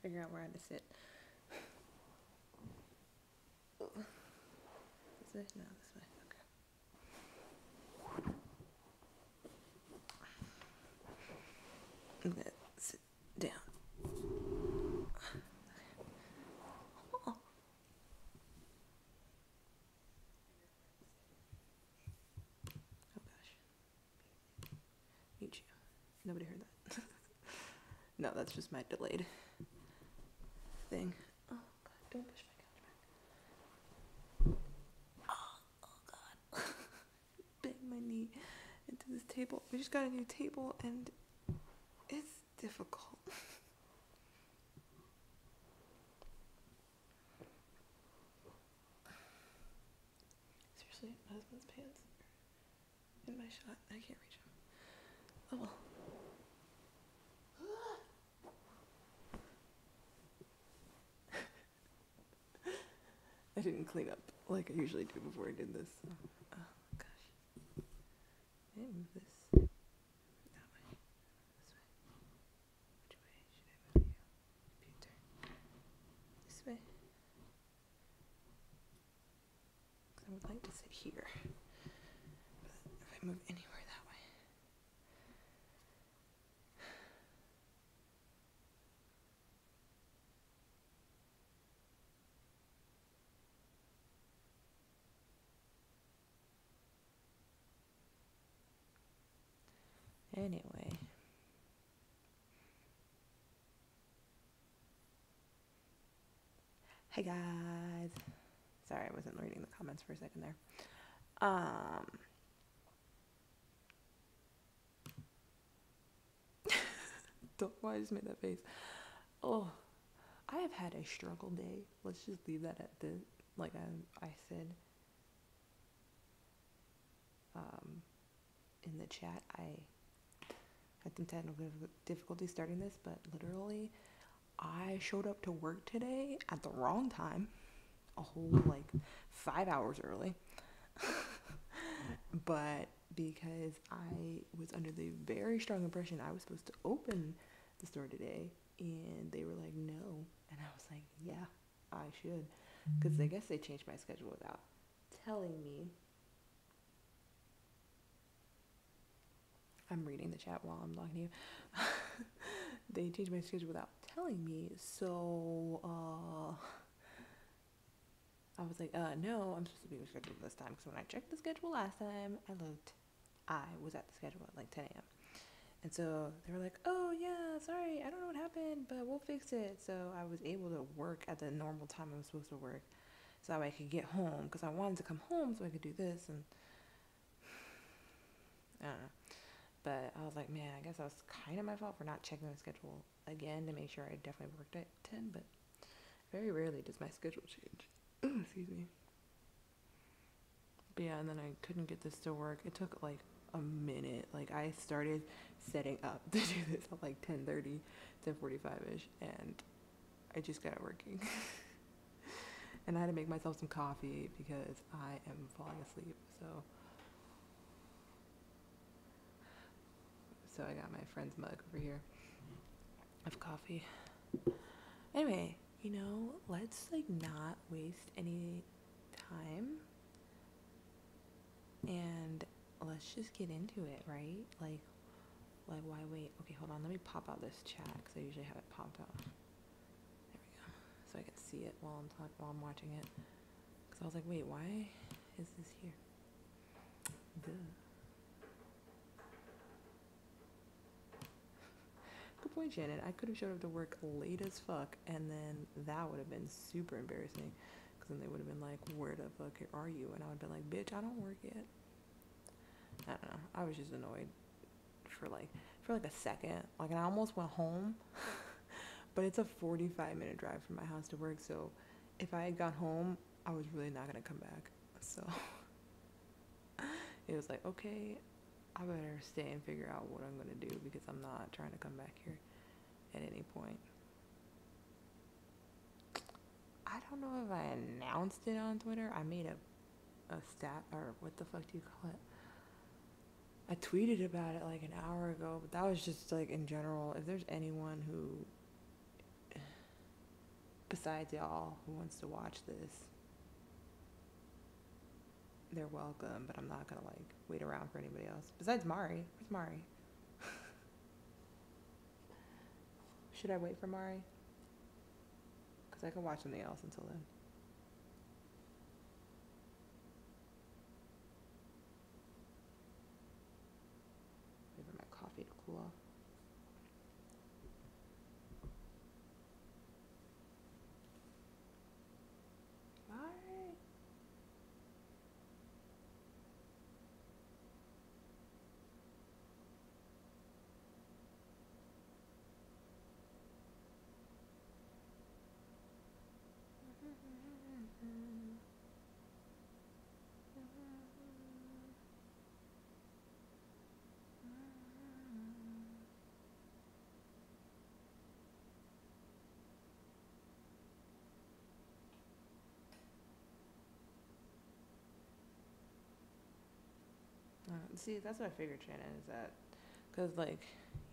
figure out where I had to sit. This way? No, this way. Okay. I'm gonna sit down. Oh. Oh gosh. Mute you. Nobody heard that. No, that's just my delayed thing. Oh god, don't push my couch back. Oh god. Bang my knee into this table. We just got a new table and it's difficult. Seriously, my husband's pants are in my shot. I can't reach them. Oh well. I didn't clean up like I usually do before I did this. Oh gosh. Let me move this that way. This way. Which way should I move you? Computer. This way. Because I would like to sit here. But if I move anywhere that way. Anyway. Hey guys. Sorry, I wasn't reading the comments for a second there. Don't know why I just made that face. Oh, I have had a struggle day. Let's just leave that at this. Like I said in the chat, I think I had no difficulty starting this, but literally I showed up to work today at the wrong time, a whole like 5 hours early. But because I was under the very strong impression I was supposed to open the store today, and they were like, no. And I was like, yeah, I should. Because I guess they changed my schedule without telling me. I'm reading the chat while I'm talking to you. They changed my schedule without telling me. So, I was like, no, I'm supposed to be scheduled this time. Because when I checked the schedule last time, I was at the schedule at like 10 a.m. And so they were like, oh yeah, sorry, I don't know what happened, but we'll fix it. So I was able to work at the normal time I was supposed to work. So that way I could get home. Because I wanted to come home so I could do this. And I don't know. But I was like, man, I guess that was kind of my fault for not checking the schedule again to make sure I definitely worked at 10. But very rarely does my schedule change. Excuse me. But yeah, and then I couldn't get this to work. It took like a minute. Like I started setting up to do this at like 10:30, 10:45ish, and I just got it working. And I had to make myself some coffee because I am falling asleep. So I got my friend's mug over here of coffee. Anyway, let's like not waste any time and let's just get into it, right? Like why wait? Okay, hold on. Let me pop out this chat because I usually have it popped out. There we go. So I can see it while I'm watching it. Because I was like, wait, why is this here? Duh. Good point, Shannon. I could have showed up to work late as fuck, and then that would have been super embarrassing. Because then they would have been like, where the fuck are you? And I would have been like, bitch, I don't work yet. I don't know. I was just annoyed for like a second. Like, and I almost went home. But it's a 45-minute drive from my house to work, so if I had got home, I was really not going to come back. So it was like, okay, I better stay and figure out what I'm going to do because I'm not trying to come back here at any point. I don't know if I announced it on Twitter. I made a stat, or what the fuck do you call it? I tweeted about it like an hour ago, but that was just like in general. If there's anyone who besides y'all who wants to watch this, they're welcome, but I'm not gonna like wait around for anybody else. Besides Mari. Where's Mari? Should I wait for Mari? Because I can watch something else until then. Wait for my coffee to cool off. Mari. See, that's what I figured, Shannon, is that because like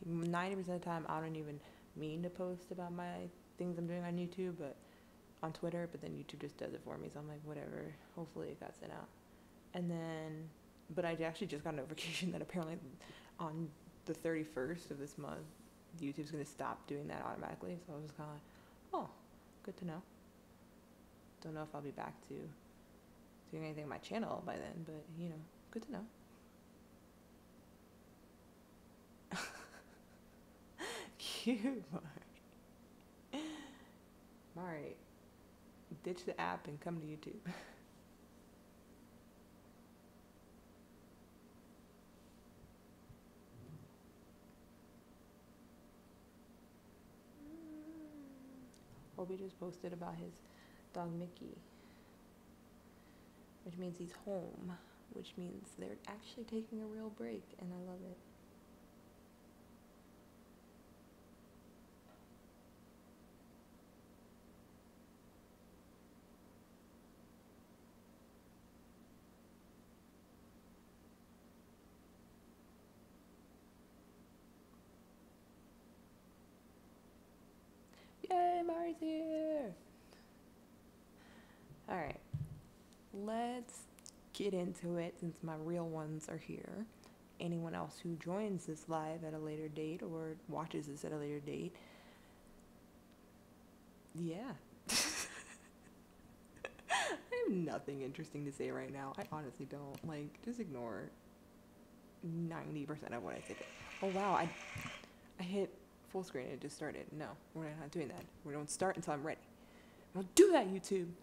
90% of the time I don't even mean to post about my things I'm doing on YouTube, but on Twitter, but then YouTube just does it for me, so I'm like, whatever, hopefully it got sent out. And then, but I actually just got a notification that apparently on the 31st of this month, YouTube's going to stop doing that automatically, so I was just kind of like, oh, good to know. Don't know if I'll be back to doing anything on my channel by then, but, you know, good to know. Cute, Mari. Mari, ditch the app and come to YouTube. Obi just posted about his dog Mickey, which means he's home, which means they're actually taking a real break, and I love it. Yay, Mari's here! Alright, let's get into it since my real ones are here. Anyone else who joins this live at a later date or watches this at a later date, yeah. I have nothing interesting to say right now. I honestly don't. Like, just ignore 90% of what I think. Oh wow, I hit full screen and it just started. No, we're not doing that. We don't start until I'm ready. We don't do that, YouTube.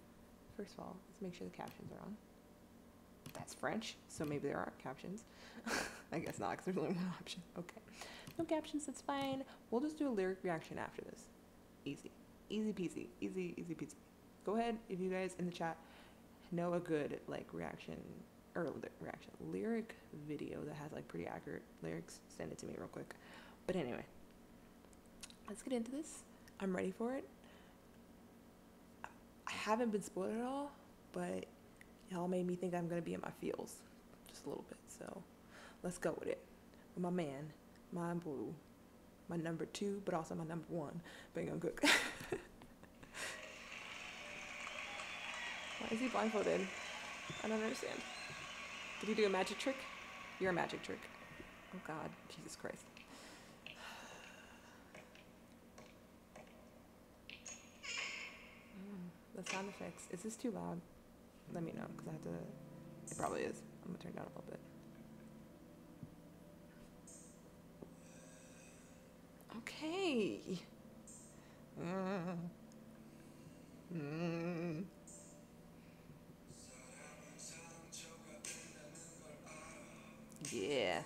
First of all, let's make sure the captions are on. That's French, so maybe there aren't captions. I guess not, because there's only one option. Okay. No captions, that's fine. We'll just do a lyric reaction after this. Easy. Easy peasy. Easy peasy. Go ahead, if you guys in the chat know a good, like, lyric video that has, like, pretty accurate lyrics, send it to me real quick. But anyway, let's get into this. I'm ready for it. I haven't been spoiled at all, but y'all made me think I'm going to be in my feels just a little bit. So let's go with it. With my man, my boo, my number 2, but also my number 1, Bang Cook. Why is he blindfolded? I don't understand. Did he do a magic trick? You're a magic trick. Oh God, Jesus Christ. The sound effects. Is this too loud? Let me know, because I have to. It probably is. I'm gonna turn it down a little bit. Okay. Yeah.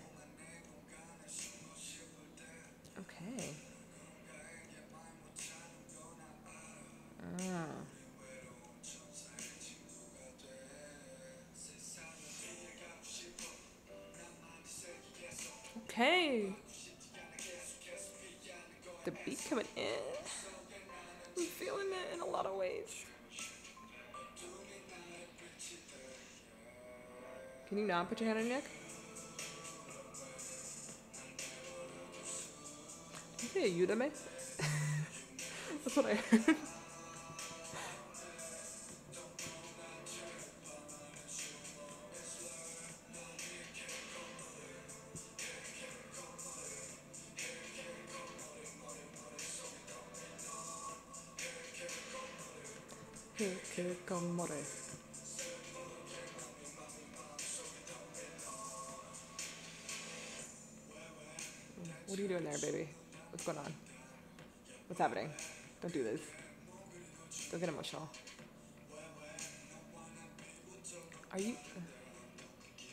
Okay. Okay. The beat coming in. I'm feeling it in a lot of ways. Can you not put your hand on your neck? Did you say a Udemy? That's what I heard. Hikikomori. What are you doing there, baby? What's going on? What's happening? Don't do this. Don't get emotional. Are you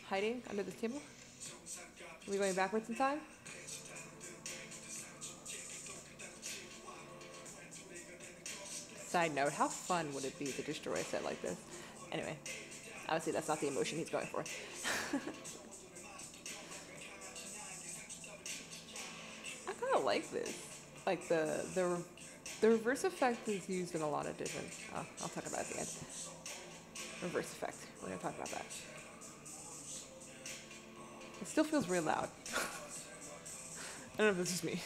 hiding under this table? Are we going backwards in time? Side note, how fun would it be to destroy a set like this? Anyway, obviously that's not the emotion he's going for. I kind of like this. Like the reverse effect is used in a lot of different. Oh, I'll talk about it at the end. Reverse effect. We're gonna talk about that. It still feels real loud. I don't know if this is me.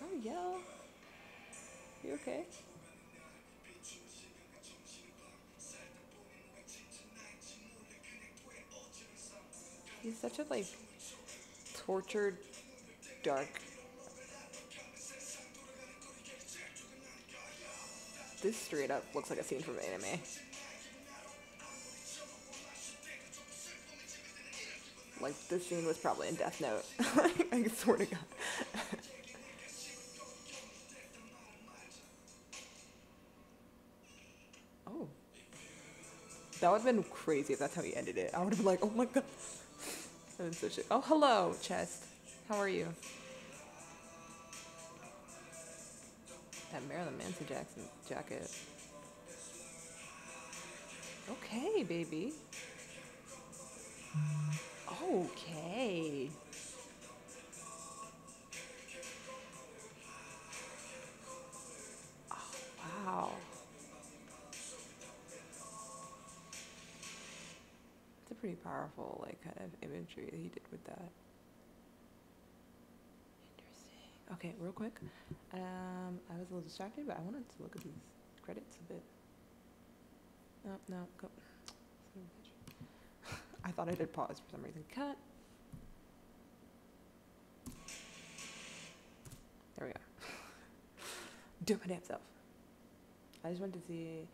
Don't yell. You okay? He's such a like tortured, dark. This straight up looks like a scene from anime. Like this scene was probably in Death Note. I swear to God. Oh, that would have been crazy if that's how he ended it. I would have been like, oh my God. That was so shit. Oh, hello, chest. How are you? That Marilyn Manson Jackson jacket. Okay, baby. Okay. Oh, wow. It's a pretty powerful, like, kind of imagery that he did with that. Interesting. Okay, real quick. I was a little distracted, but I wanted to look at these credits a bit. No, go. I thought I did pause for some reason. Cut. There we go. Do my damn self. I just wanted to see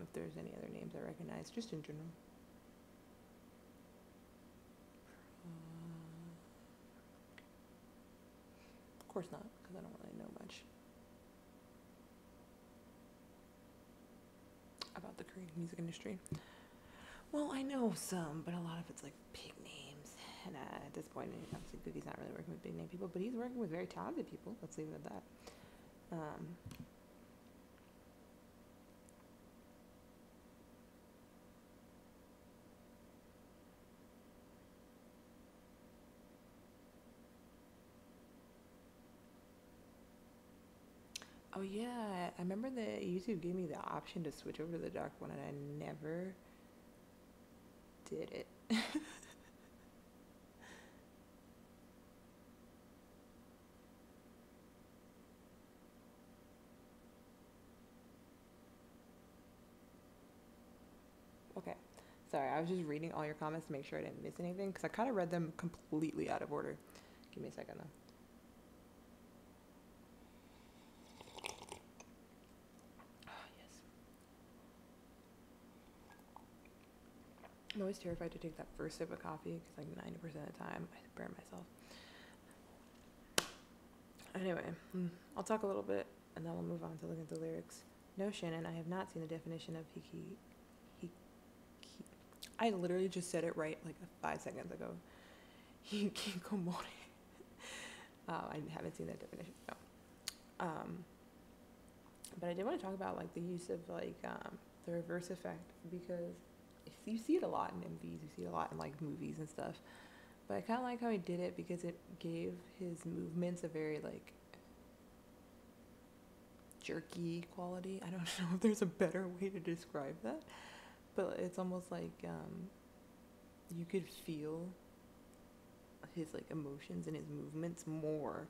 if there's any other names I recognize, just in general. Of course not, because I don't really know much about the Korean music industry. Well, I know some, but a lot of it's like big names. And at this point, obviously, Googie's not really working with big name people, but he's working with very talented people. Let's leave it at that. Oh yeah, I remember that YouTube gave me the option to switch over to the dark one, and I never did it. Okay, sorry, I was just reading all your comments to make sure I didn't miss anything, because I kind of read them completely out of order. Give me a second though. I'm always terrified to take that first sip of coffee because like 90% of the time I burn myself. Anyway, I'll talk a little bit and then we'll move on to looking at the lyrics. No, Shannon, I have not seen the definition of I literally just said it right like 5 seconds ago. Hikikomori. I haven't seen that definition. No. But I did want to talk about like the use of like the reverse effect, because you see it a lot in MVs, you see it a lot in like movies and stuff. But I kind of like how he did it because it gave his movements a very like jerky quality. I don't know if there's a better way to describe that, but it's almost like you could feel his like emotions and his movements more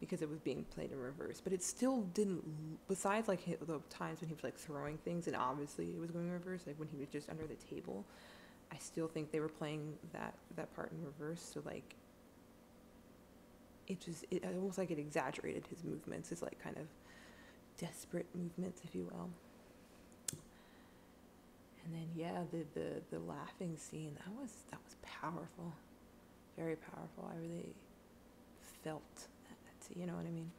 because it was being played in reverse. But it still didn't. Besides like the times when he was like throwing things and obviously it was going in reverse, like when he was just under the table, I still think they were playing that part in reverse. So like, it almost like it exaggerated his movements, his like kind of desperate movements, if you will. And then yeah, the laughing scene, that was powerful, very powerful. I really felt that, you know what I mean?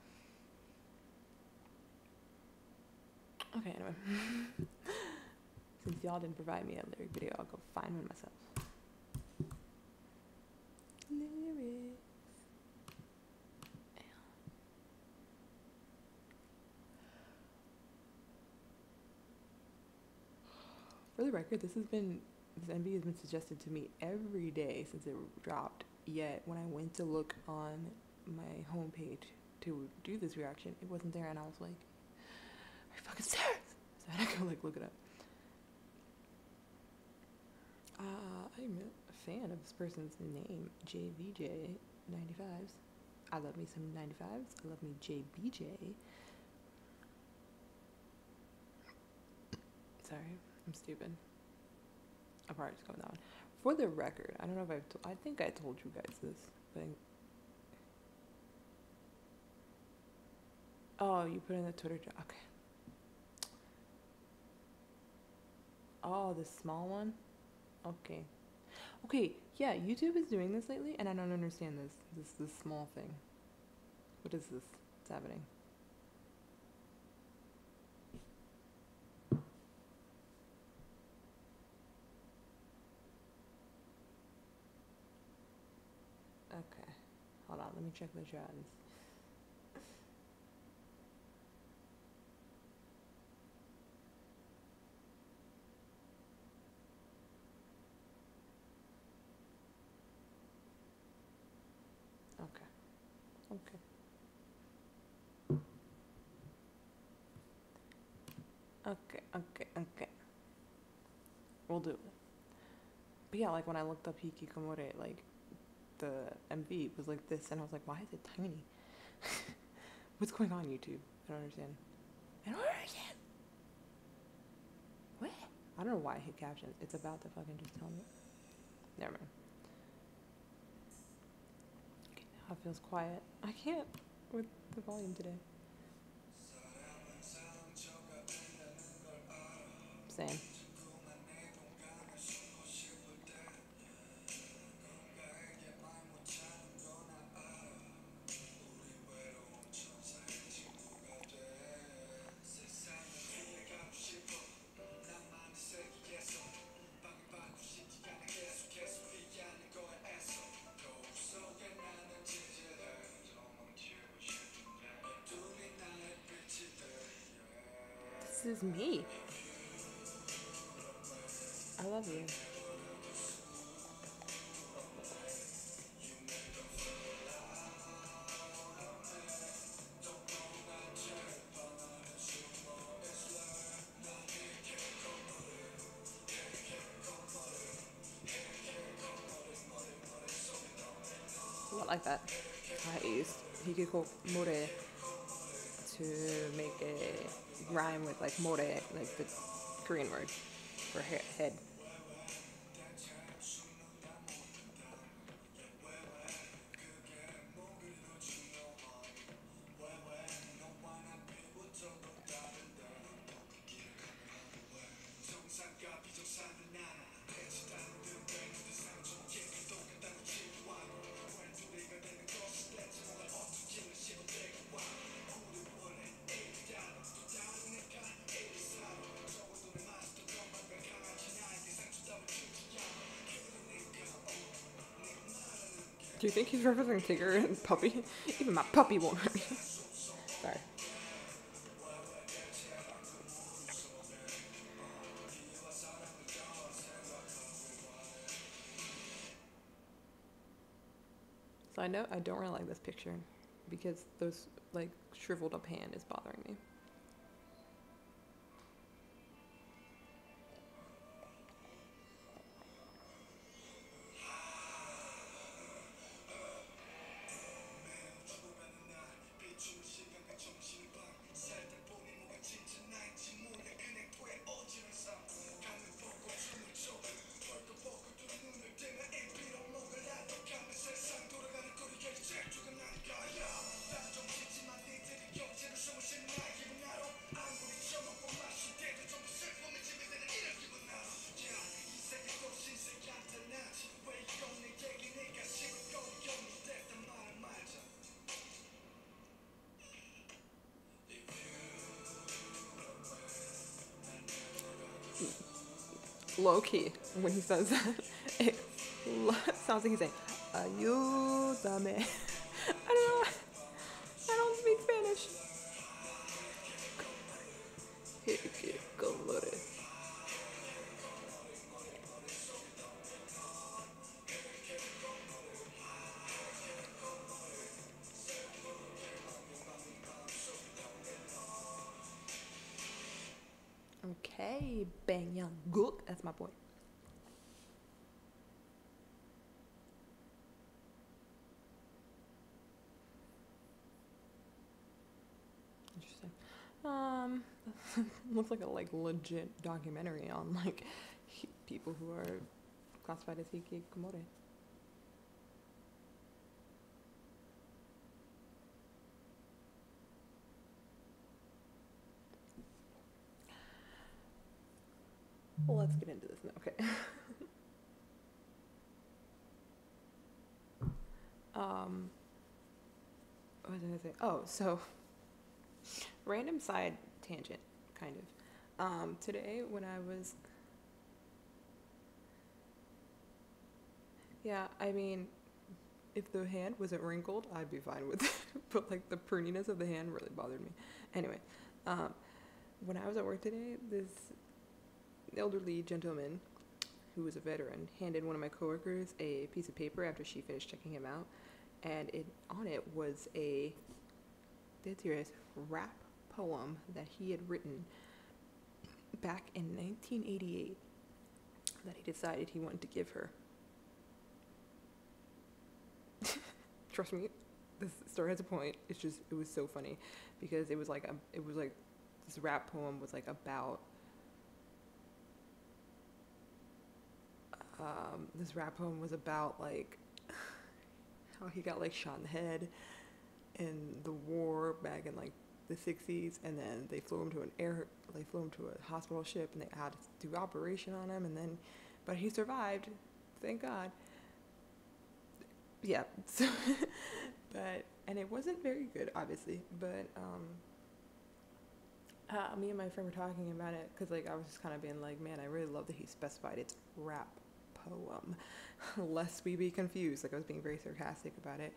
Okay, anyway. Since y'all didn't provide me a lyric video, I'll go find one myself. Lyrics. For the record, this MV has been suggested to me every day since it dropped. Yet when I went to look on my homepage to do this reaction, it wasn't there, and I was like, "Are you fucking serious?" So I had to go like look it up. I'm a fan of this person's name, JVJ95s. I love me some 95s. I love me JBJ. Sorry, I'm stupid. I'm probably just going that one. For the record, I don't know if I think I told you guys this, but oh, you put in the Twitter chat. Okay. Oh, this small one? Okay. Okay, yeah, YouTube is doing this lately, and I don't understand this small thing. What is this? What's happening? Okay. Hold on, let me check the trends. Okay. Okay. Okay, okay, okay. We'll do it. But yeah, like when I looked up Hikikomori, like the MV was like this, and I was like, why is it tiny? What's going on, YouTube? I don't understand. I don't understand. What? I don't know why I hit captions. It's about to fucking just tell me. Never mind. Okay, now it feels quiet. I can't with the volume today. Same. This is me. I love you. I like that. I used Hikikomori to make a rhyme with like more, like the Korean word for head. Do you think he's referencing Tigger and Puppy? Even my puppy won't hurt me. Sorry. So I know I don't really like this picture because those like shriveled up hand is bothering me. low key, when he says that, it sounds like he's saying, ayúdame. I don't know. I don't speak Spanish. Hikikomori. Okay, bang young gook. That's my boy. Interesting. Looks like a legit documentary on people who are classified as hikikomori. Well, let's get into this now. Okay. What was I gonna say? Oh, so random side tangent, kind of. Today when I was, yeah, I mean, if the hand wasn't wrinkled, I'd be fine with it. But like the pruniness of the hand really bothered me. Anyway, um, when I was at work today, this elderly gentleman who was a veteran handed one of my coworkers a piece of paper after she finished checking him out, and on it was a dead serious rap poem that he had written back in 1988 that he decided he wanted to give her. Trust me, this story has a point. It's just, it was so funny because it was like this rap poem was like about like how he got like shot in the head in the war back in like the 60s, and then they flew him to a hospital ship, and they had to do operation on him, and then but he survived, thank God. Yeah. So and it wasn't very good, obviously, but me and my friend were talking about it because like I was just kind of being like, man, I really love that he specified it's rap poem, lest we be confused. Like I was being very sarcastic about it,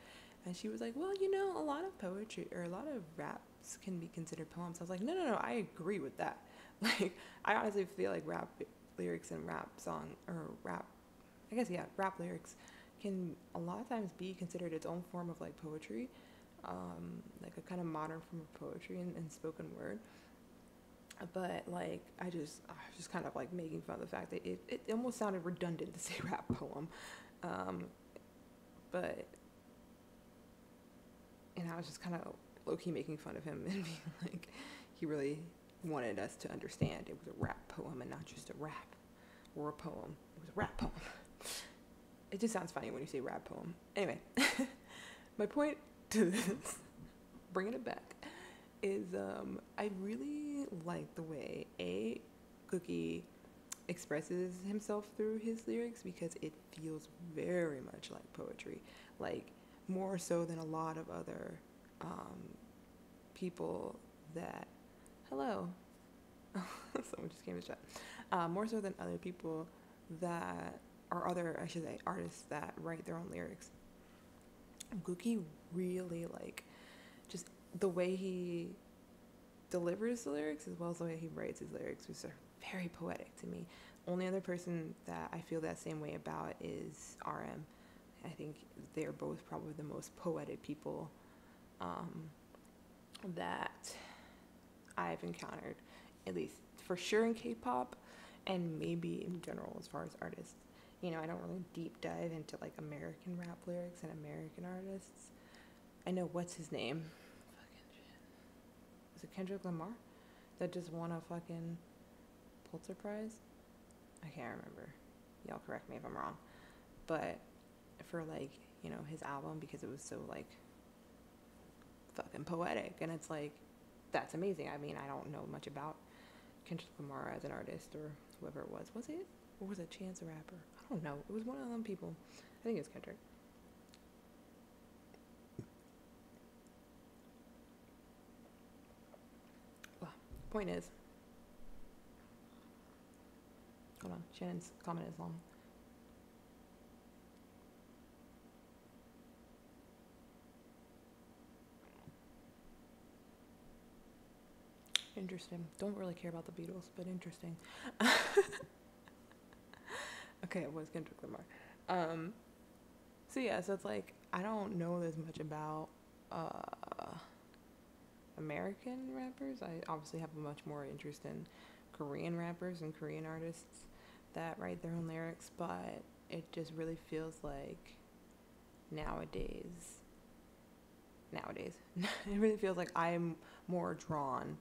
and she was like, well, a lot of poetry or a lot of raps can be considered poems. I was like, no, I agree with that. Like I honestly feel like rap lyrics and rap lyrics can a lot of times be considered its own form of like poetry, like a kind of modern form of poetry and spoken word. But like I was just kind of like making fun of the fact that it almost sounded redundant to say rap poem, but I was just kind of low-key making fun of him and being like, he really wanted us to understand it was a rap poem and not just a rap or a poem. It was a rap poem. It just sounds funny when you say rap poem. Anyway, my point to this, bringing it back, is I really like the way Cookie expresses himself through his lyrics because it feels very much like poetry, like more so than a lot of other people that, hello, someone just came to chat, more so than other people that are other, I should say, artists that write their own lyrics. Gookie really like just the way he delivers the lyrics as well as the way he writes his lyrics was very poetic to me. Only other person that I feel that same way about is RM. I think they're both probably the most poetic people that I've encountered, at least for sure in K-pop and maybe in general as far as artists. I don't really deep dive into like American rap lyrics and American artists. I know what's his name? Fucking shit. Was it Kendrick Lamar that just won a fucking Pulitzer Prize? I can't remember. Y'all correct me if I'm wrong. But for like, his album, because it was so like fucking poetic, and it's like, that's amazing. I mean, I don't know much about Kendrick Lamar as an artist or whoever it was. Was it? Or was it Chance the Rapper? I don't know. It was one of them people. I think it was Kendrick. Well, point is, hold on. Shannon's comment is long. Interesting. Don't really care about the Beatles, but interesting. Okay, I was Kendrick Lamar. So yeah, so it's like I don't know as much about American rappers. I obviously have a much more interest in Korean rappers and Korean artists that write their own lyrics, but it just really feels like nowadays, it really feels like I'm more drawn,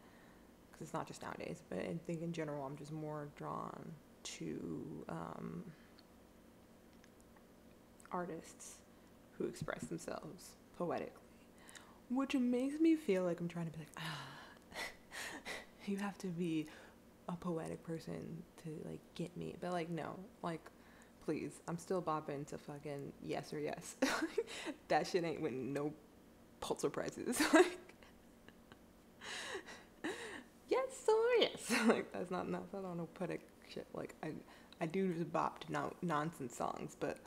because it's not just nowadays, but I think in general I'm just more drawn to artists who express themselves poetically, which makes me feel like I'm trying to be like, you have to be a poetic person to like get me, but like no, like please, I'm still bopping to fucking Yes or Yes. That shit ain't winning no Pulitzer prizes. Like yes or yes, like that's not no poetic shit. Like I do just bop to nonsense songs, but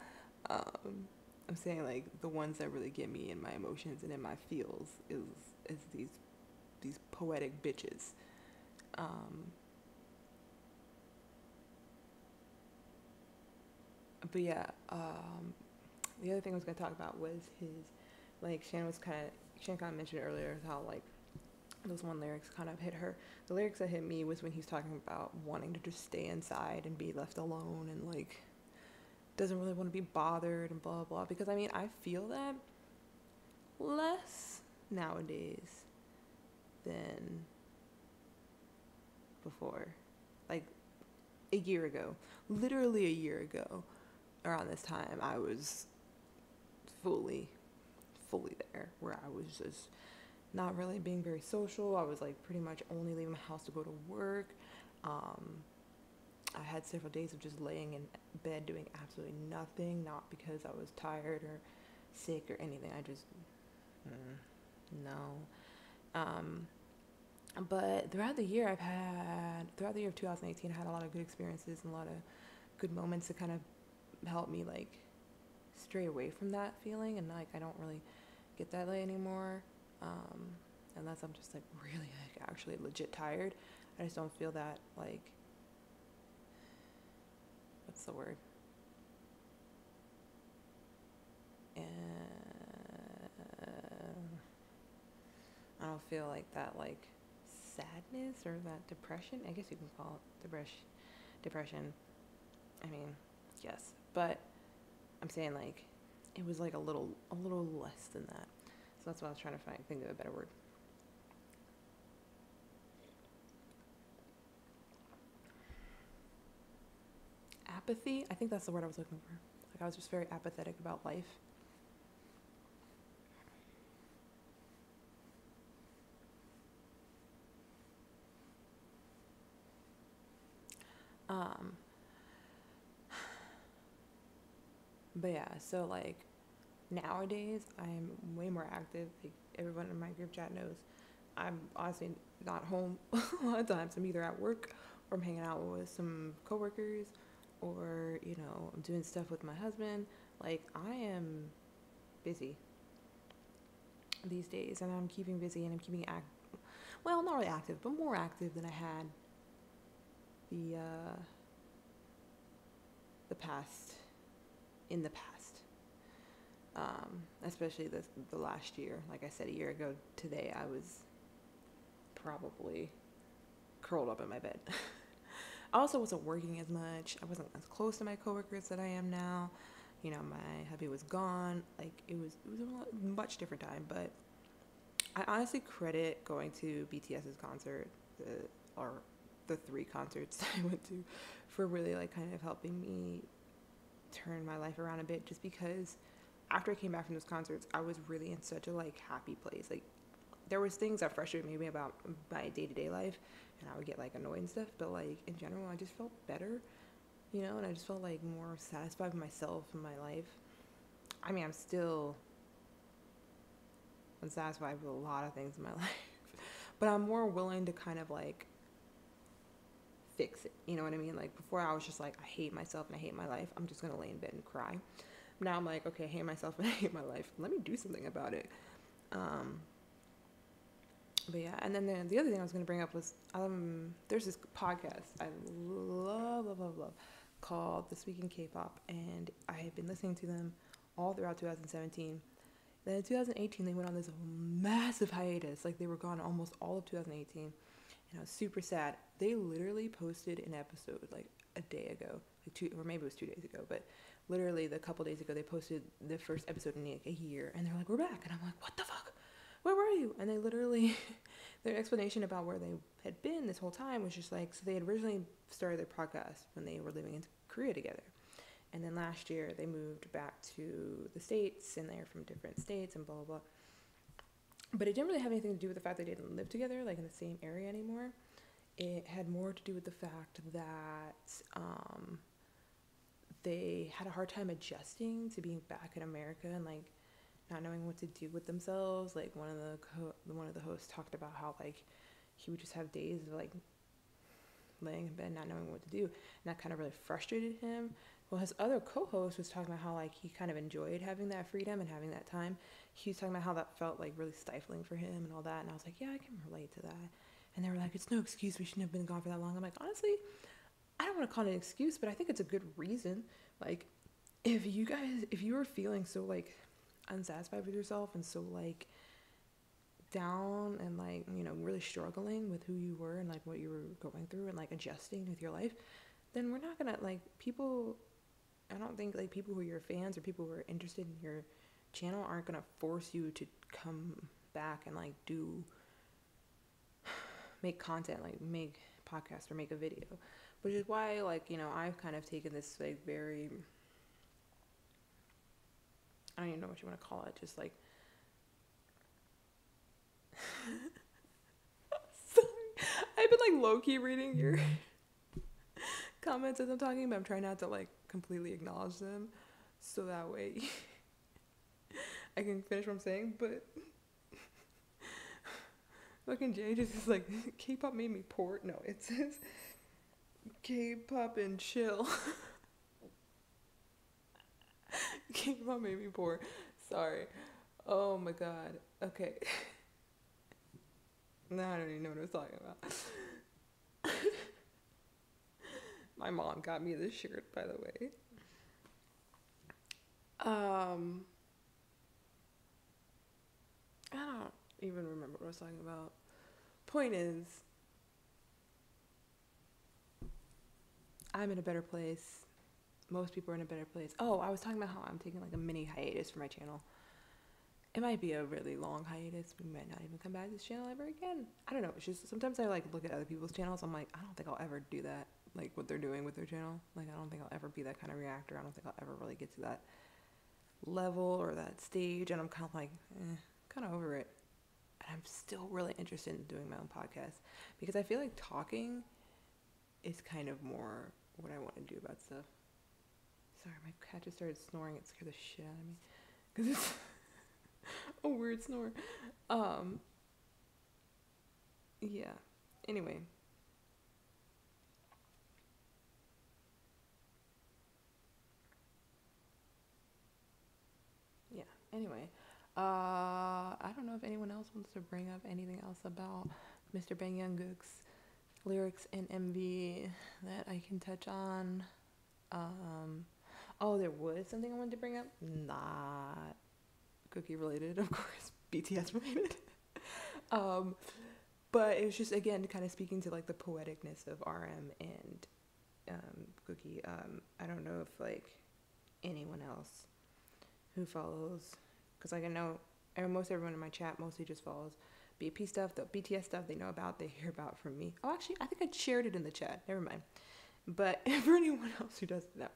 I'm saying like the ones that really get me in my emotions and in my feels is these poetic bitches. But yeah, the other thing I was gonna talk about was his, like Shannon kind of mentioned earlier how like those one lyrics kind of hit her. The lyrics that hit me was when he's talking about wanting to just stay inside and be left alone and like doesn't really want to be bothered and blah blah. Because I mean I feel that less nowadays than before. Like a year ago, literally a year ago, around this time, I was fully there, where I was just not really being very social. I was like pretty much only leaving my house to go to work. I had several days of just laying in bed doing absolutely nothing, not because I was tired or sick or anything. I just, no. But throughout the year throughout the year of 2018, I had a lot of good experiences and a lot of good moments to kind of help me like stray away from that feeling, and like I don't really get that way anymore, unless I'm just like really like actually legit tired. I just don't feel that like, what's the word, I don't feel like that like sadness or that depression, I guess you can call it depression. I mean, yes, but I'm saying like it was like a little less than that. So that's what I was trying to think of a better word. Apathy, I think that's the word I was looking for. Like I was just very apathetic about life. Um, but yeah, so like nowadays I'm way more active. Like everyone in my group chat knows I'm honestly not home a lot of times. I'm either at work or I'm hanging out with some coworkers, or you know I'm doing stuff with my husband. Like I am busy these days, and I'm keeping busy, and I'm keeping well, not really active, but more active than I had the the past in the past. Especially the last year. Like I said, a year ago today, I was probably curled up in my bed. I also wasn't working as much. I wasn't as close to my coworkers that I am now. You know, my hubby was gone. Like it was a much different time. But I honestly credit going to BTS's concert, or the 3 concerts that I went to, for really like kind of helping me turn my life around a bit. Just because after I came back from those concerts, I was really in such a like happy place. Like there was things that frustrated me about my day-to-day life, and I would get like annoyed and stuff, but like in general I just felt better, you know, and I just felt like more satisfied with myself and my life. I mean, I'm still unsatisfied with a lot of things in my life, but I'm more willing to kind of like fix it. You know what I mean? Like before I was just like, I hate myself and I hate my life. I'm just going to lay in bed and cry. Now I'm like, okay, I hate myself and I hate my life. Let me do something about it. But yeah, and then the other thing I was going to bring up was there's this podcast I love called This Week in K-Pop, and I have been listening to them all throughout 2017. Then in 2018 they went on this massive hiatus, like they were gone almost all of 2018, and I was super sad. They literally posted an episode like a day ago, like or maybe it was 2 days ago, but literally the couple days ago they posted the first episode in like a year, and they're like, we're back, and I'm like, what the fuck? Where were you? And they literally, their explanation about where they had been this whole time was just like, so they had originally started their podcast when they were living in Korea together. And then last year they moved back to the States, and they're from different states and blah, blah, blah. But it didn't really have anything to do with the fact they didn't live together, like in the same area anymore. It had more to do with the fact that they had a hard time adjusting to being back in America and like not knowing what to do with themselves. Like one of the hosts talked about how like he would just have days of like laying in bed not knowing what to do, and that kind of really frustrated him. Well, his other co-host was talking about how like he kind of enjoyed having that freedom and having that time. He was talking about how that felt like really stifling for him and all that, and I was like, yeah, I can relate to that. And they were like, it's no excuse, we shouldn't have been gone for that long. I'm like, honestly, I don't want to call it an excuse, but I think it's a good reason. Like if you were feeling so like unsatisfied with yourself and so like down and like, you know, really struggling with who you were and like what you were going through and like adjusting with your life, then we're not gonna like people. I don't think like people who are your fans or people who are interested in your channel aren't gonna force you to come back and like make content, like make podcasts or make a video, which is why like, you know, I've kind of taken this like very, I don't even know what you want to call it, just like sorry, I've been like low-key reading your comments as I'm talking, but I'm trying not to like completely acknowledge them so that way I can finish what I'm saying. But fucking Jay just is like, K-pop made me poor. No, it says K-pop and chill. K-pop made me poor. Sorry. Oh my god. Okay. Now I don't even know what I was talking about. My mom got me this shirt, by the way. I don't even remember what I was talking about. Point is, I'm in a better place. Most people are in a better place. Oh, I was talking about how I'm taking like a mini hiatus for my channel. It might be a really long hiatus. We might not even come back to this channel ever again. I don't know. It's just sometimes I like look at other people's channels. I'm like, I don't think I'll ever do that. Like what they're doing with their channel. Like I don't think I'll ever be that kind of reactor. I don't think I'll ever really get to that level or that stage. And I'm kind of like, kind of over it. And I'm still really interested in doing my own podcast because I feel like talking is kind of more what I want to do about stuff. Sorry, my cat just started snoring. It scared the shit out of me because it's a weird snore. Yeah. Anyway. Yeah. Anyway. I don't know if anyone else wants to bring up anything else about Mr. Bang Younggook's lyrics and MV that I can touch on. Oh, there was something I wanted to bring up. Not Cookie related, of course, BTS related. But it was just again kind of speaking to like the poeticness of RM and Cookie. I don't know if like anyone else who follows, because like I know most everyone in my chat mostly just follows b.a.p stuff. The BTS stuff they know about, they hear about from me. Oh, actually, I think I shared it in the chat. Never mind. But for anyone else who doesn't know,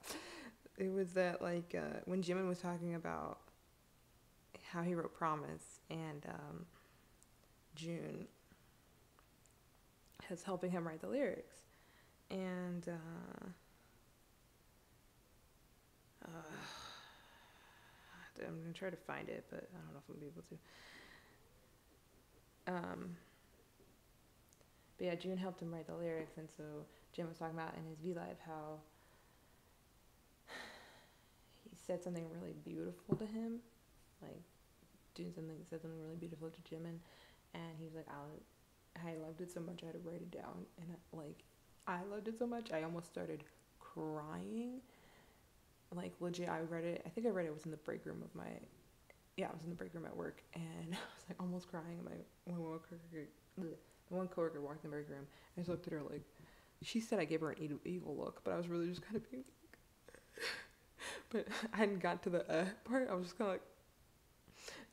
it was that like when Jimin was talking about how he wrote Promise, and June was helping him write the lyrics, and I'm gonna try to find it, but I don't know if I'm gonna be able to. yeah, June helped him write the lyrics, and so Jim was talking about in his V Live how he said something really beautiful to him, like doing something said something really beautiful to Jimin, and he was like, I loved it so much I had to write it down, and I loved it so much I almost started crying, like legit. I read it. I think I read it was in the break room of my, yeah, I was in the break room at work, and I was like almost crying. And one coworker walked in the break room, and I just looked at her like, she said I gave her an evil look, but I was really just kind of being, but I hadn't got to the part. I was just kind of like,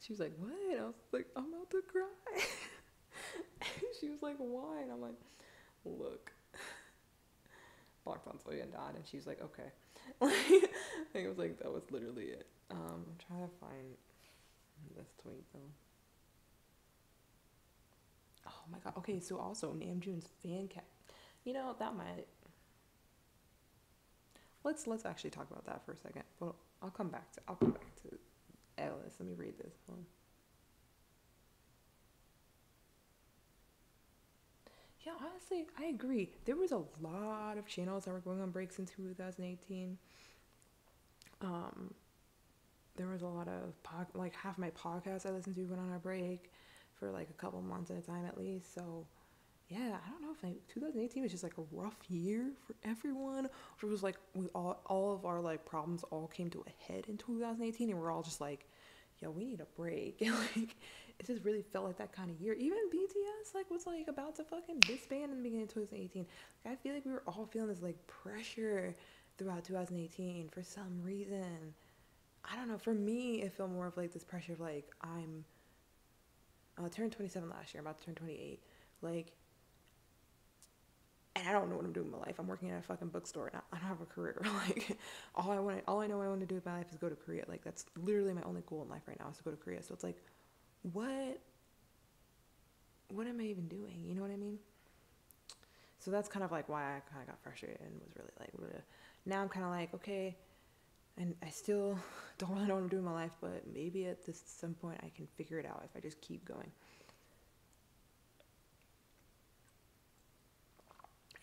she was like, what? I was like, I'm about to cry. She was like, why? And I'm like, look, blocked on Zoya and died, and she was like, okay. Like, it was like, that was literally it. I'm trying to find this tweet though. Oh my god. Okay, so also Namjoon's fan cat. You know, that might, let's actually talk about that for a second. Well, I'll come back to Alice. Let me read this. Hold on. Yeah, honestly, I agree. There was a lot of channels that were going on breaks in 2018. There was a lot of like half my podcasts I listened to went on a break for like a couple months at a time at least. So yeah, I don't know if 2018 was just like a rough year for everyone. Or it was like we all of our like problems all came to a head in 2018, and we're all just like, yo, we need a break. And like it just really felt like that kind of year. Even BTS like was like about to fucking disband in the beginning of 2018. Like, I feel like we were all feeling this like pressure throughout 2018 for some reason. I don't know. For me, it felt more of like this pressure of like I turned 27 last year. I'm about to turn 28. Like, and I don't know what I'm doing with my life. I'm working at a fucking bookstore, and I don't have a career. Like, all I know I want to do with my life is go to Korea. Like, that's literally my only goal in life right now is to go to Korea. So it's like, what am I even doing? You know what I mean? So that's kind of like why I kind of got frustrated and was really like, bleh. Now I'm kind of like, okay, and I still don't really know what I'm doing in my life, but maybe at some point I can figure it out if I just keep going.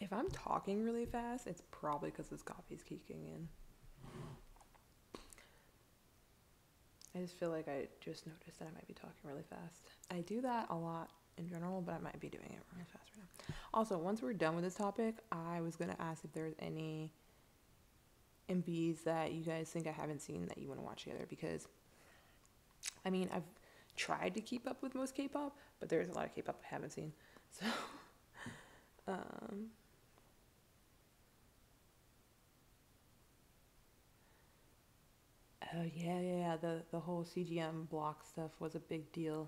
If I'm talking really fast, it's probably because this coffee's kicking in. I just feel like I just noticed that I might be talking really fast. I do that a lot in general, but I might be doing it really fast right now. Also, once we're done with this topic, I was going to ask if there's any MVs that you guys think I haven't seen that you want to watch together, because I mean, I've tried to keep up with most K-pop, but there's a lot of K-pop I haven't seen. So, um, oh yeah. The whole CGM block stuff was a big deal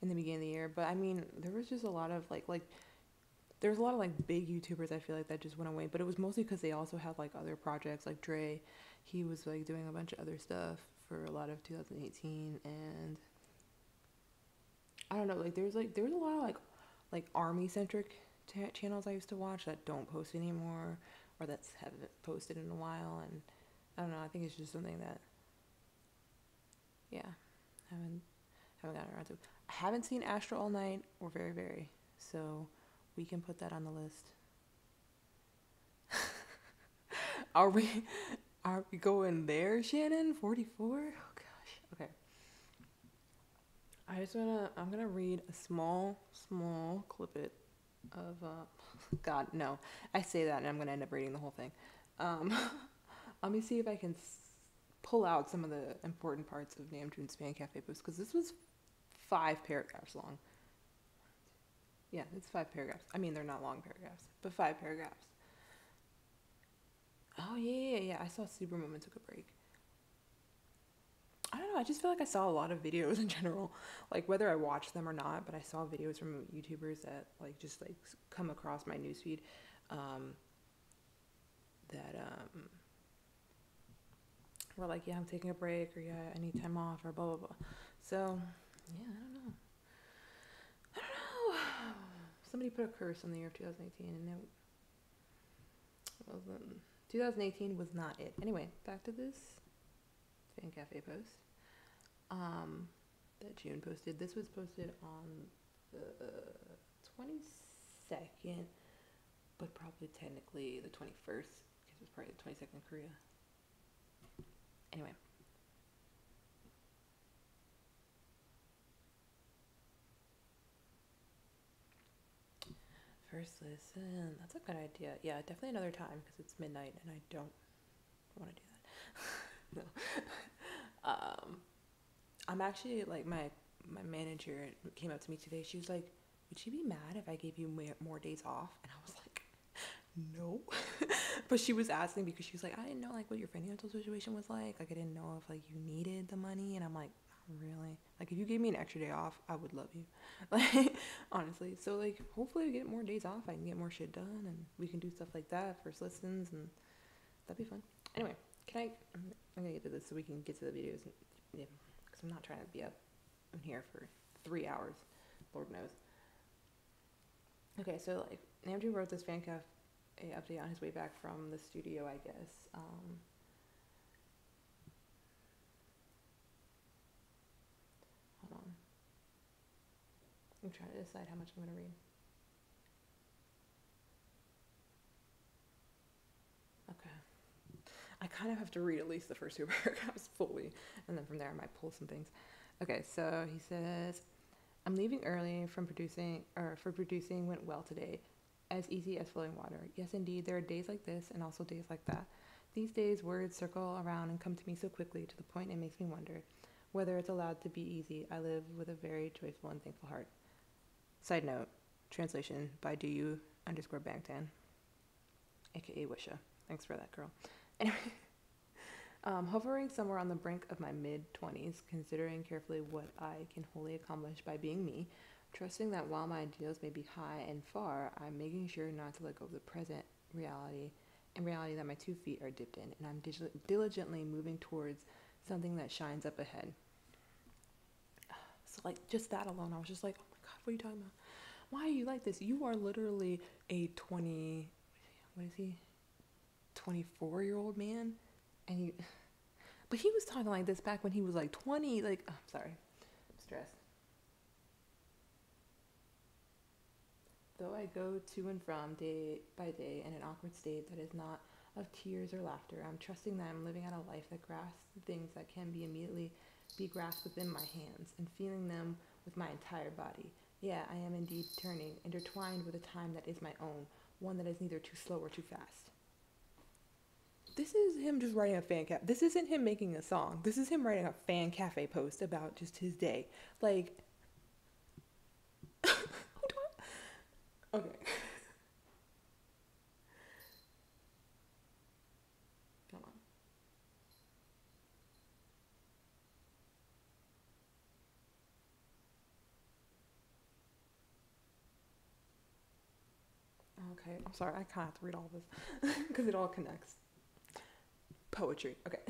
in the beginning of the year. But I mean, there was just a lot of like there's a lot of like big YouTubers I feel like that just went away. But it was mostly because they also had like other projects. Like Dre, he was like doing a bunch of other stuff for a lot of 2018, and I don't know. Like there was a lot of like army centric channels I used to watch that don't post anymore, or that haven't posted in a while. And I don't know. I think it's just something that, yeah, haven't gotten around to. I haven't seen Astro All Night or Very Very, so we can put that on the list. Are we going there, Shannon? 44? Oh gosh. Okay. I'm gonna read a small clip of God, no. I say that and I'm gonna end up reading the whole thing. Um Let me see if I can pull out some of the important parts of Namjoon's Fan Cafe post, because this was 5 paragraphs long. Yeah, it's 5 paragraphs. I mean, they're not long paragraphs, but 5 paragraphs. Oh yeah. I saw Superwoman took a break. I don't know. I just feel like I saw a lot of videos in general, like whether I watched them or not. But I saw videos from YouTubers that like just like come across my newsfeed, that were like, yeah, I'm taking a break, or yeah, I need time off, or blah blah blah. So yeah, I don't know. Somebody put a curse on the year of 2018, and it wasn't. 2018 was not it. Anyway, back to this Fan Cafe post that June posted. This was posted on the 27th, 22nd, but probably technically the 21st because it's probably the 22nd in Korea. Anyway. First listen. That's a good idea. Yeah, definitely another time because it's midnight and I don't want to do that. No. I'm actually like my manager came up to me today. She was like, "Would she be mad if I gave you more days off?" And I was like, "No." But she was asking because she was like, "I didn't know like what your financial situation was like. Like I didn't know if like you needed the money." And I'm like, "Not really. Like if you gave me an extra day off, I would love you." Like honestly. So like hopefully we get more days off. I can get more shit done and we can do stuff like that, first listens, and that'd be fun. Anyway, I'm gonna get to this so we can get to the videos. Yeah, because I'm not trying to be up in here for 3 hours, Lord knows. Okay, so like Namjoon wrote this fan cafe update on his way back from the studio, I guess. Hold on. I'm trying to decide how much I'm gonna read. Okay. I kind of have to read at least the first two paragraphs fully, and then from there I might pull some things. Okay, so he says, I'm leaving early from producing went well today. As easy as flowing water. Yes, indeed, there are days like this and also days like that. These days, words circle around and come to me so quickly to the point it makes me wonder whether it's allowed to be easy. I live with a very joyful and thankful heart. Side note, translation by du_Bangtan, aka Wisha. Thanks for that, girl. Anyway, hovering somewhere on the brink of my mid-20s, considering carefully what I can wholly accomplish by being me, trusting that while my ideals may be high and far, I'm making sure not to let go of the present reality and reality that my 2 feet are dipped in, and I'm diligently moving towards something that shines up ahead. So, like, just that alone, I was just like, oh my God, what are you talking about? Why are you like this? You are literally a 24-year-old man, and you, but he was talking like this back when he was like 20, like, oh, sorry, I'm stressed. Though I go to and from day by day in an awkward state that is not of tears or laughter, I'm trusting that I'm living out a life that grasps the things that can be immediately be grasped within my hands and feeling them with my entire body. Yeah, I am indeed turning, intertwined with a time that is my own, one that is neither too slow or too fast. This is him just writing a fan cafe. This isn't him making a song. This is him writing a fan cafe post about just his day. Like, okay. Come on. Okay, I'm sorry. I kind of have to read all this because it all connects. Poetry. Okay.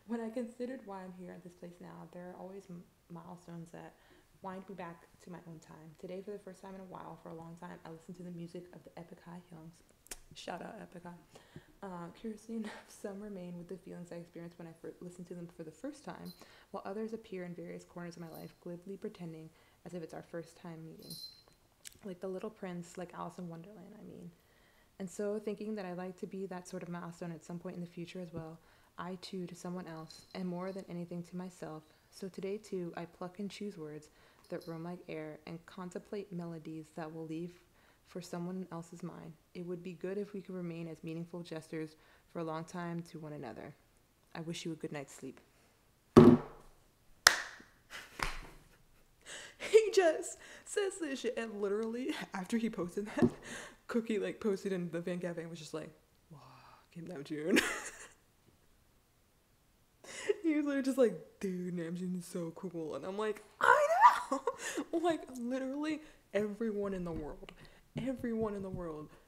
When I considered why I'm here at this place now, there are always milestones that wind me back to my own time. Today, for the first time in a while, for a long time, I listened to the music of the Epikai Hyungs. Shout out Epikai. Curiously enough, some remain with the feelings I experienced when I listened to them for the first time, while others appear in various corners of my life, glibly pretending as if it's our first time meeting. Like the Little Prince, like Alice in Wonderland, I mean. And so, thinking that I'd like to be that sort of milestone at some point in the future as well, I too to someone else, and more than anything to myself. So today too, I pluck and choose words that roam like air and contemplate melodies that will leave for someone else's mind. It would be good if we could remain as meaningful gestures for a long time to one another. I wish you a good night's sleep. He just says this shit, and literally after he posted that, Cookie like posted in the fan cafe and was just like, wow, Kim Namjoon. He was literally just like, dude, Namjoon is so cool. And I'm like, I know. Like, literally everyone in the world,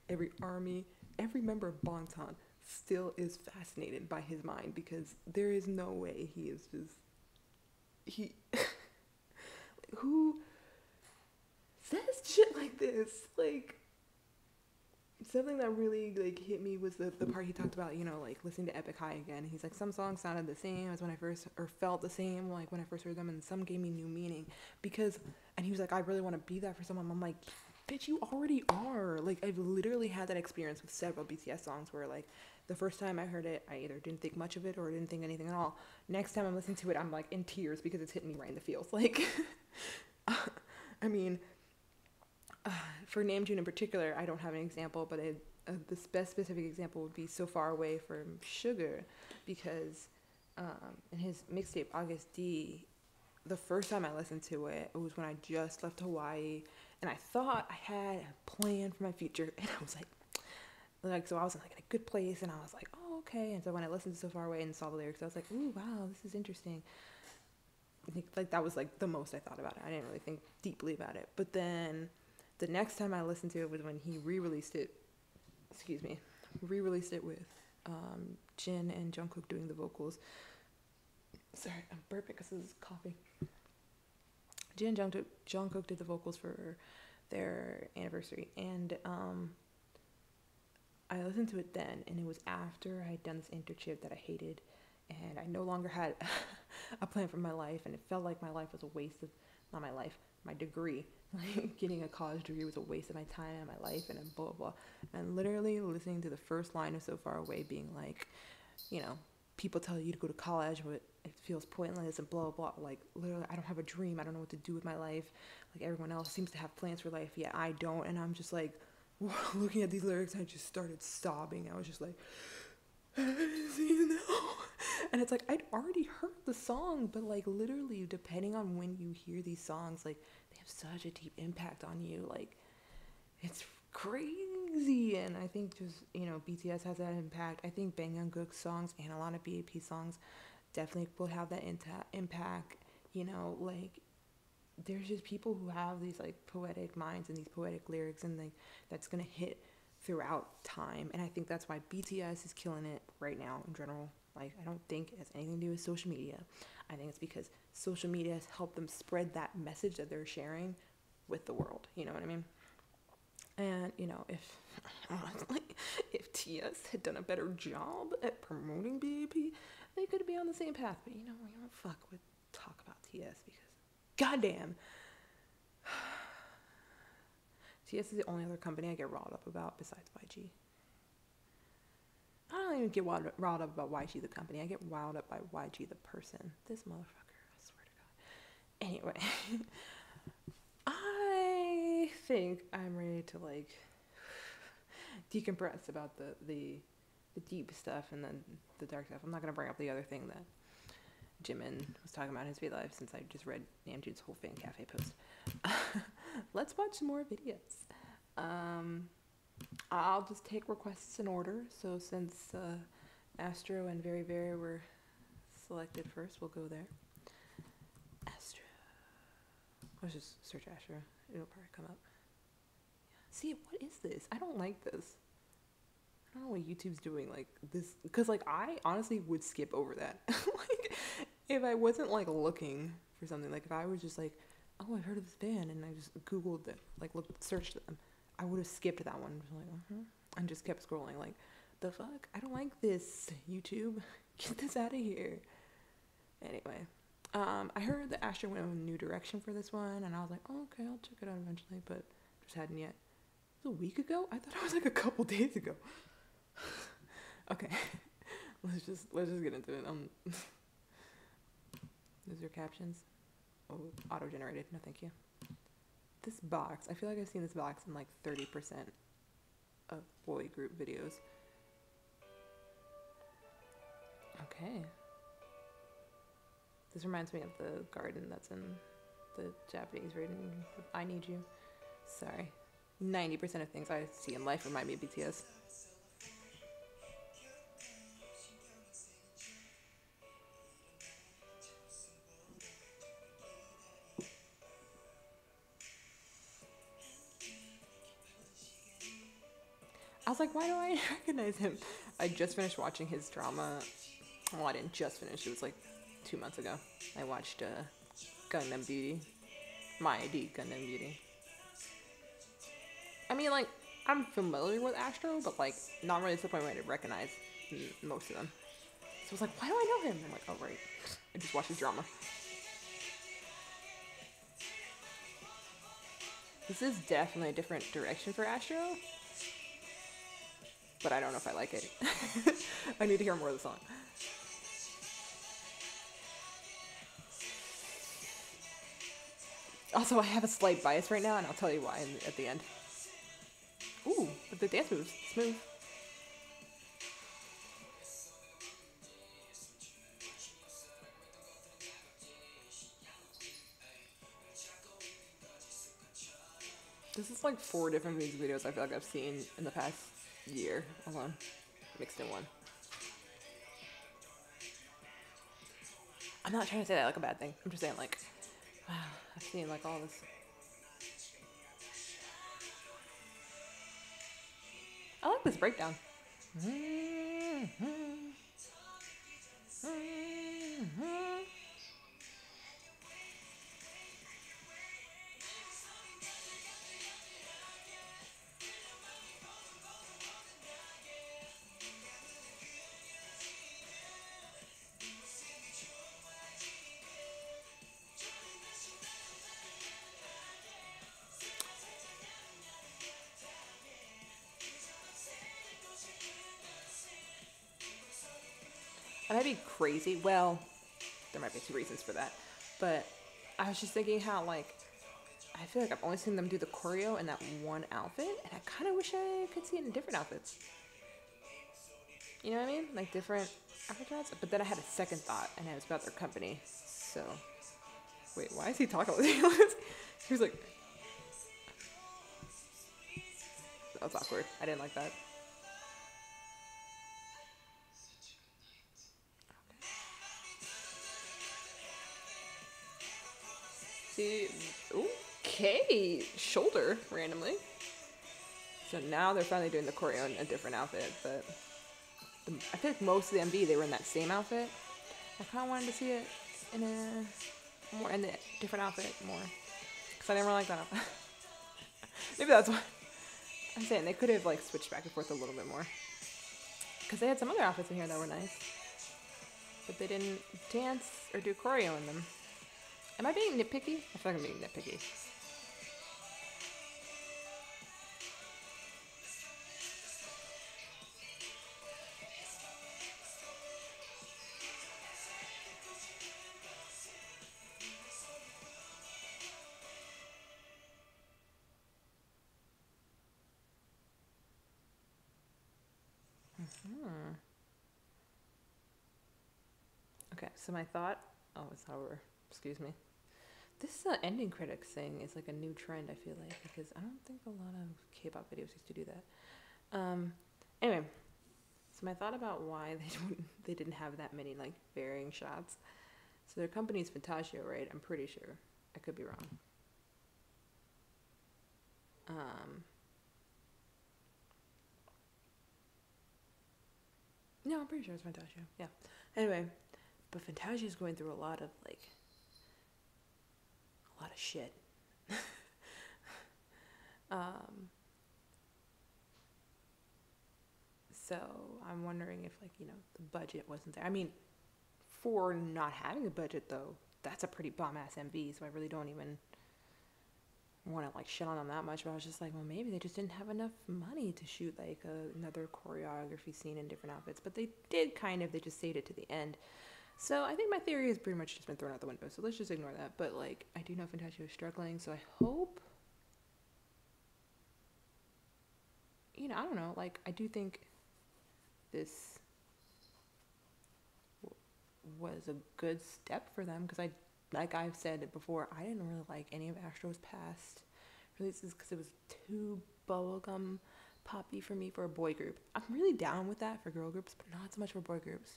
every army, every member of Bangtan still is fascinated by his mind because there is no way he is just, he, who says shit like this? Like, something that really like hit me was the part he talked about, you know, like listening to Epic High again. He's like, some songs sounded the same as when I first, or felt the same when I first heard them, and some gave me new meaning because, and he was like, I really want to be that for someone. I'm like, bitch, you already are. Like, I've literally had that experience with several BTS songs where, like, the first time I heard it, I either didn't think much of it or didn't think anything at all. Next time I'm listening to it, I'm, like, in tears because it's hitting me right in the feels. Like, I mean, for Namjoon in particular, I don't have an example, but the best specific example would be So Far Away from Sugar, because in his mixtape, August D, the first time I listened to it, it was when I just left Hawaii, and I thought I had a plan for my future, and I was like, so I was in like in a good place, and I was like, oh, okay. And so when I listened to So Far Away and saw the lyrics, I was like, ooh, wow, this is interesting. Like that was like the most I thought about it. I didn't really think deeply about it. But then the next time I listened to it was when he re-released it. Excuse me, re-released it with Jin and Jungkook doing the vocals. Sorry, I'm burping because this is coffee. Jin and Jungkook did the vocals for their anniversary, and I listened to it then, and it was after I had done this internship that I hated, and I no longer had a plan for my life, and it felt like my life was a waste of, not my life, my degree. Like, getting a college degree was a waste of my time and my life, and blah, blah, blah. And literally listening to the first line of So Far Away being like, you know, people tell you to go to college, but it feels pointless and blah, blah, blah. Like, literally, I don't have a dream. I don't know what to do with my life. Like, everyone else seems to have plans for life, yet I don't. And I'm just like, looking at these lyrics, I just started sobbing. I was just like, you know? And it's like, I'd already heard the song, but like literally depending on when you hear these songs, like they have such a deep impact on you. Like, it's crazy. And I think just, you know, BTS has that impact. I think Bang Youngkook's songs and a lot of b.a.p songs definitely will have that impact. You know, like, there's just people who have these like poetic minds and these poetic lyrics, and like that's gonna hit throughout time. And I think that's why BTS is killing it right now in general. Like, I don't think it has anything to do with social media. I think it's because social media has helped them spread that message that they're sharing with the world. You know what I mean? And, you know, if honestly, if TS had done a better job at promoting b.a.p, they could be on the same path. But, you know, we don't fuck with talk about TS because, goddamn, TS is the only other company I get riled up about besides YG. I don't even get riled up about YG the company. I get riled up by YG the person. This motherfucker, I swear to God. Anyway, I think I'm ready to like decompress about the deep stuff and then the dark stuff. I'm not gonna bring up the other thing that Jimin was talking about in his V-Live since I just read Namjoon's whole fan cafe post. Let's watch some more videos. I'll just take requests in order. So since Astro and Very Very were selected first, we'll go there. Astro. Let's just search Astro. It'll probably come up. See, what is this? I don't like this. I don't know what YouTube's doing, like this, because like I honestly would skip over that. Like, if I wasn't like looking for something, like if I was just like, oh, I've heard of this band, and I just Googled it, like searched them, I would have skipped that one, like, and just kept scrolling. Like, the fuck? I don't like this, YouTube. Get this out of here. Anyway, I heard that Astro went in a new direction for this one, and I was like, oh, okay, I'll check it out eventually, but just hadn't yet. It was a week ago? I thought it was like a couple days ago. Okay, let's just get into it. Those are captions. Oh, auto-generated. No, thank you. This box. I feel like I've seen this box in like 30% of boy group videos. Okay. This reminds me of the garden that's in the Japanese version of I Need You. Sorry. 90% of things I see in life remind me of BTS. I was like, why do I recognize him? I just finished watching his drama. Well, I didn't just finish. It was like 2 months ago. I watched Gundam Beauty. My ID, Gundam Beauty. I mean, like, I'm familiar with Astro, but like, not really to the point where I recognize most of them. So I was like, why do I know him? I'm like, oh, right. I just watched his drama. This is definitely a different direction for Astro, but I don't know if I like it. I need to hear more of the song. Also, I have a slight bias right now, and I'll tell you why at the end. Ooh, the dance moves. Smooth. This is like 4 different music videos I feel like I've seen in the past year alone, mixed in one. I'm not trying to say that like a bad thing. I'm just saying like, wow, I've seen like all this. I like this breakdown. I might be crazy. Well, there might be 2 reasons for that. But I was just thinking how, like, I feel like I've only seen them do the choreo in that one outfit, and I kind of wish I could see it in different outfits. You know what I mean? Like different outfits. But then I had a second thought, and it was about their company. So, wait, why is he talking like this? He was like, that was awkward. I didn't like that. See, okay, shoulder randomly. So now they're finally doing the choreo in a different outfit, but I feel like most of the MV they were in that same outfit. I kind of wanted to see it in a more in the different outfit more, because I didn't really like that outfit. Maybe that's why. I'm saying they could have like switched back and forth a little bit more, because they had some other outfits in here that were nice, but they didn't dance or do choreo in them. Am I being nitpicky? I feel like I'm being nitpicky. Okay, so my thought. Oh, it's however. Excuse me. This ending credits thing is like a new trend. I feel like, because I don't think a lot of K-pop videos used to do that. Anyway, so my thought about why they didn't have that many like varying shots. So their company is Fantasio, right? I'm pretty sure. I could be wrong. No, I'm pretty sure it's Fantasio. Yeah. Anyway, but Fantasio is going through a lot of shit. So I'm wondering if the budget wasn't there. I mean, for not having a budget though, that's a pretty bomb ass MV. So I really don't even want to like shit on them that much. But I was just like, well, maybe they just didn't have enough money to shoot like another choreography scene in different outfits. But they did kind of. They just saved it to the end. So I think my theory has pretty much just been thrown out the window. So let's just ignore that. But like, I do know Fantasio is struggling. So I hope. I don't know. Like, I do think this was a good step for them, because like I've said before, I didn't really like any of Astro's past releases because it was too bubblegum poppy for me for a boy group. I'm really down with that for girl groups, but not so much for boy groups.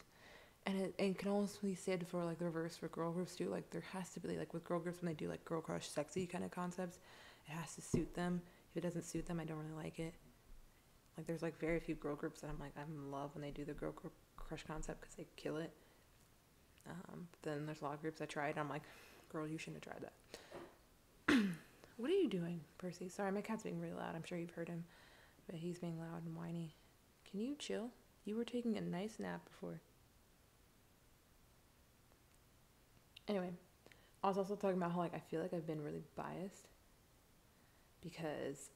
And it can also be said for like the reverse for girl groups too. Like there has to be like with girl groups when they do like girl crush sexy kind of concepts, it has to suit them. If it doesn't suit them, I don't really like it. Like there's like very few girl groups that I'm like, I'm in love when they do the girl crush concept because they kill it. But then there's a lot of groups I tried and I'm like, girl, you shouldn't have tried that. What are you doing, Percy? Sorry, my cat's being really loud. I'm sure you've heard him, but he's being loud and whiny. Can you chill? You were taking a nice nap before. Anyway, I was also talking about how like I feel like I've been really biased because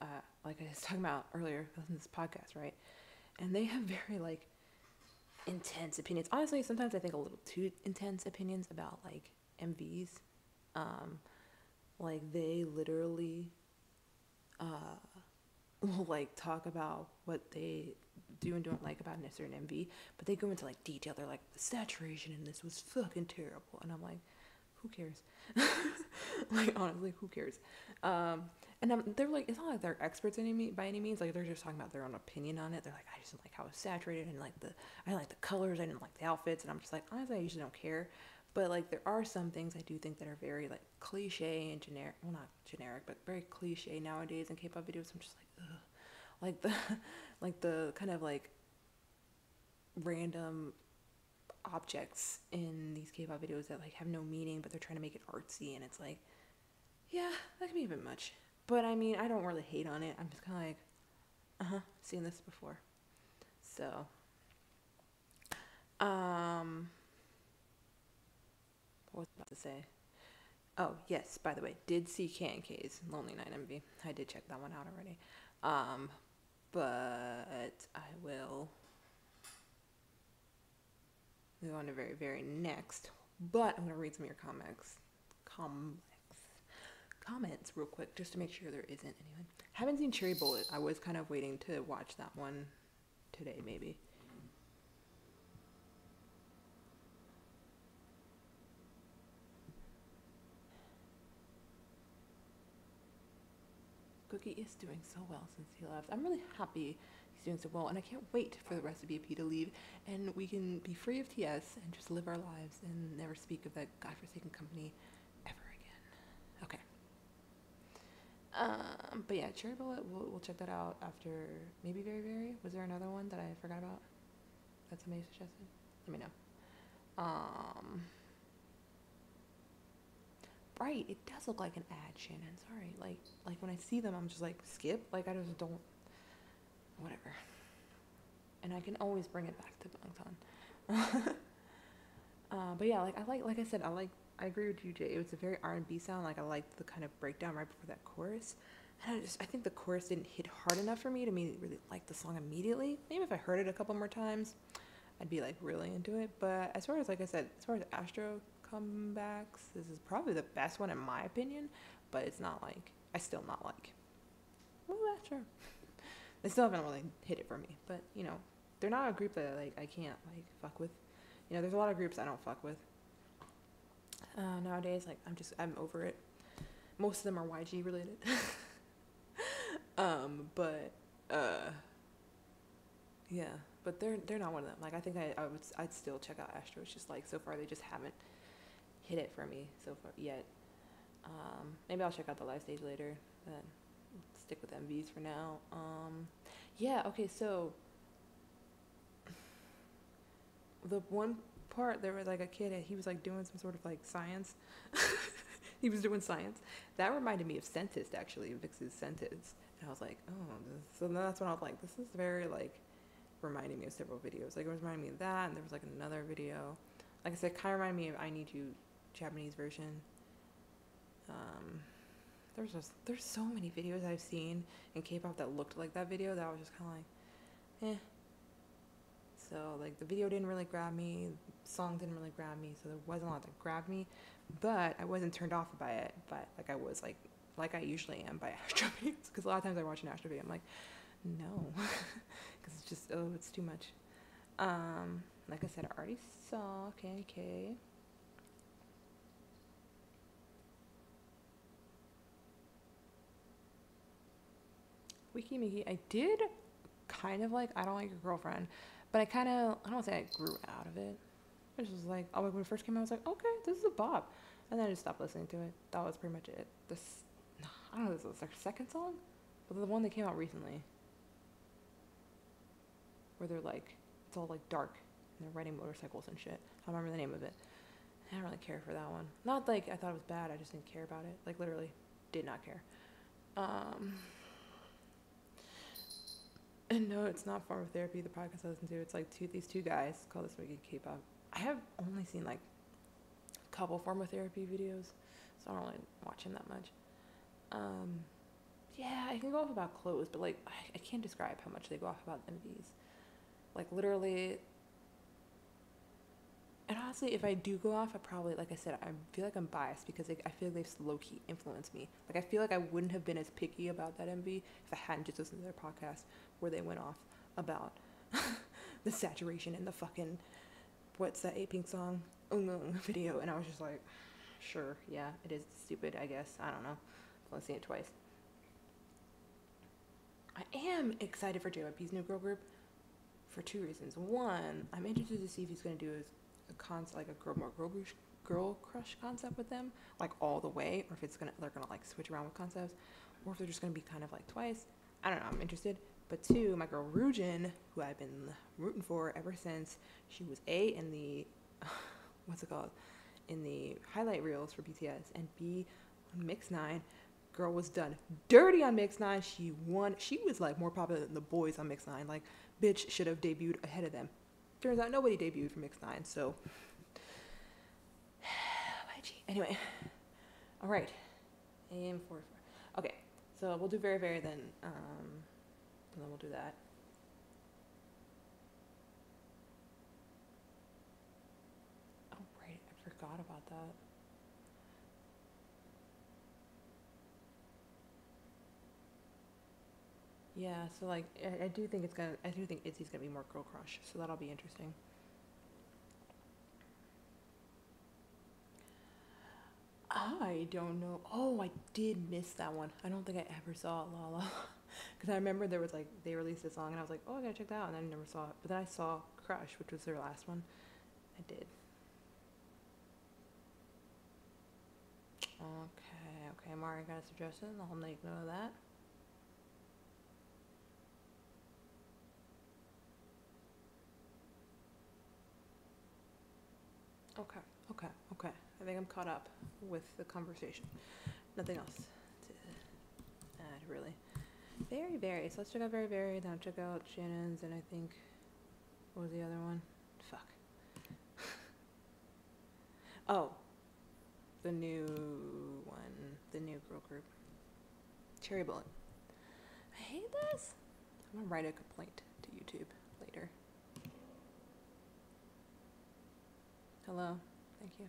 like I was talking about earlier in this podcast, right? And they have very like intense opinions. Honestly, sometimes I think a little too intense opinions about like MVs. Um, like they literally will like talk about what they do and don't like about a certain MV, but they go into like detail. They're like, the saturation in this was fucking terrible, and I'm like, who cares? Like honestly, who cares? And they're like, it's not like they're experts by any means. Like they're just talking about their own opinion on it. They're like, I just didn't like how it was saturated, and like I didn't like the colors, I didn't like the outfits, and I'm just like, honestly, I usually don't care. But like there are some things I do think that are very like cliche and generic. Well, not generic, but very cliche nowadays in K-pop videos. I'm just like, ugh. Like the like the kind of like random objects in these K-pop videos that like have no meaning, but they're trying to make it artsy, and it's like, yeah, that can be a bit much. But I mean, I don't really hate on it. I'm just kind of like, seen this before. So, what was I about to say? Oh yes, by the way, did see K&K's Lonely Night MV. I did check that one out already. Um, but I will move on to very next. But I'm gonna read some of your comments real quick just to make sure there isn't anyone. Haven't seen Cherry Bullet. I was kind of waiting to watch that one today, maybe. Cookie is doing so well since he left. I'm really happy he's doing so well, and I can't wait for the rest of b.a.p to leave, and we can be free of TS and just live our lives and never speak of that godforsaken company ever again. Okay. But yeah, Cherry Bullet, we'll check that out after maybe Very. Was there another one that I forgot about that somebody suggested? Let me know. Right, it does look like an ad, Shannon. Sorry. Like when I see them, I'm just like, skip. Like I just don't, whatever. And I can always bring it back to Bangtan. But yeah, like I said, I agree with you, Jay. It was a very R&B sound. Like I liked the kind of breakdown right before that chorus. And I think the chorus didn't hit hard enough for me to really like the song immediately. Maybe if I heard it a couple more times, I'd be like really into it. But as far as, like I said, as far as Astro comebacks, this is probably the best one in my opinion. But it's not like, I still not like, well, Astro. They still haven't really hit it for me. But you know, they're not a group that like I can't like fuck with. You know, there's a lot of groups I don't fuck with nowadays. Like I'm over it. Most of them are YG related. But yeah, but they're not one of them. Like I think I'd still check out Astro. It's just like so far they just haven't hit it for me so far yet. Maybe I'll check out the live stage later. Then stick with MVs for now. Yeah. Okay. So the one part there was like a kid. He was like doing some sort of like science. He was doing science. That reminded me of Sentist, actually, Vix's Sentist. And I was like, oh, so that's when I was like, this is very, like, reminding me of several videos. Like, it was reminding me of that, and there was, like, another video. Like I said, kind of reminded me of I Need You, Japanese version. There's so many videos I've seen in K-pop that looked like that video that I was just kind of like, eh. So, like, the video didn't really grab me, the song didn't really grab me, so there wasn't a lot that grabbed me. But I wasn't turned off by it, but like I was like I usually am by Astro videos, because a lot of times I watch an Astro video, I'm like, no, because it's just, oh, it's too much. Like I said, I already saw K&K. Wiki Miki, I did kind of like I Don't Like Your Girlfriend, but I don't want to say I grew out of it. I just was like, when it first came out, I was like, okay, this is a bop. And then I just stopped listening to it. That was pretty much it. I don't know, this was their second song? But the one that came out recently. Where they're like, it's all like dark. And they're riding motorcycles and shit. I don't remember the name of it. I don't really care for that one. Not like I thought it was bad, I just didn't care about it. Like literally, did not care. And no, it's not Form of Therapy, the podcast I listen to. It's like these two guys called This Wicked K-pop. I have only seen like a couple Form of Therapy videos, so I don't really watch them that much. Yeah, I can go off about clothes, but like I can't describe how much they go off about MVs. Like literally, and honestly, if I do go off, I probably, like I said, I feel like I'm biased because I feel like they've low key influenced me. Like I feel like I wouldn't have been as picky about that MV if I hadn't just listened to their podcast where they went off about the saturation and the fucking what's that A-Pink song video, and I was just like, sure, yeah, it is stupid, I guess. I don't know. I've only seen it twice. I am excited for JYP's new girl group for two reasons. One, I'm interested to see if he's going to do like a girl crush concept with them, like all the way, or if they're gonna like switch around with concepts, or if they're just gonna be kind of like twice. I don't know. I'm interested. But two, my girl Rujin, who I've been rooting for ever since she was A in the what's it called, in the highlight reels for BTS, and B on Mix 9. Girl was done dirty on Mix 9. She won. She was like more popular than the boys on Mix 9. Like, bitch should have debuted ahead of them. Turns out nobody debuted for Mix 9, so anyway. All right. AM 44. Okay, so we'll do very very then. And then we'll do that. Oh right, I forgot about that. Yeah, so like I do think Izzy's gonna be more girl crush, so that'll be interesting. I don't know. Oh, I did miss that one. I don't think I ever saw Lala. Because I remember there was like, they released a song and I was like, oh, I gotta check that out. And then I never saw it. But then I saw Crush, which was their last one. I did. Okay, Mari got a suggestion. I'll make note of that. Okay. I think I'm caught up with the conversation. Nothing else to add, really. Very, very. So let's check out Very, very. Then I'll check out Shannon's, and I think, what was the other one? Fuck. Oh, the new one. The new girl group. Cherry Bullet. I hate this. I'm gonna write a complaint to YouTube later. Hello. Thank you.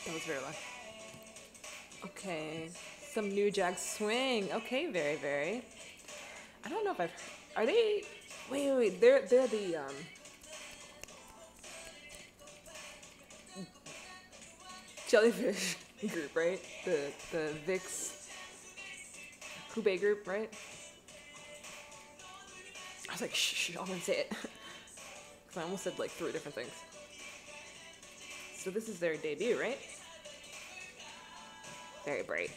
That was very loud. Okay. Some New Jack Swing. Okay, very, very. I don't know if I've... Are they... Wait. They're the, Jellyfish group, right? The Vix Kube group, right? I was like, shh, I'm gonna say it. Because I almost said like 3 different things. So this is their debut, right? Very bright.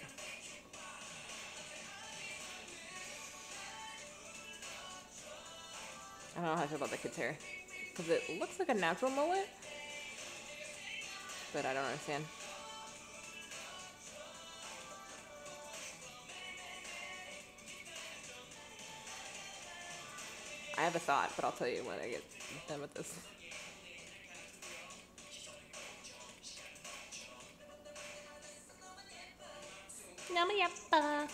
I don't know how I feel about the kid's hair. Because it looks like a natural mullet. But I don't understand. I have a thought, but I'll tell you when I get done with this. Namayappa.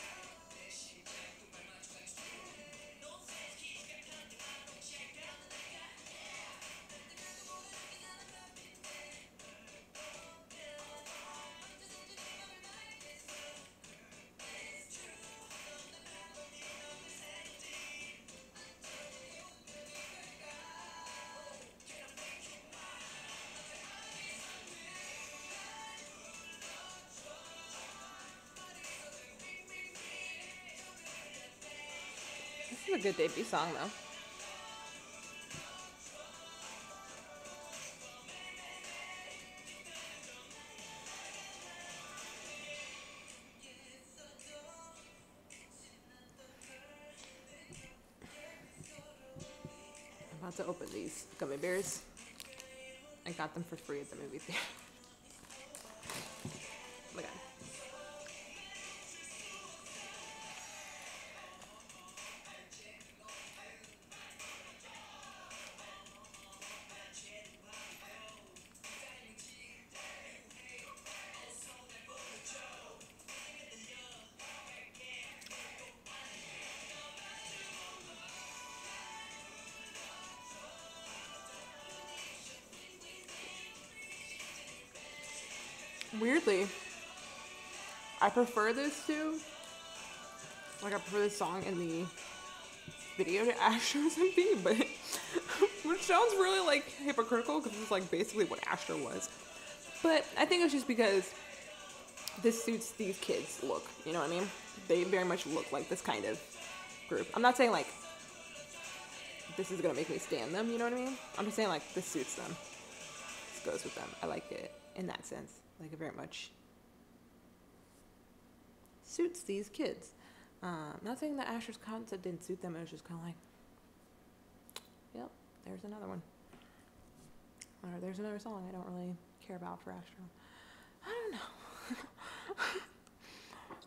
This is a good debut song, though. I'm about to open these gummy bears. I got them for free at the movie theater. Oh my god. weirdly, I prefer this I prefer this song in the video to Astro's M.V., but which sounds really like hypocritical because it's like basically what Astro was. But I think it's just because this suits these kids' look, you know what I mean? They very much look like this kind of group. I'm not saying like this is gonna make me stand them, you know what I mean? I'm just saying like this suits them. This goes with them. I like it in that sense. Like it very much suits these kids. Not saying that Asher's concept didn't suit them, it was just kind of like, yep, there's another one. Or there's another song I don't really care about for Astro. I don't know.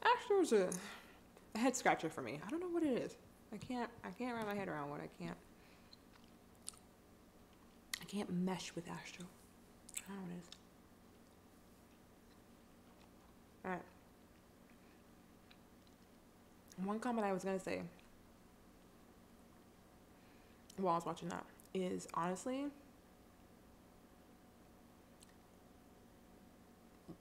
Astro's a head scratcher for me. I don't know what it is. I can't wrap my head around what I can't mesh with Astro. I don't know what it is. Alright. One comment I was gonna say while I was watching that is honestly,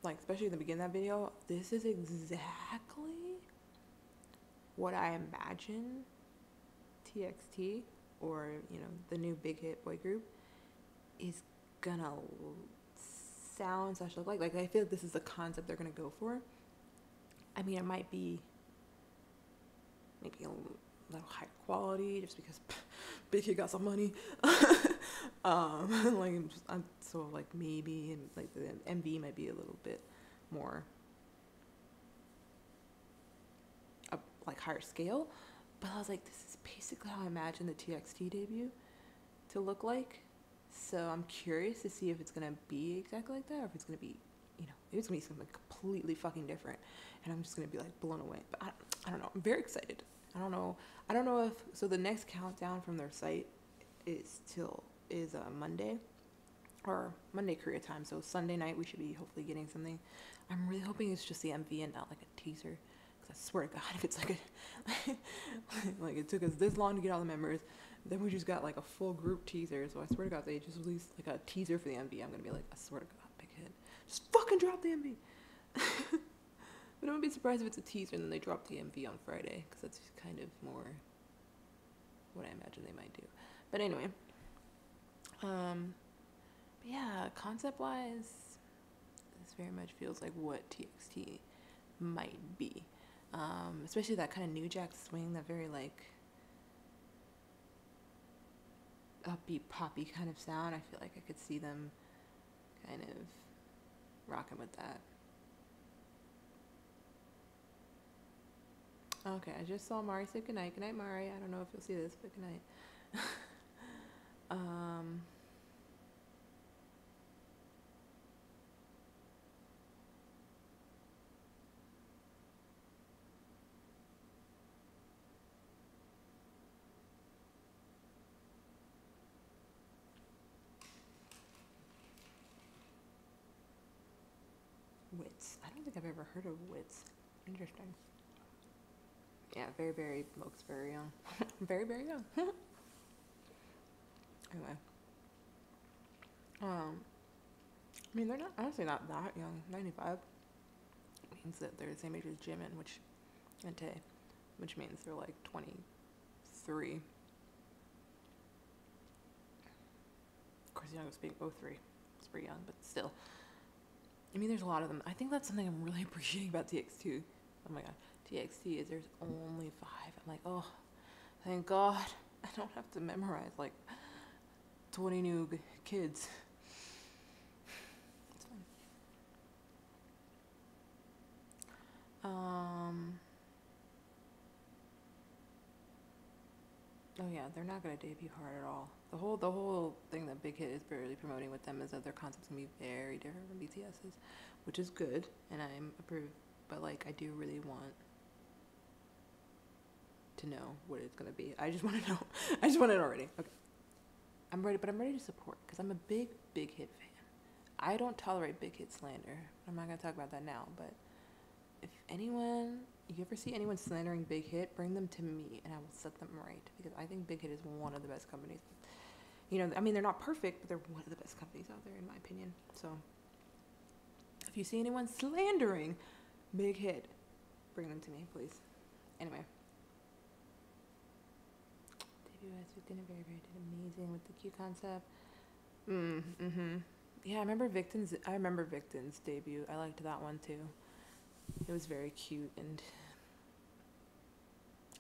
like especially in the beginning of that video, this is exactly what I imagine TXT, or the new big hit boy group, is gonna sound / look like. Like I feel like this is the concept they're gonna go for. I mean, it might be maybe a little higher quality just because Big Hit got some money. So like maybe like the MV might be a little bit more like higher scale, but I was like, this is basically how I imagine the TXT debut to look like. So I'm curious to see if it's gonna be exactly like that, or if it's gonna be, maybe it's gonna be something completely fucking different, and I'm just gonna be like blown away. But I don't know. I'm very excited. I don't know if so. The next countdown from their site is Monday, or Monday Korea time. So Sunday night we should be hopefully getting something. I'm really hoping it's just the MV and not like a teaser, because I swear to God, if it's like like it took us this long to get all the members, then we just got like a full group teaser. So I swear to God, they just released like a teaser for the MV. I'm gonna be like, I swear to God, Big Hit, just fucking drop the MV. But I wouldn't be surprised if it's a teaser and then they drop the MV on Friday, because that's just kind of more what I imagine they might do. But anyway, but yeah, concept-wise, this very much feels like what TXT might be. Especially that kind of New Jack swing, that very like upbeat poppy kind of sound. I feel like I could see them kind of rocking with that. Okay, I just saw Mari say goodnight. Goodnight, Mari. I don't know if you'll see this, but goodnight. Wits. I don't think I've ever heard of Wits. Interesting. Yeah, very, very, looks very young. Very, very young. Anyway. I mean, they're not, honestly not that young. 95 means that they're the same age as Jimin, and Tae, which means they're like 23. Of course, the youngest being 03. It's pretty young, but still. I mean, there's a lot of them. I think that's something I'm really appreciating about TX2. Oh my God. TXT is there's only 5. I'm like, oh, thank God. I don't have to memorize like 20 new kids. It's fun. Oh yeah, they're not gonna debut hard at all. The whole thing that Big Hit is barely promoting with them is that their concept's gonna be very different from BTS's, which is good, and I'm approved. But like, I do really want to know what it's gonna be. I just want to know. I just want it already. Okay, I'm ready, but I'm ready to support because I'm a big Hit fan. I don't tolerate Big Hit slander. I'm not gonna talk about that now, but if you ever see anyone slandering Big Hit, bring them to me and I will set them right, because I think Big Hit is one of the best companies. I mean, they're not perfect, but they're one of the best companies out there in my opinion. So if you see anyone slandering Big Hit, bring them to me, please. Anyway. Debut as did amazing with the Q concept. Yeah, I remember Victon's debut. I liked that one too. It was very cute, and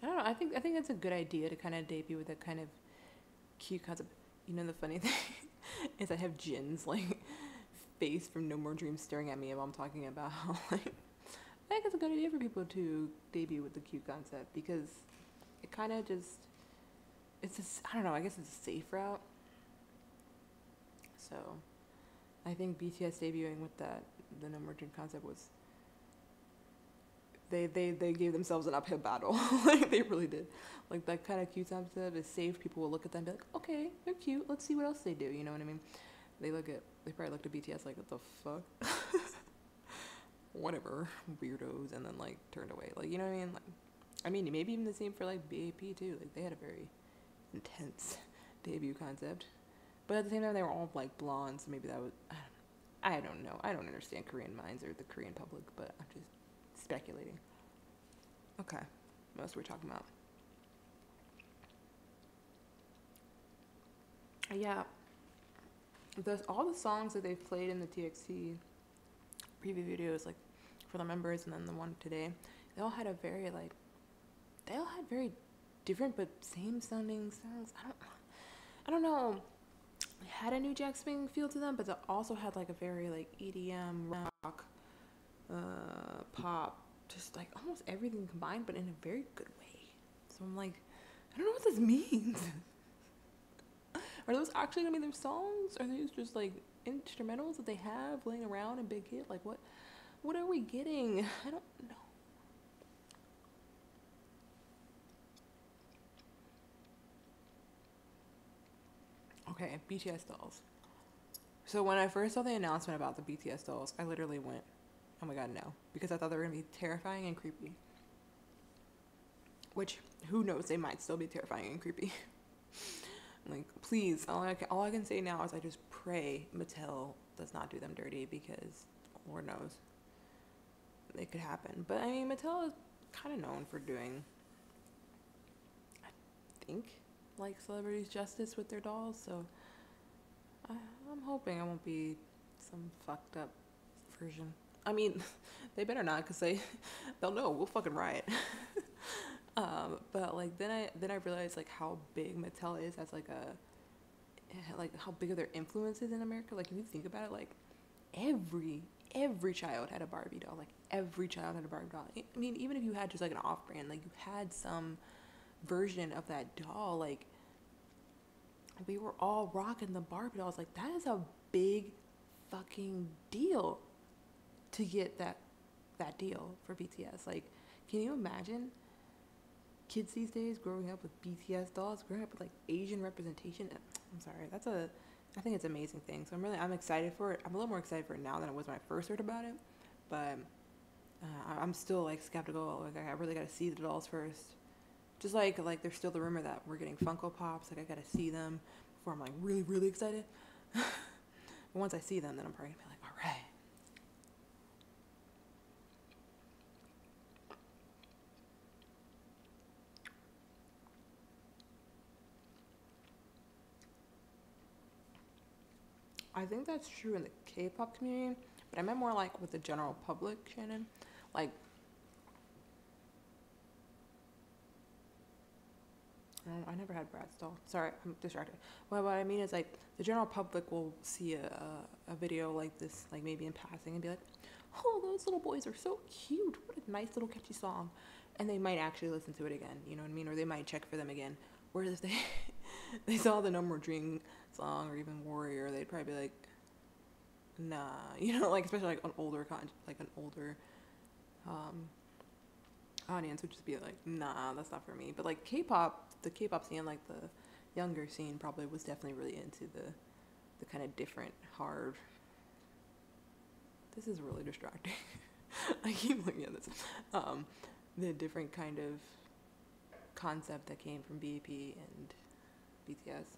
I don't know. I think that's a good idea to kind of debut with a kind of cute concept. You know, the funny thing is I have Jin's like face from No More Dreams staring at me while I'm talking about how like I think it's a good idea for people to debut with the cute concept, because it kind of just I don't know. I guess it's a safe route. So I think BTS debuting with the No More Dream concept was they gave themselves an uphill battle. Like they really did. Like that kind of cute concept is safe. People will look at them and be like, okay, they're cute. Let's see what else they do. You know what I mean? They probably looked at BTS like, what the fuck? Whatever, weirdos, and then like turned away. Like, you know what I mean? Like, I mean, maybe even the same for like b.a.p too. Like they had a very intense debut concept, but at the same time they were all like blondes. So maybe that was, I don't know. I don't understand Korean minds or the Korean public, but I'm just speculating. Okay, what else were we talking about? Yeah, all the songs that they've played in the TXT preview videos, like for the members and then the one today, they all had very different but same sounding songs. I don't know. They had a New Jack Swing feel to them, but they also had like a very like EDM, rock, pop, just like almost everything combined, but in a very good way. So I'm like, I don't know what this means. Are those actually gonna be their songs? Are these just like instrumentals that they have laying around in Big Hit? Like what are we getting? I don't know. Okay, BTS dolls. So when I first saw the announcement about the BTS dolls, I literally went, oh my god, no. Because I thought they were gonna be terrifying and creepy. Which, who knows, they might still be terrifying and creepy. Like, please, all I can say now is I just pray Mattel does not do them dirty, because Lord knows it could happen. But I mean, Mattel is kind of known for doing, I think, like celebrities justice with their dolls. So I'm hoping it won't be some fucked up version. I mean, they better not, because they'll know we'll fucking riot. But like then I realized like how big Mattel is as like how big of their influence is in America. Like if you think about it, like every child had a Barbie doll. Like every child had a Barbie doll. I mean, even if you had just like an off-brand, like you had some version of that doll. Like we were all rocking the Barbie dolls. Like that is a big fucking deal to get that deal for BTS. Like, can you imagine kids these days growing up with BTS dolls, growing up with like Asian representation? I'm sorry, I think it's an amazing thing. So I'm excited for it. I'm a little more excited for it now than I was when I first heard about it, but I'm still like skeptical. Like I really gotta see the dolls first. Just like there's still the rumor that we're getting Funko Pops. Like I gotta see them before I'm like really, really excited. But once I see them, then I'm probably gonna be like, all right. I think that's true in the K-pop community, but I meant more like with the general public, Shannon. Like, I never had Brad's doll. Sorry, I'm distracted. Well, what I mean is like the general public will see a video like this, like maybe in passing, and be like, "Oh, those little boys are so cute. What a nice little catchy song," and they might actually listen to it again. You know what I mean? Or they might check for them again. Whereas if they saw the No More Dream song or even Warrior, they'd probably be like, nah, you know, like especially like an older audience would just be like, nah, that's not for me. But like the K-pop scene, like the younger scene, probably was definitely really into the kind of different hard. This is really distracting. I keep looking at this. The different kind of concept that came from b.a.p and BTS.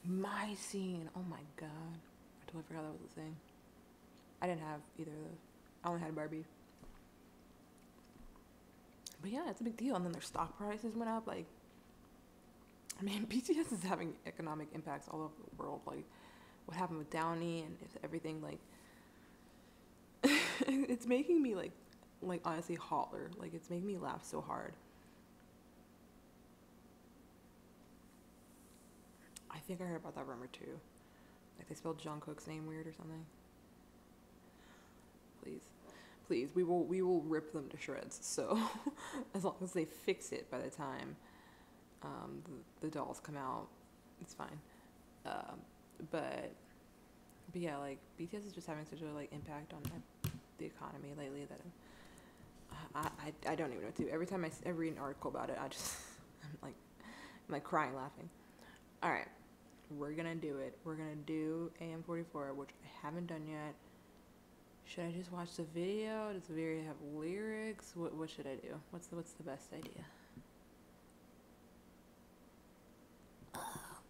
My scene, oh my god, I totally forgot that was a thing. I didn't have either of those. I only had Barbie. But yeah, it's a big deal. And then their stock prices went up. Like, I mean, BTS is having economic impacts all over the world. Like, what happened with Downey and if everything, like, it's making me, like honestly holler. Like, it's making me laugh so hard. I think I heard about that rumor too. Like, they spelled Jungkook's name weird or something. Please, we will rip them to shreds. So, as long as they fix it by the time the dolls come out, it's fine. But yeah, like, BTS is just having such a like impact on the economy lately that I don't even know what to do. Every time I read an article about it, I'm like crying laughing. All right, we're gonna do it. We're gonna do AM44, which I haven't done yet. Should I just watch the video? Does the video have lyrics? What should I do? What's the best idea?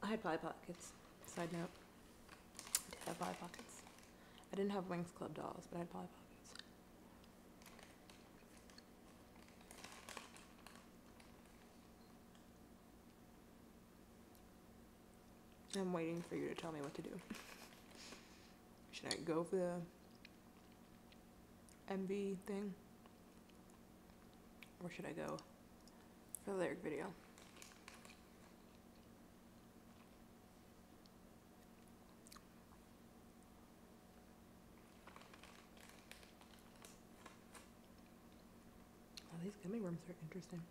I had Polly Pockets. Side note. I did have Polly Pockets. I didn't have Wings Club dolls, but I had Polly Pockets. I'm waiting for you to tell me what to do. Should I go for the MV thing? Or should I go for the lyric video? Oh, these gummy worms are interesting.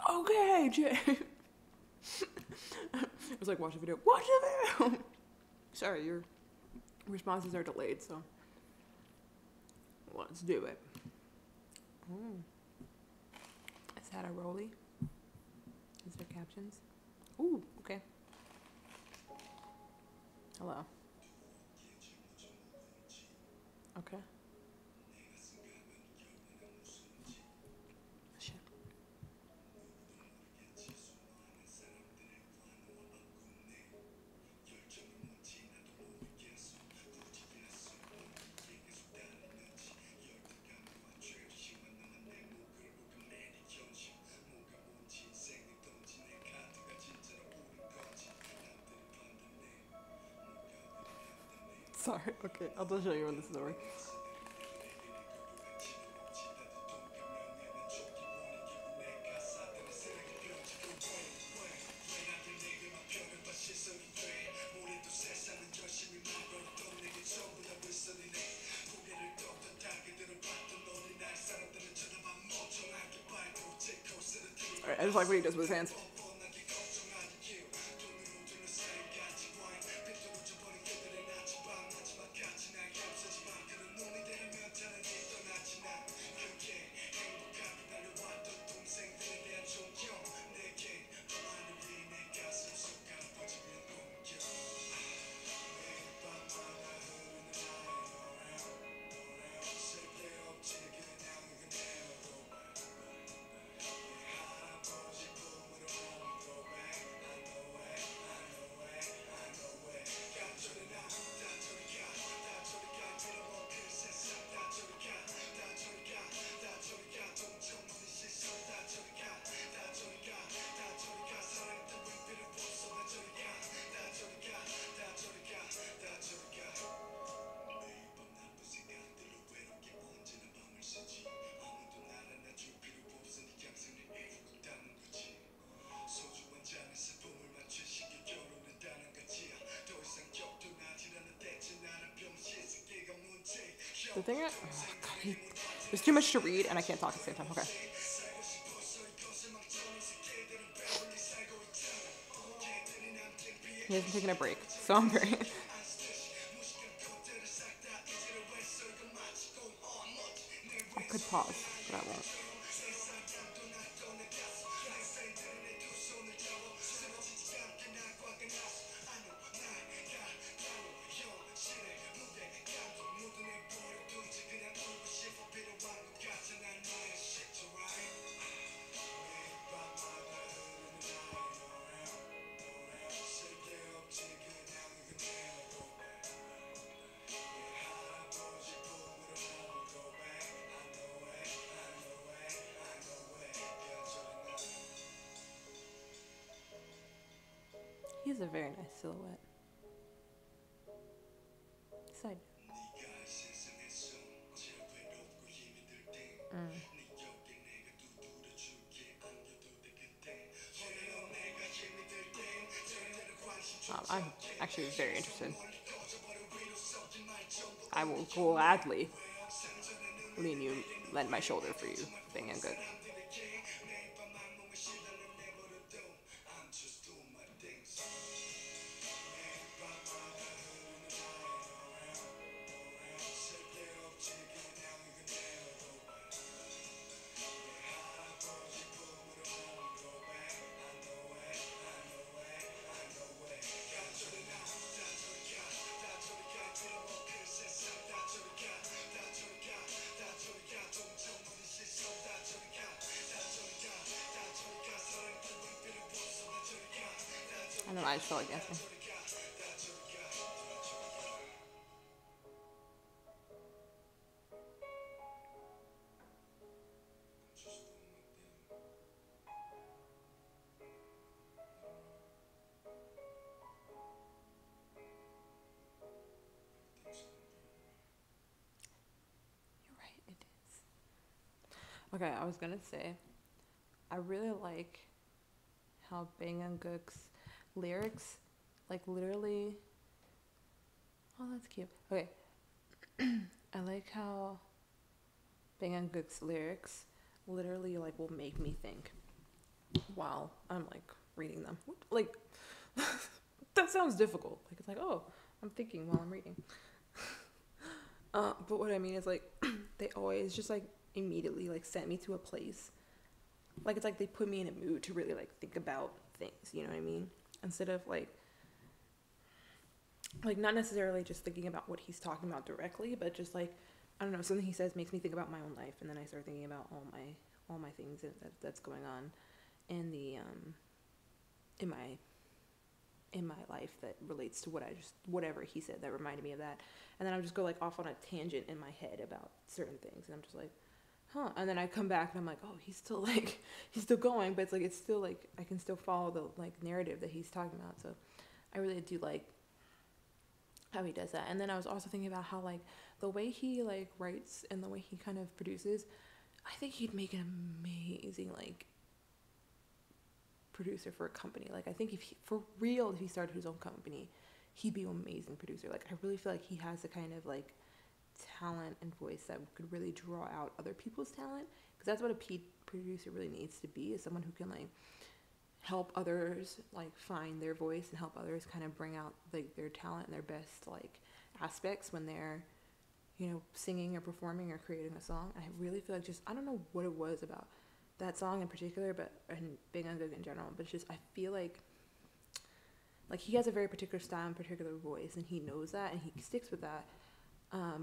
Okay, Jay. I was like, watch the video. Watch the video! Sorry, your responses are delayed, so let's do it. Ooh. Is that a rollie? Is there captions? Ooh, okay. Hello. Okay. Shit. Sorry, okay, I'll just show you when this is over. Alright, I just like what he does with his hands. The thing is, oh God, there's too much to read and I can't talk at the same time. Okay. He hasn't taken a break, so I'm very... I could pause, but I won't. is a very nice silhouette. Side. Mm. I'm actually very interested. I will gladly lend my shoulder for you, Bang and Good. I don't know, I just felt like dancing. You're right, it is. Okay, I was gonna say, I really like how Bang and Gook's lyrics, like literally, oh, that's cute. Okay, I like how Bang and Gook's lyrics literally like will make me think while I'm like reading them. Like that sounds difficult. Like it's like, oh, I'm thinking while I'm reading. But what I mean is like they always just like immediately like sent me to a place. Like it's like they put me in a mood to really like think about things, you know what I mean? Instead of like not necessarily just thinking about what he's talking about directly, but just like I don't know, something he says makes me think about my own life, and then I start thinking about all my things that's going on in the in my in my life that relates to whatever he said that reminded me of that. And then I'll just go like off on a tangent in my head about certain things, and I'm just like, huh. And then I come back and I'm like, oh, he's still like he's still going, but it's like it's still like I can still follow the like narrative that he's talking about. So I really do like how he does that. And then I was also thinking about how like the way he like writes and the way he kind of produces, I think he'd make an amazing like producer for a company. Like I think if he, for real, if he started his own company, he'd be an amazing producer. Like I really feel like he has the kind of like talent and voice that could really draw out other people's talent, because that's what a producer really needs to be, is someone who can like help others like find their voice and help others kind of bring out like their talent and their best like aspects when they're, you know, singing or performing or creating a song. I really feel like just I don't know what it was about that song in particular, but and Big on Good in general, but it's just I feel like he has a very particular style and particular voice, and he knows that and he sticks with that.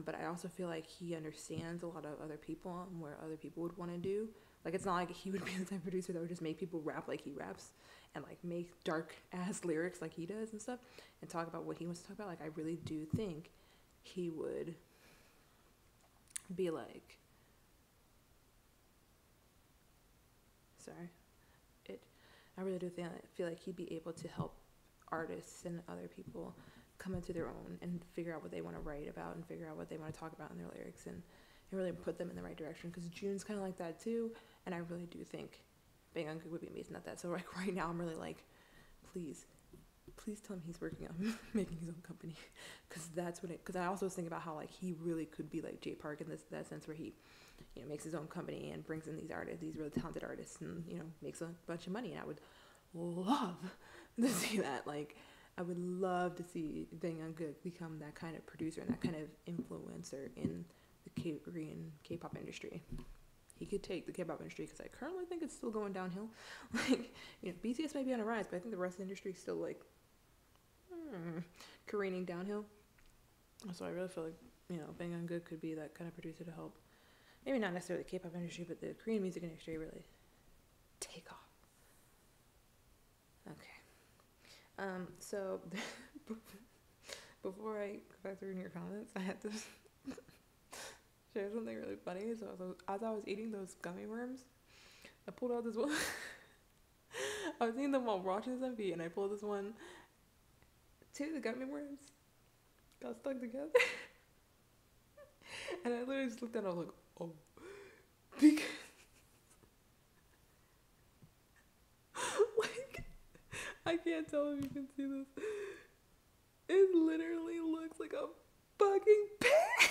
But I also feel like he understands a lot of other people and where other people would want to do. Like it's not like he would be the type of producer that would just make people rap like he raps and like make dark ass lyrics like he does and stuff and talk about what he wants to talk about. Like I really do think he would be like, sorry, I really do feel like he'd be able to help artists and other people come into their own and figure out what they want to write about and figure out what they want to talk about in their lyrics, and really put them in the right direction, because June's kind of like that too, and I really do think Bang On Good would be amazing at that. So like right now I'm really like, please tell him he's working on making his own company, because that's what it, because I also was thinking about how like he really could be like Jay Park in that sense, where he, you know, makes his own company and brings in these artists, these really talented artists, and, you know, makes a bunch of money. And I would love to see that. Like I would love to see Bang On Good become that kind of producer and that kind of influencer in the Korean K-pop industry. He could take the K-pop industry, because I currently think it's still going downhill. Like, you know, BTS might be on a rise, but I think the rest of the industry is still like careening downhill. So I really feel like, you know, Bang On Good could be that kind of producer to help, maybe not necessarily the K-pop industry, but the Korean music industry really take off. Okay. So before I go back to reading your comments, I had to share something really funny. So as I was eating those gummy worms, I pulled out this one. I was eating them while watching some feet, and I pulled this one, Two, the gummy worms got stuck together. And I literally just looked at it, I was like, oh. Because, like, I can't tell if you can see this. It literally looks like a fucking pig.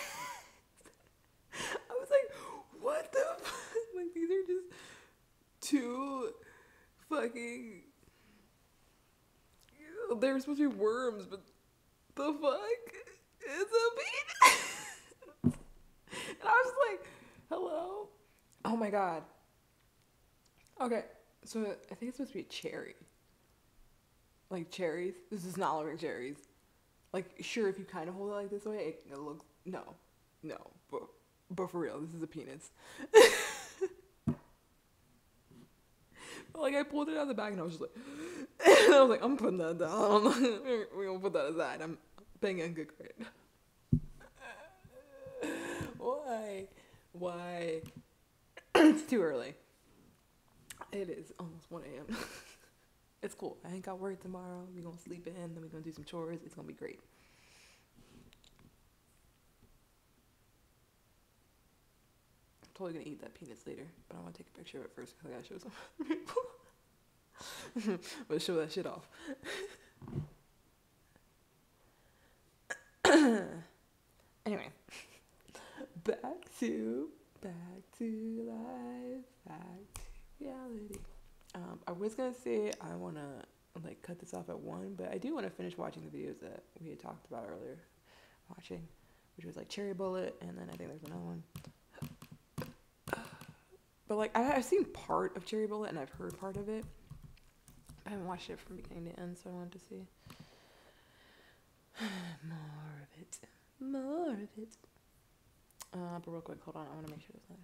I was like, what the fuck? Like, these are just two fucking... They were supposed to be worms, but the fuck? It's a penis. And I was like, hello? Oh my god. Okay, so I think it's supposed to be a cherry. Like cherries. This does not look like cherries. Like, sure, if you kind of hold it like this way, it looks... No. No. But for real, this is a penis. But like, I pulled it out of the bag and I was just like... And I was like, I'm putting that down. We're gonna put that aside. I'm being in good grade. Why? It's too early. It is almost 1 a.m. It's cool. I ain't got work tomorrow. We're gonna sleep in, then we're gonna do some chores. It's gonna be great. I'm totally gonna eat that penis later, but I wanna take a picture of it first because I gotta show some people. But show that shit off. Anyway, back to life, back to reality. I was gonna say I wanna like cut this off at 1, but I do want to finish watching the videos that we had talked about earlier, which was like Cherry Bullet, and then I think there's another one. But like I've seen part of Cherry Bullet and I've heard part of it. I haven't watched it from beginning to end, so I wanted to see more of it. But real quick, hold on. I want to make sure there's not.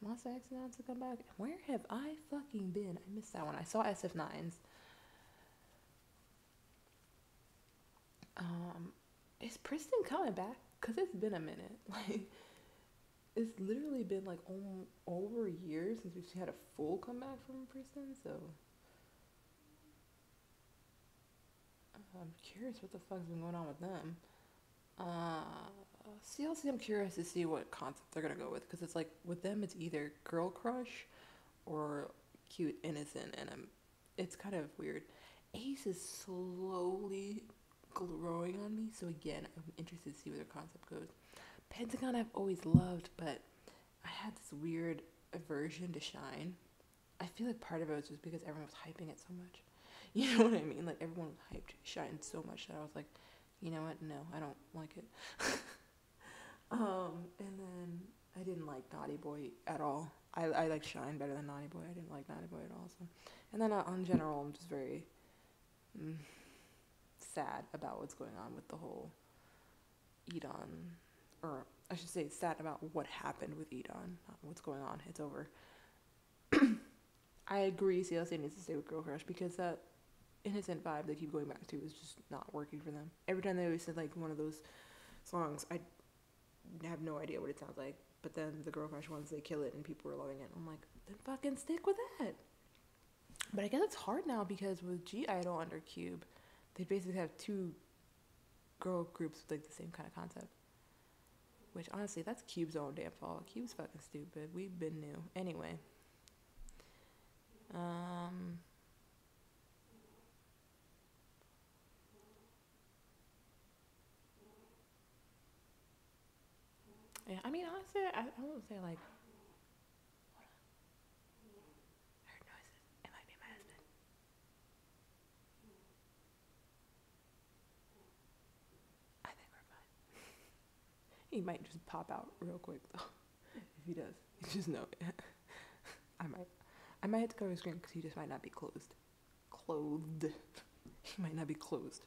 Monster X announced to come back. Where have I fucking been? I missed that one. I saw SF9's. Is Kristen coming back? Cause it's been a minute. Like, it's literally been like over a year since we've had a full comeback from Kristen. So I'm curious what the fuck's been going on with them. CLC, I'm curious to see what concept they're gonna go with, because it's like with them it's either girl crush or cute innocent, and it's kind of weird. Ace is slowly growing on me, so again I'm interested to see where their concept goes. Pentagon I've always loved, but I had this weird aversion to Shine. I feel like part of it was just because everyone was hyping it so much. You know what I mean? Like everyone hyped Shine so much that I was like, you know what? No, I don't like it. And then I didn't like Naughty Boy at all. I like Shine better than Naughty Boy. I didn't like Naughty Boy at all. So, and then on general, I'm just very sad about what's going on with the whole Edon, or I should say sad about what happened with Edon, not what's going on. It's over. I agree CLC needs to stay with Girl Crush, because that innocent vibe they keep going back to is just not working for them. Every time they always said like one of those songs, I have no idea what it sounds like, but then the Girl Crush ones, they kill it and people are loving it. I'm like, then fucking stick with that. But I guess it's hard now because with G-Idol under Cube, they basically have two girl groups with like the same kind of concept. Which honestly, that's Cube's own damn fault. Cube's fucking stupid. We've been new. Anyway. Yeah, I mean, honestly, I won't say like... Hold on. I heard noises. It might be my husband. I think we're fine. He might just pop out real quick though. If he does, just know it. I might have to cover his screen because he just might not be clothed. He might not be closed.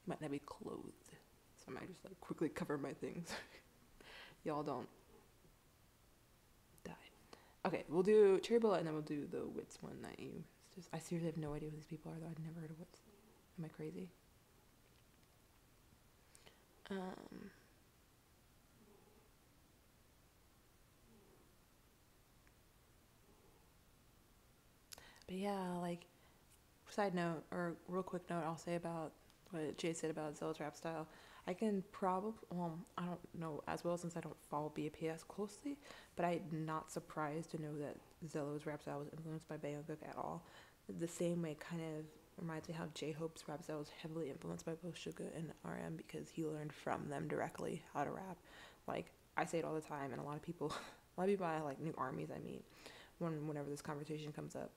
He might not be clothed. So I might just like quickly cover my things. Y'all don't die. Okay, we'll do Cherry Bullet and then we'll do the Wits one that you... It's just, I seriously have no idea who these people are though. I've never heard of Wits. Am I crazy? But yeah, like, side note, or real quick note, I'll say about what Jay said about Zella's rap style. I can probably, well, I don't know as well since I don't follow b.a.p as closely, but I'm not surprised to know that Zella's rap style was influenced by Bangkok at all. The same way, kind of reminds me how J-Hope's rap style was heavily influenced by both Suga and RM because he learned from them directly how to rap. Like, I say it all the time, and a lot of people, a lot of people I like new armies I meet whenever this conversation comes up.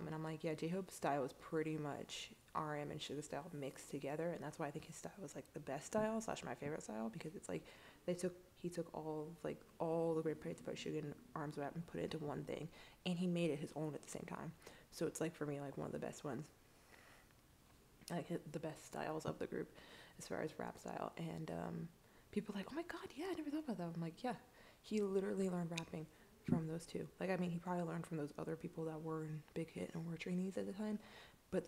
And I'm like, yeah, J-Hope's style is pretty much RM and Suga style mixed together, and that's why I think his style was like the best style / my favorite style because it's like he took all the great parts about Suga and RM's rap and put it into one thing, and he made it his own at the same time. So it's like for me like one of the best ones, like the best styles of the group as far as rap style. And people are like, oh my god, yeah, I never thought about that. I'm like, yeah, he literally learned rapping from those two. Like, I mean, he probably learned from those other people that were in Big Hit and were trainees at the time, but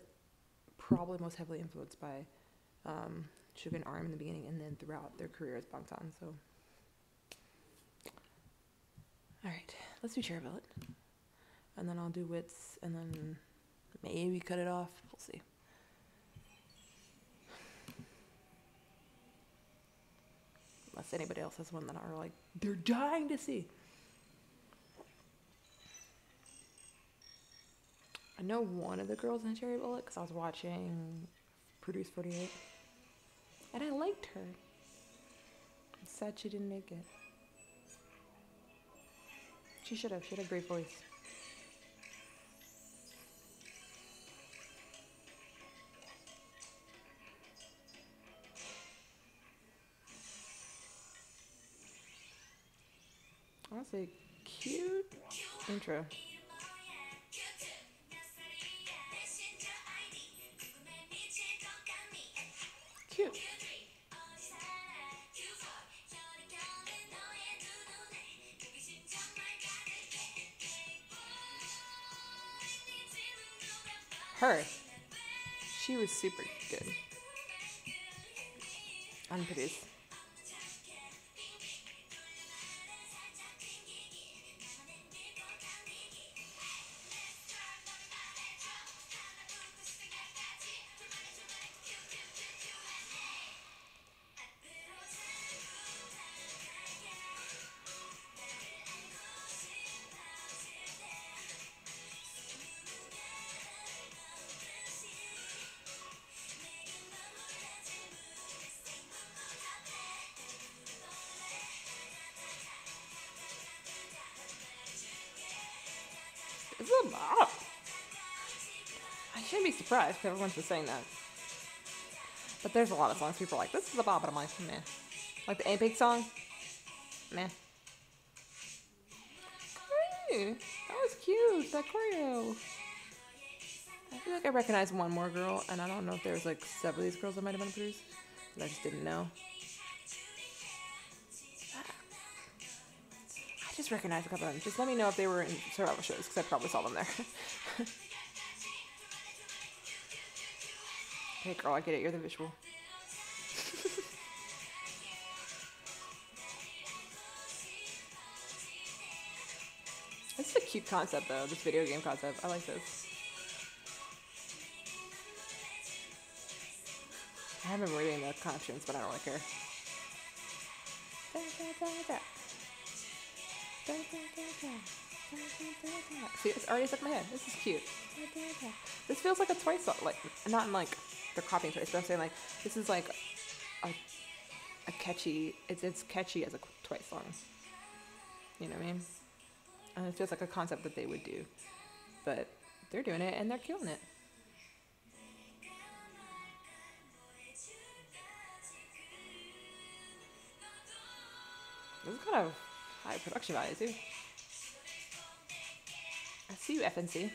probably most heavily influenced by Suga and RM in the beginning and then throughout their career as Bangtan. So, all right, let's do Cherry Billet, and then I'll do Wits, and then maybe cut it off. We'll see. Unless anybody else has one that are like they're dying to see. I know one of the girls in Cherry Bullet because I was watching Produce 48, and I liked her. I'm sad she didn't make it. She should have. She had a great voice. Honestly, cute intro. Cute. Her. She was super good. Unproduced. It's a bop. I shouldn't be surprised because everyone's been saying that. But there's a lot of songs people are like, this is a bop, and I'm like, meh. Like the A-Big song? Meh. Hey, that was cute, that choreo. I feel like I recognize one more girl, and I don't know if there was like several of these girls that might have been produced, but I just didn't know. I just recognize a couple of them. Just let me know if they were in survival shows, because I probably saw them there. Hey girl, I get it, you're the visual. This is a cute concept though, this video game concept. I like this. I haven't been reading the captions, but I don't really care. See, it's already stuck in my head. This is cute. This feels like a Twice song. Like, not in like they're copying Twice, but I'm saying like this is like a catchy. It's catchy as a Twice song. You know what I mean? And it feels like a concept that they would do, but they're doing it and they're killing it. This is kind of high production value too. I see you, FNC.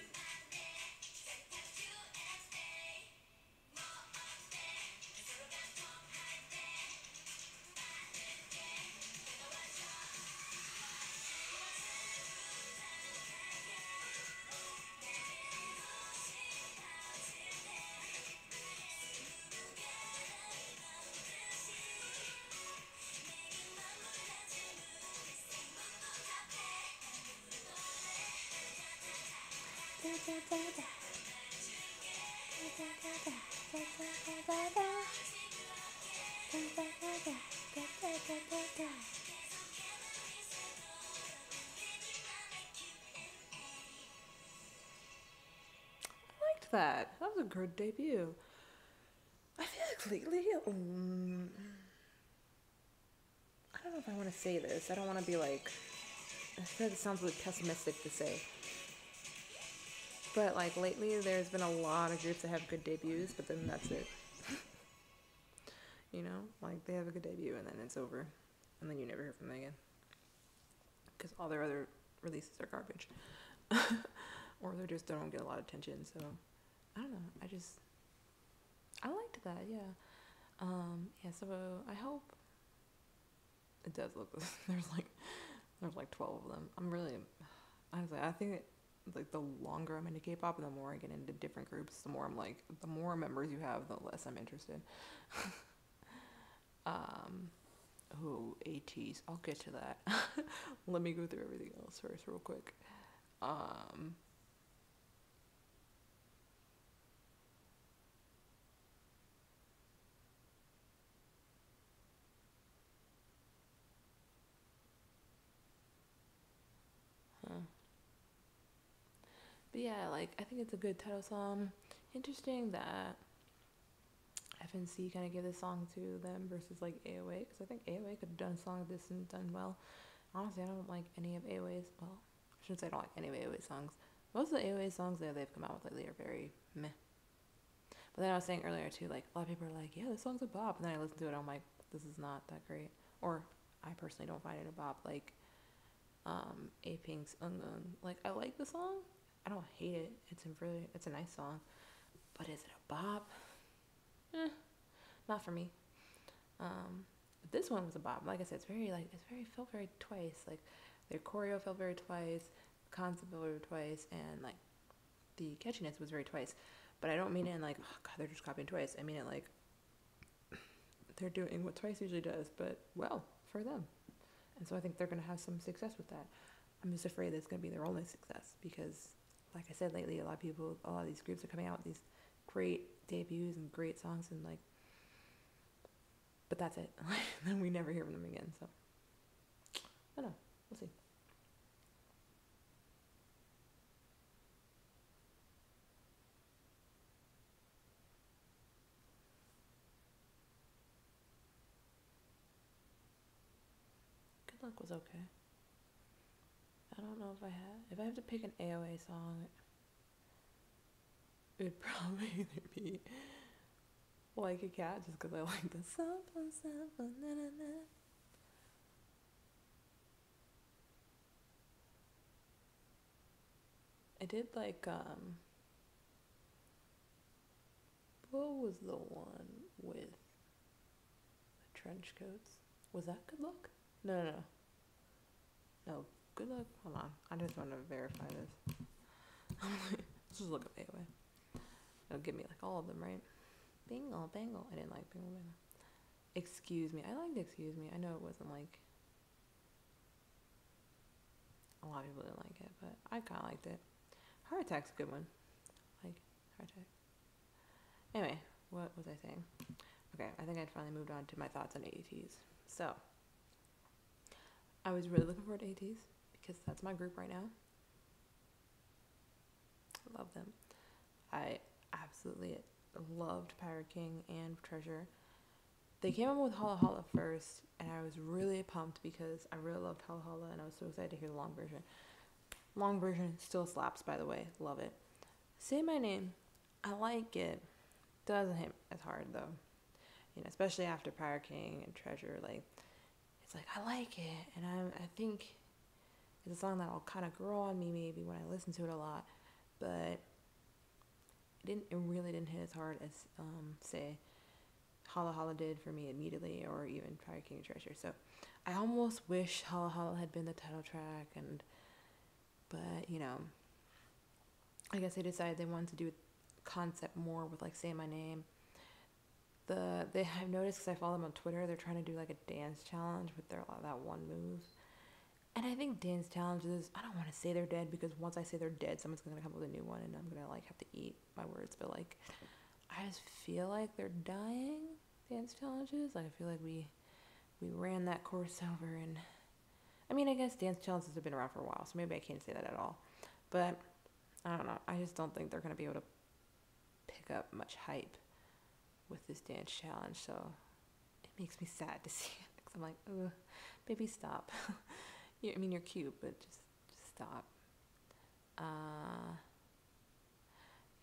Liked that. That was a good debut. I feel like lately, I don't know if I want to say this. I don't want to be like, I feel like it sounds really pessimistic to say. But like lately, there's been a lot of groups that have good debuts, but then that's it. You know, like they have a good debut and then it's over, and then you never hear from them again because all their other releases are garbage, or they just don't get a lot of attention. So I don't know. I liked that. Yeah. Yeah. So I hope it does look. there's like 12 of them. I'm really, honestly, I think like the longer I'm into K-pop and the more I get into different groups, the more I'm like, the more members you have, the less I'm interested. Oh, ATs. I'll get to that. Let me go through everything else first, real quick. Um, huh. But yeah, like I think it's a good title song. Interesting that FNC kind of gave this song to them versus like AOA, because I think AOA could have done a song like this and done well. Honestly, I don't like any of AOA's. Well, I shouldn't say I don't like any of AOA songs. Most of the AOA songs that they've come out with lately are very meh. But then I was saying earlier too, like a lot of people are like, yeah, this song's a bop, and then I listen to it, I'm like, this is not that great. Or I personally don't find it a bop. Like A Pink's Ungun. Like I like the song. I don't hate it. It's a nice song. But is it a bop? Not for me. But this one was a bop. Like I said, felt very twice. Like their choreo felt very twice, the concept felt very twice, and like the catchiness was very twice. But I don't mean it in like, oh god, they're just copying twice. I mean it like they're doing what Twice usually does, but well, for them. And so I think they're gonna have some success with that. I'm just afraid that's gonna be their only success because, like I said lately, a lot of these groups are coming out with these great debuts and great songs, and like, but that's it. Then we never hear from them again. So I don't know. We'll see. Good Luck was okay. I don't know if I have to pick an AOA song, it'd probably either be Like a Cat, just because I like the sample, sample, na na na. I did like, what was the one with the trench coats? Was that Good Luck? No, no, no. No, Good Luck. Hold on. I just want to verify this. Let's just look up AOA. It'll give me like all of them, right? Bingle, bangle. I didn't like Bingle, bangle. Excuse Me. I liked Excuse Me. I know it wasn't like, a lot of people didn't like it, but I kind of liked it. Heart Attack's a good one. Like Heart Attack. Anyway, what was I saying? Okay, I think I'd finally moved on to my thoughts on ATs. So, I was really looking forward to ATs because that's my group right now. I love them. I absolutely loved Pirate King and Treasure. They came up with Holla Holla first, and I was really pumped because I really loved Holla Holla, and I was so excited to hear the long version. Long version still slaps, by the way. Love it. Say My Name. I like it. Doesn't hit as hard though. You know, especially after Pirate King and Treasure. Like, it's like I like it, and I think it's a song that will kind of grow on me maybe when I listen to it a lot, but it really didn't hit as hard as say Holla Holla did for me immediately, or even Pirate King and Treasure. So I almost wish Holla Holla had been the title track, but you know, I guess they decided they wanted to do a concept more with like Say My Name. I've noticed because I follow them on Twitter, they're trying to do like a dance challenge with that one move, And I think dance challenges, I don't want to say they're dead because once I say they're dead, someone's going to come up with a new one and I'm going to like have to eat my words. But like, I just feel like they're dying, dance challenges. Like, I feel like we ran that course over. And I mean, I guess dance challenges have been around for a while, so maybe I can't say that at all. But I don't know. I just don't think they're going to be able to pick up much hype with this dance challenge. So it makes me sad to see it because I'm like, ugh, baby, stop. I mean, you're cute, but just stop.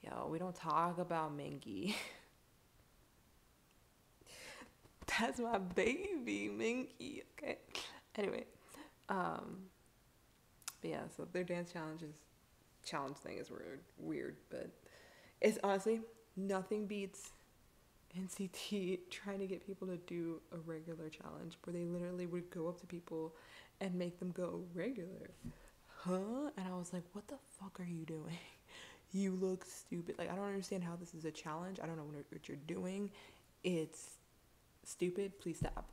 Yo, we don't talk about Mingy. That's my baby, Mingy. Okay. Anyway, but yeah, so their dance challenge thing is weird, but it's honestly nothing beats NCT trying to get people to do a regular challenge where they literally would go up to people and make them go regular. Huh? And I was like, what the fuck are you doing? You look stupid. Like, I don't understand how this is a challenge. I don't know what you're doing. It's stupid. Please stop.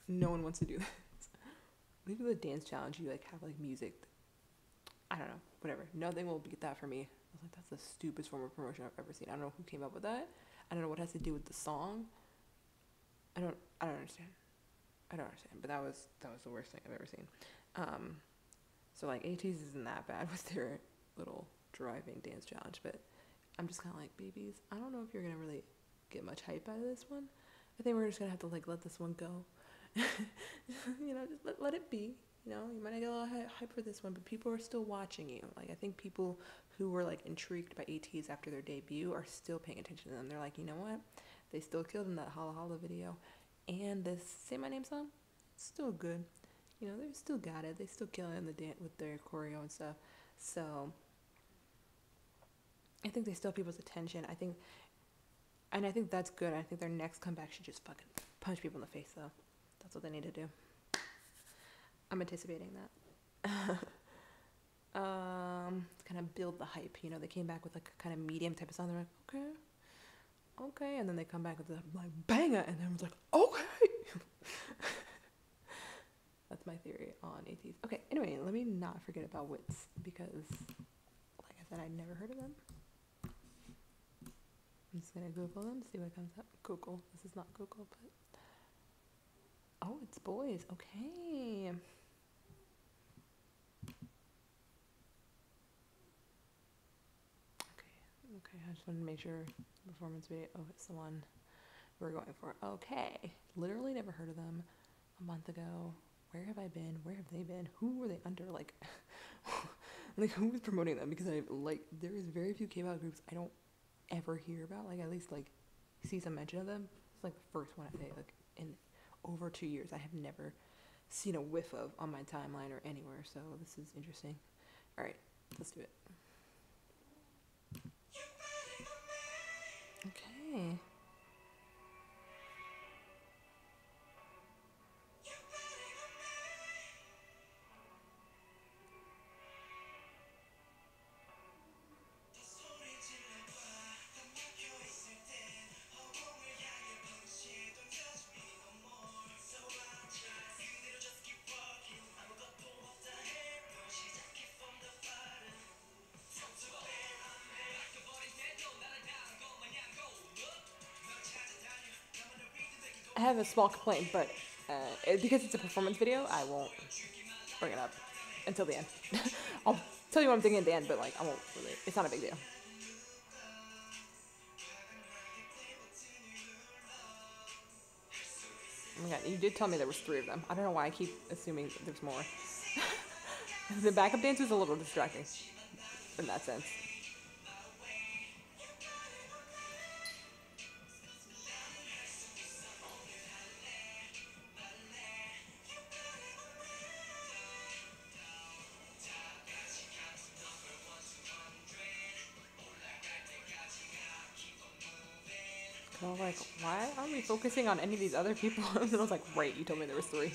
No one wants to do this. Maybe with a dance challenge, you like have like music. I don't know. Whatever. Nothing will beat that for me. I was like, that's the stupidest form of promotion I've ever seen. I don't know who came up with that. I don't know what it has to do with the song. I don't understand. I don't understand. But that was the worst thing I've ever seen. So like ATEEZ isn't that bad with their little driving dance challenge, but I'm just kind of like, babies, I don't know if you're gonna really get much hype out of this one. I think we're just gonna have to like let this one go. You know, just let it be. You know, you might not get a lot of hype for this one, but people are still watching you. Like, I think people who were like intrigued by ATEEZ after their debut are still paying attention to them. They're like, you know what? They still killed in that Holla Holla video, and this Say My Name song, still good. You know, they still got it. They still kill it in the dance with their choreo and stuff. So I think they still have people's attention. I think that's good. I think their next comeback should just fucking punch people in the face, though. That's what they need to do. I'm anticipating that. To kind of build the hype. You know, they came back with like a kind of medium type of song. They're like, okay, and then they come back with the like banger, and everyone's like, okay. That's my theory on ATEEZ. Okay, anyway, let me not forget about Wits because, like I said, I'd never heard of them. I'm just gonna Google them, see what comes up. Google. This is not Google, but oh, it's boys. Okay. Okay. I just wanted to make sure performance video. Oh, it's the one we're going for. Okay. Literally never heard of them a month ago. Where have I been? Where have they been? Who were they under? Like, like who was promoting them? Because there is very few K-pop groups I don't ever hear about. Like, at least like see some mention of them. It's like the first one I say like in over 2 years I have never seen a whiff of on my timeline or anywhere. So this is interesting. All right, let's do it. Okay. I have a small complaint, but because it's a performance video, I won't bring it up until the end. I'll tell you what I'm thinking at the end, but like I won't really. It's not a big deal. Oh my god, you did tell me there was 3 of them. I don't know why I keep assuming there's more. The backup dance is a little distracting in that sense. I was like, why aren't we focusing on any of these other people? And then I was like, right, you told me there was 3.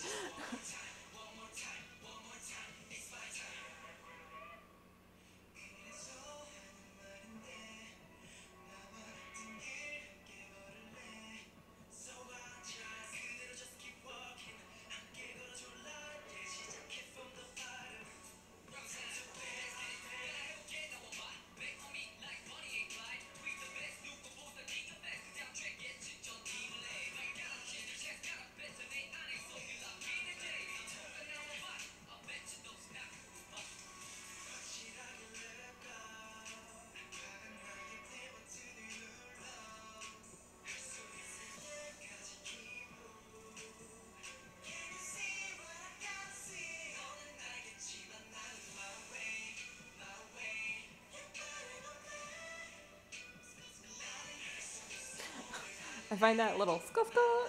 I find that little skull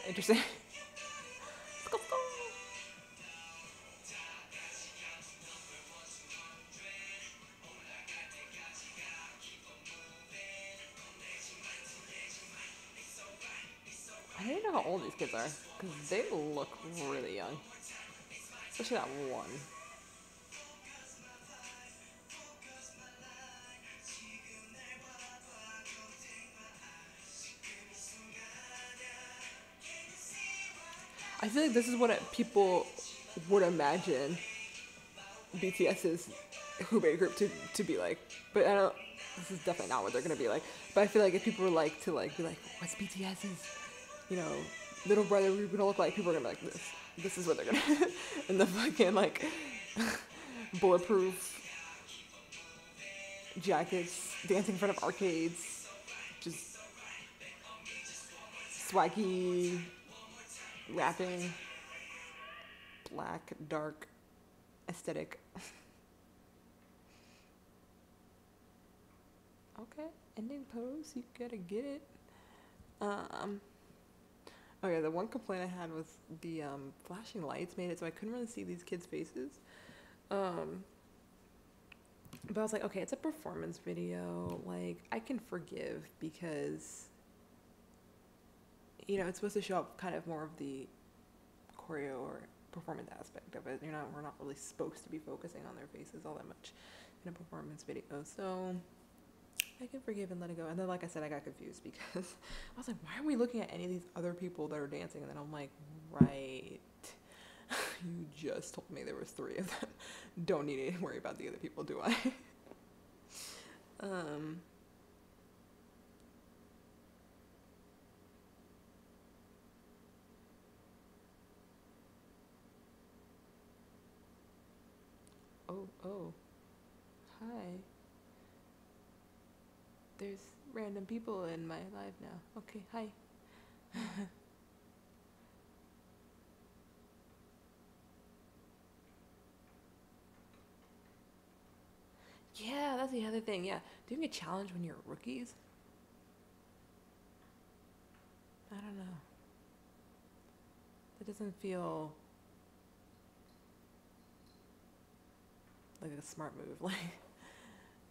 interesting. Skull. I don't even know how old these kids are because they look really young, especially that one. I feel like this is what people would imagine BTS's Hubei group to be like, but I don't. This is definitely not what they're gonna be like. But I feel like if people were like to like be like, what's BTS's, you know, little brother group gonna look like? People are gonna be like this. This is what they're gonna, and the fucking like bulletproof jackets, dancing in front of arcades, just swaggy rapping, black dark aesthetic. Okay, ending pose, you gotta get it. Okay, the one complaint I had was the flashing lights made it so I couldn't really see these kids' faces. But I was like, okay, it's a performance video. Like, I can forgive because, you know, it's supposed to show up kind of more of the choreo or performance aspect of it. You know, we're not really supposed to be focusing on their faces all that much in a performance video. So I can forgive and let it go. And then, like I said, I got confused because I was like, why are we looking at any of these other people that are dancing? And then I'm like, right. You just told me there was 3 of them. Don't need to worry about the other people, do I? Oh. Hi. There's random people in my life now. Okay, hi. Yeah, that's the other thing. Yeah, doing a challenge when you're rookies. I don't know. That doesn't feel like a smart move.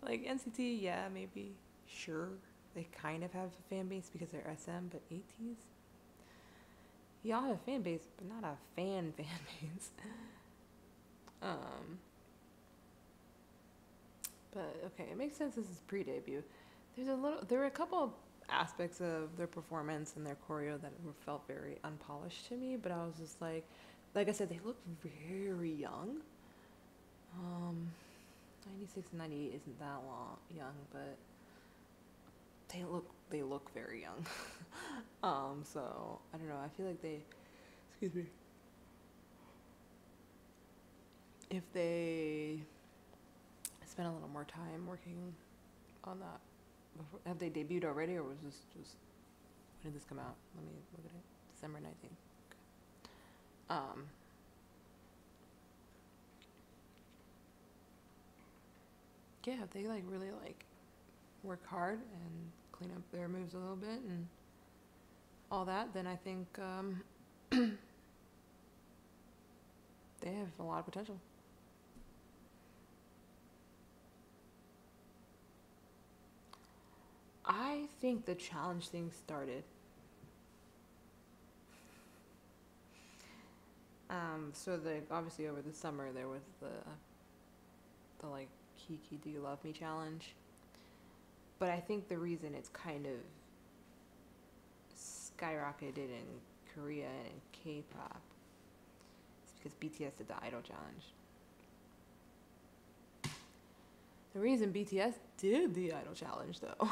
Like NCT, yeah, maybe, sure. They kind of have a fan base because they're SM, but ATs, y'all have a fan base, but not a fan base. But okay, it makes sense. This is pre-debut. There were a couple of aspects of their performance and their choreo that felt very unpolished to me. But I was just like I said, they look very young. 96 and 98 isn't that young, but they look very young. So I don't know. I feel like excuse me, if they spent a little more time working on that. Have they debuted already, or was this just, when did this come out? Let me look at it. December 19th. Okay. Yeah, if they really work hard and clean up their moves a little bit and all that, then I think they have a lot of potential. I think the challenge thing started. So obviously over the summer there was the Kiki Do You Love Me challenge. But I think the reason it's kind of skyrocketed in Korea and in K-pop is because BTS did the Idol challenge. The reason BTS did the Idol challenge, though,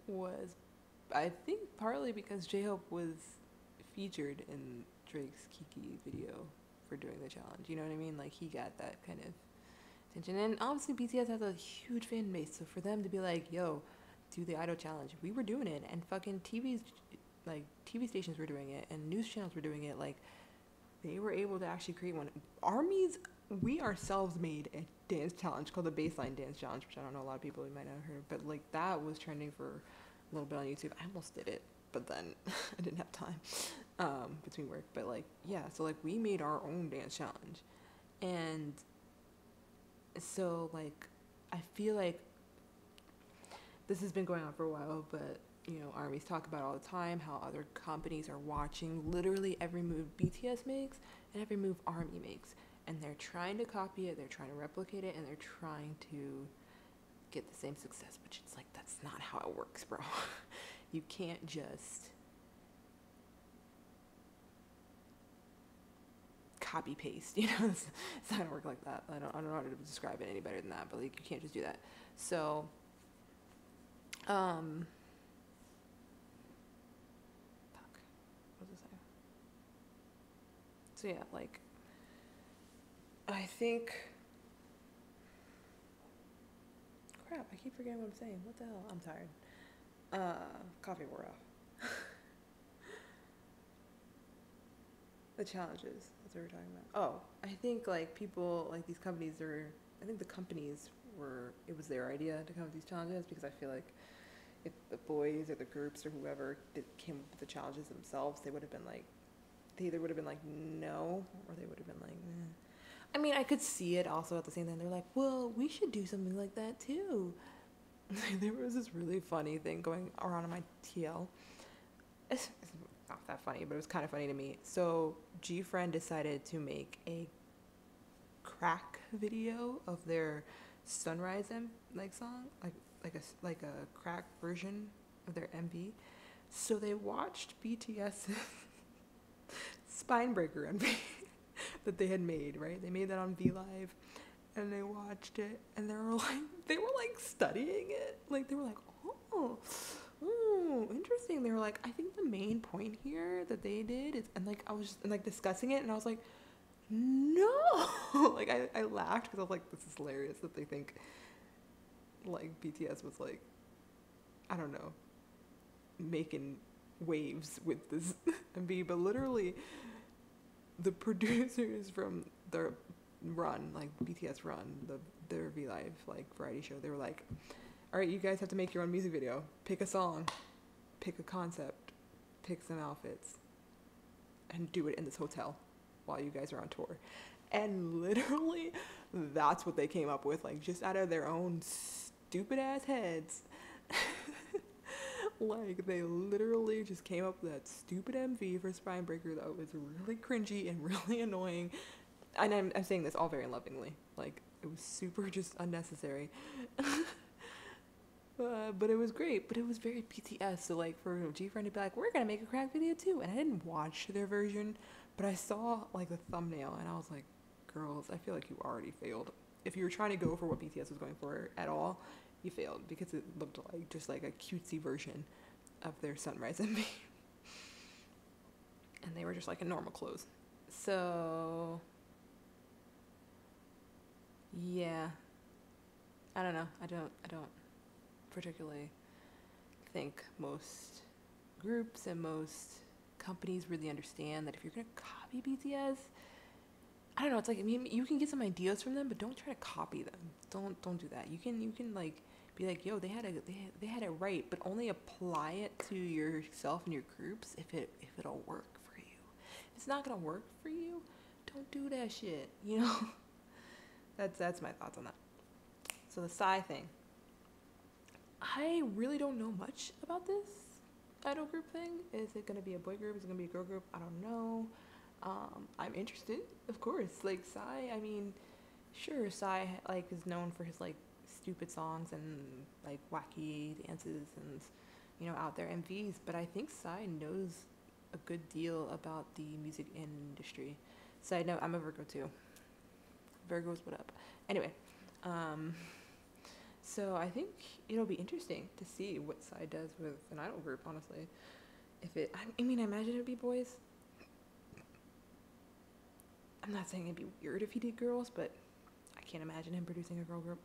was, I think, partly because J-Hope was featured in Drake's Kiki video for doing the challenge. You know what I mean? Like, he got that kind of attention. And obviously BTS has a huge fan base, so for them to be like, yo, do the Idol challenge, we were doing it, and fucking TV stations were doing it, and news channels were doing it, like, they were able to actually create one. ARMY's we ourselves made a dance challenge called the Baseline Dance Challenge, which I don't know, a lot of people might not have heard, but like that was trending for a little bit on YouTube. I almost did it, but then I didn't have time between work. But like, yeah, so like we made our own dance challenge, and so like I feel like this has been going on for a while, but you know, armies talk about all the time how other companies are watching literally every move BTS makes and every move army makes, and they're trying to copy it, they're trying to replicate it, and they're trying to get the same success, but it's like that's not how it works, bro. You can't just copy paste, you know. It's not gonna work like that. I don't know how to describe it any better than that, but like you can't just do that. So fuck, what was I saying? So yeah, like I think, crap, I keep forgetting what I'm saying. What the hell? I'm tired. Coffee wore off. The challenges, that's what we're talking about. Oh, I think like people, like these companies are, I think the companies were, it was their idea to come up with these challenges, because I feel like if the boys or the groups or whoever came up with the challenges themselves, they would have been like, they either would have been like, no, or they would have been like, eh. I mean, I could see it also at the same time. They're like, well, we should do something like that too. There was this really funny thing going around on my TL. It's not that funny, but it was kind of funny to me. So G-Friend decided to make a crack video of their Sunrise like song, like a crack version of their MV. So they watched BTS's Spinebreaker MV that they had made, right? They made that on V Live, and they watched it, and they were like studying it, like they were like, oh, interesting. They were like, I think the main point here that they did is, and like I was just, and like discussing it, and I was like, no, like I laughed because I was like, this is hilarious that they think like BTS was like, I don't know, making waves with this MV, but literally the producers from the Run, like BTS Run, their V Live like variety show, they were like, all right, you guys have to make your own music video. Pick a song, pick a concept, pick some outfits, and do it in this hotel while you guys are on tour. And literally, that's what they came up with, like just out of their own stupid ass heads. Like they literally just came up with that stupid MV for Spinebreaker that was really cringy and really annoying. And I'm saying this all very lovingly. Like it was super just unnecessary. But it was great. But it was very BTS. So like for G-Friend to be like, we're gonna make a crack video too. And I didn't watch their version, but I saw like the thumbnail and I was like, girls, I feel like you already failed. If you were trying to go for what BTS was going for at all, you failed, because it looked like just like a cutesy version of their Sunrise MV. And they were just like in normal clothes. So yeah, I don't know. I don't particularly think most groups and most companies really understand that if you're gonna copy BTS, I don't know. It's like, I mean, you can get some ideas from them, but don't try to copy them. Don't do that. You can like be like, yo, they had it right, but only apply it to yourself and your groups if it'll work for you. If it's not gonna work for you, don't do that shit. You know. That's my thoughts on that. So the Psy thing. I really don't know much about this idol group thing. Is it gonna be a boy group? Is it gonna be a girl group? I don't know. I'm interested, of course. Like Psy, I mean, sure, Psy like is known for his like stupid songs and like wacky dances and, you know, out there MVs, but I think Psy knows a good deal about the music industry. Side note, I'm a Virgo too. Virgos, what up? Anyway, so I think it'll be interesting to see what Psy does with an idol group, honestly. If it, I mean, I imagine it'd be boys. I'm not saying it'd be weird if he did girls, but I can't imagine him producing a girl group.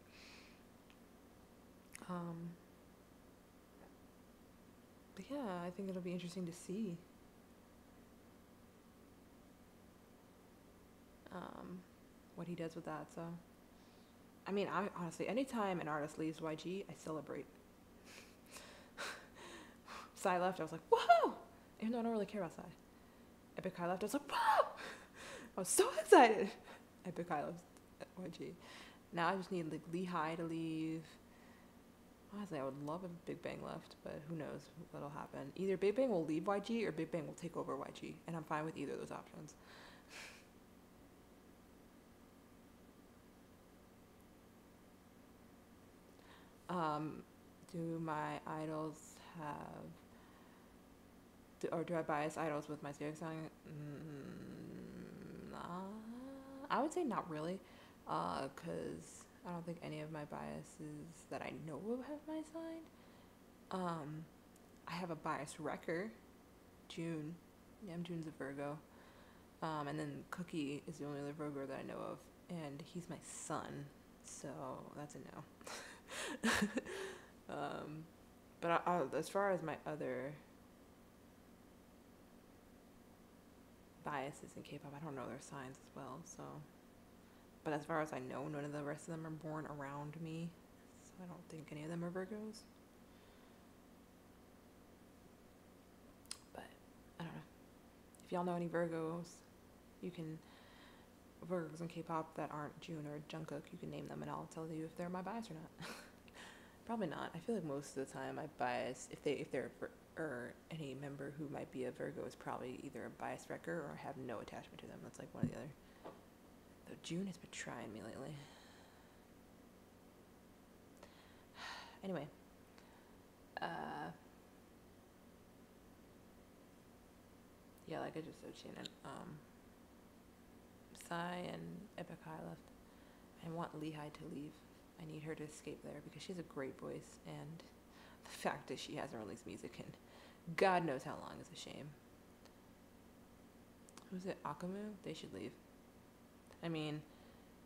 But yeah, I think it'll be interesting to see. what he does with that. So, I mean, I honestly, anytime an artist leaves YG, I celebrate. Psy left, I was like, whoa! Even though I don't really care about Psy. Epic High left, I was like, whoa! I was so excited. Epic High left YG. Now I just need like Lehigh to leave. Honestly, I would love if Big Bang left, but who knows what'll happen. Either Big Bang will leave YG or Big Bang will take over YG, and I'm fine with either of those options. Do my idols have, or do I bias idols with my zodiac sign? Nah, I would say not really, because I don't think any of my biases that I know of have my sign. I have a biased wrecker, June. Yeah, June's a Virgo. And then Cookie is the only other Virgo that I know of, and he's my son, so that's a no. But as far as my other biases in K-pop, I don't know their signs as well. So, but as far as I know, none of the rest of them are born around me, so I don't think any of them are Virgos. But I don't know. If y'all know any Virgos, you can Virgos in K-pop that aren't June or Jungkook, you can name them, and I'll tell you if they're my bias or not. Probably not. I feel like most of the time I bias if they're or any member who might be a Virgo is probably either a biased wrecker or have no attachment to them. That's like one or the other. Though June has been trying me lately. Anyway, yeah, like I just said, Shannon. Psy and Epic High left. I want Lehigh to leave. I need her to escape there because she has a great voice, and the fact that she hasn't released music in God knows how long is a shame. Who's it? Akamu? They should leave. I mean,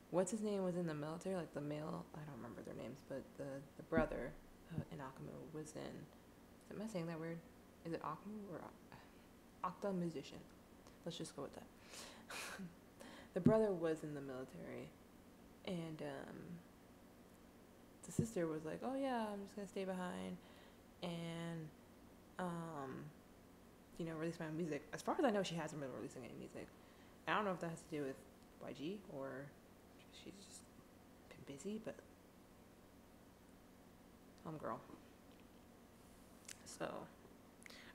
what's his name was in the military? Like the male, I don't remember their names, but the brother in Akamu was in, am I saying that weird? Is it Akamu or Okta musician? Let's just go with that. The brother was in the military, and the sister was like, oh yeah, I'm just gonna stay behind and release my own music. As far as I know, she hasn't been releasing any music. I don't know if that has to do with YG or she's just been busy, but girl. So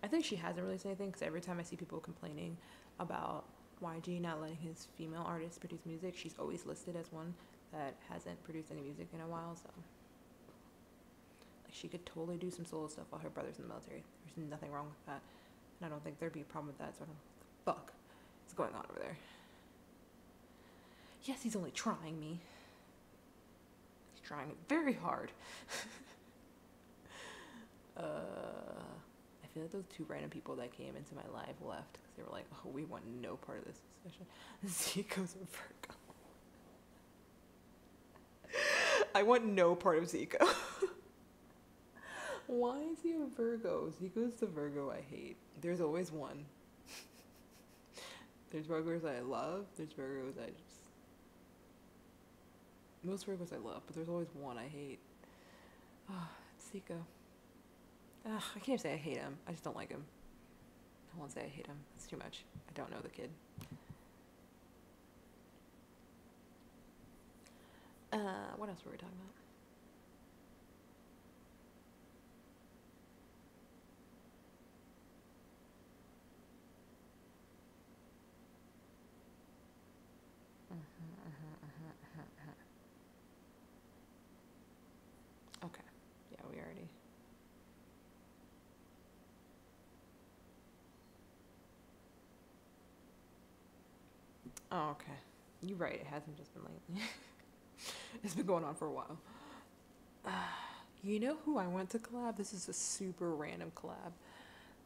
I think she hasn't released anything, because every time I see people complaining about YG not letting his female artists produce music, she's always listed as one that hasn't produced any music in a while. So like, she could totally do some solo stuff while her brother's in the military. There's nothing wrong with that, and I don't think there'd be a problem with that. So I don't know what the fuck is going on over there. Yes, he's only trying me. He's trying very hard. I feel like those two random people that came into my live left because they were like, oh, we want no part of this discussion. Zico's a Virgo. I want no part of Zico. Why is he a Virgo? Zico's the Virgo I hate. There's always one. There's Virgos I love. There's Virgos I just... Most Virgos I love, but there's always one I hate. Oh, it's Zico. I can't even say I hate him. I just don't like him. I won't say I hate him. It's too much. I don't know the kid. What else were we talking about? Okay. Yeah, we already... Oh, okay. You're right. It hasn't just been lately. It's been going on for a while. You know who I want to collab? This is a super random collab.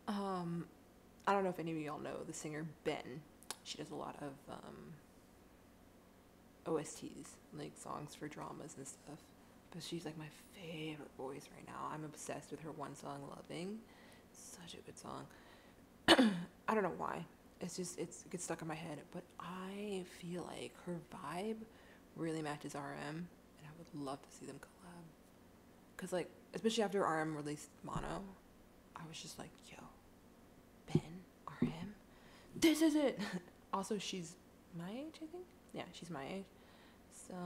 I don't know if any of y'all know the singer Ben. She does a lot of OSTs, like songs for dramas and stuff. But she's like my favorite voice right now. I'm obsessed with her one song, Loving. Such a good song. I don't know why. It gets stuck in my head. But I feel like her vibe really matches RM, and I would love to see them collab. Cause like, especially after RM released Mono, I was just like, yo, Ben, RM, this is it. Also, she's my age, I think. Yeah, she's my age. So,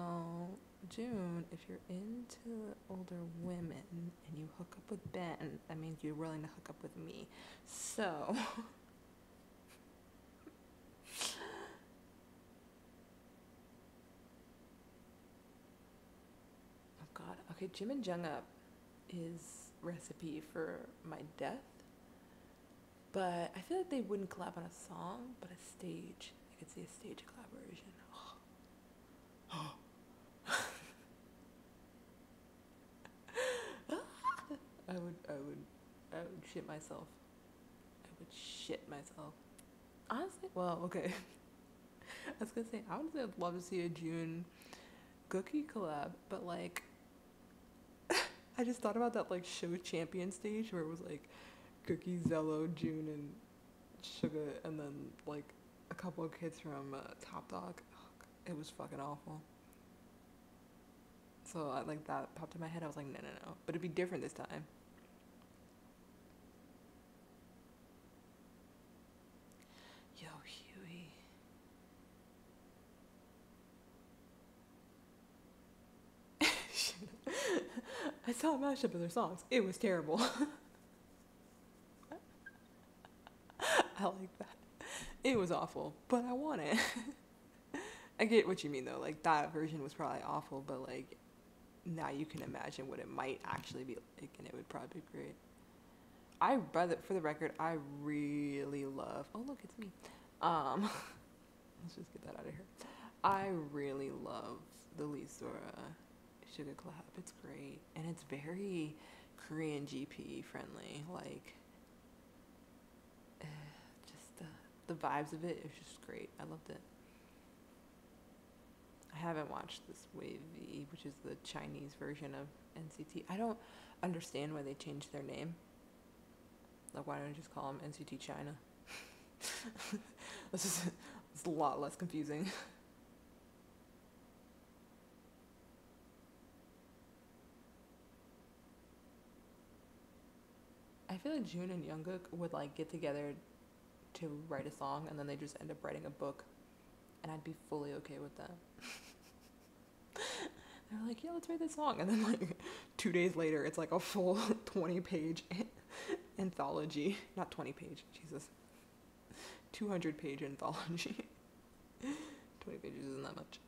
June, if you're into older women and you hook up with Ben, that means you're willing to hook up with me. So, oh God. Okay, Jim and Jung Up is recipe for my death. But I feel like they wouldn't collab on a song, but a stage. I could see a stage collaboration. I would shit myself. I would shit myself. Honestly, well, okay. I was gonna say, honestly, I'd love to see a June Cookie collab, but like, I just thought about that like show champion stage where it was like Cookie, Zello, June, and Sugar, and then like a couple of kids from Top Dog. Oh, it was fucking awful. So I, like that popped in my head. I was like, no, no, no. But it'd be different this time. Yo, Huey. I saw a mashup of their songs. It was terrible. I like that. It was awful, but I want it. I get what you mean though. Like that version was probably awful, but like now you can imagine what it might actually be like, and it would probably be great. For the record, I really love. Oh look, it's me. Um, let's just get that out of here. I really love the Lisa Sugar collab. It's great, and it's very Korean GP friendly. Like, just the vibes of it is just great. I loved it. I haven't watched this Wavy, which is the Chinese version of NCT. I don't understand why they changed their name. Like, why don't you just call them NCT China? It's a lot less confusing. I feel like June and Jungkook would like get together to write a song, and then they just end up writing a book, and I'd be fully okay with that. They're like, yeah, let's write this song, and then like 2 days later, it's like a full 20-page anthology. Not 20-page, Jesus. 200-page anthology. 20 pages isn't that much.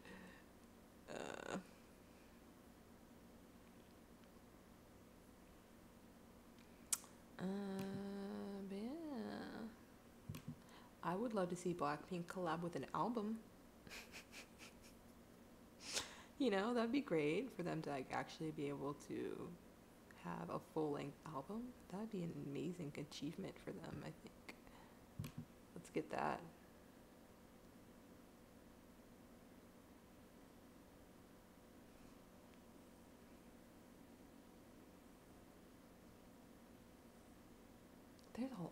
But yeah. I would love to see Blackpink collab with an album. You know, that'd be great for them to like actually be able to have a full-length album. That'd be an amazing achievement for them, I think. Let's get that.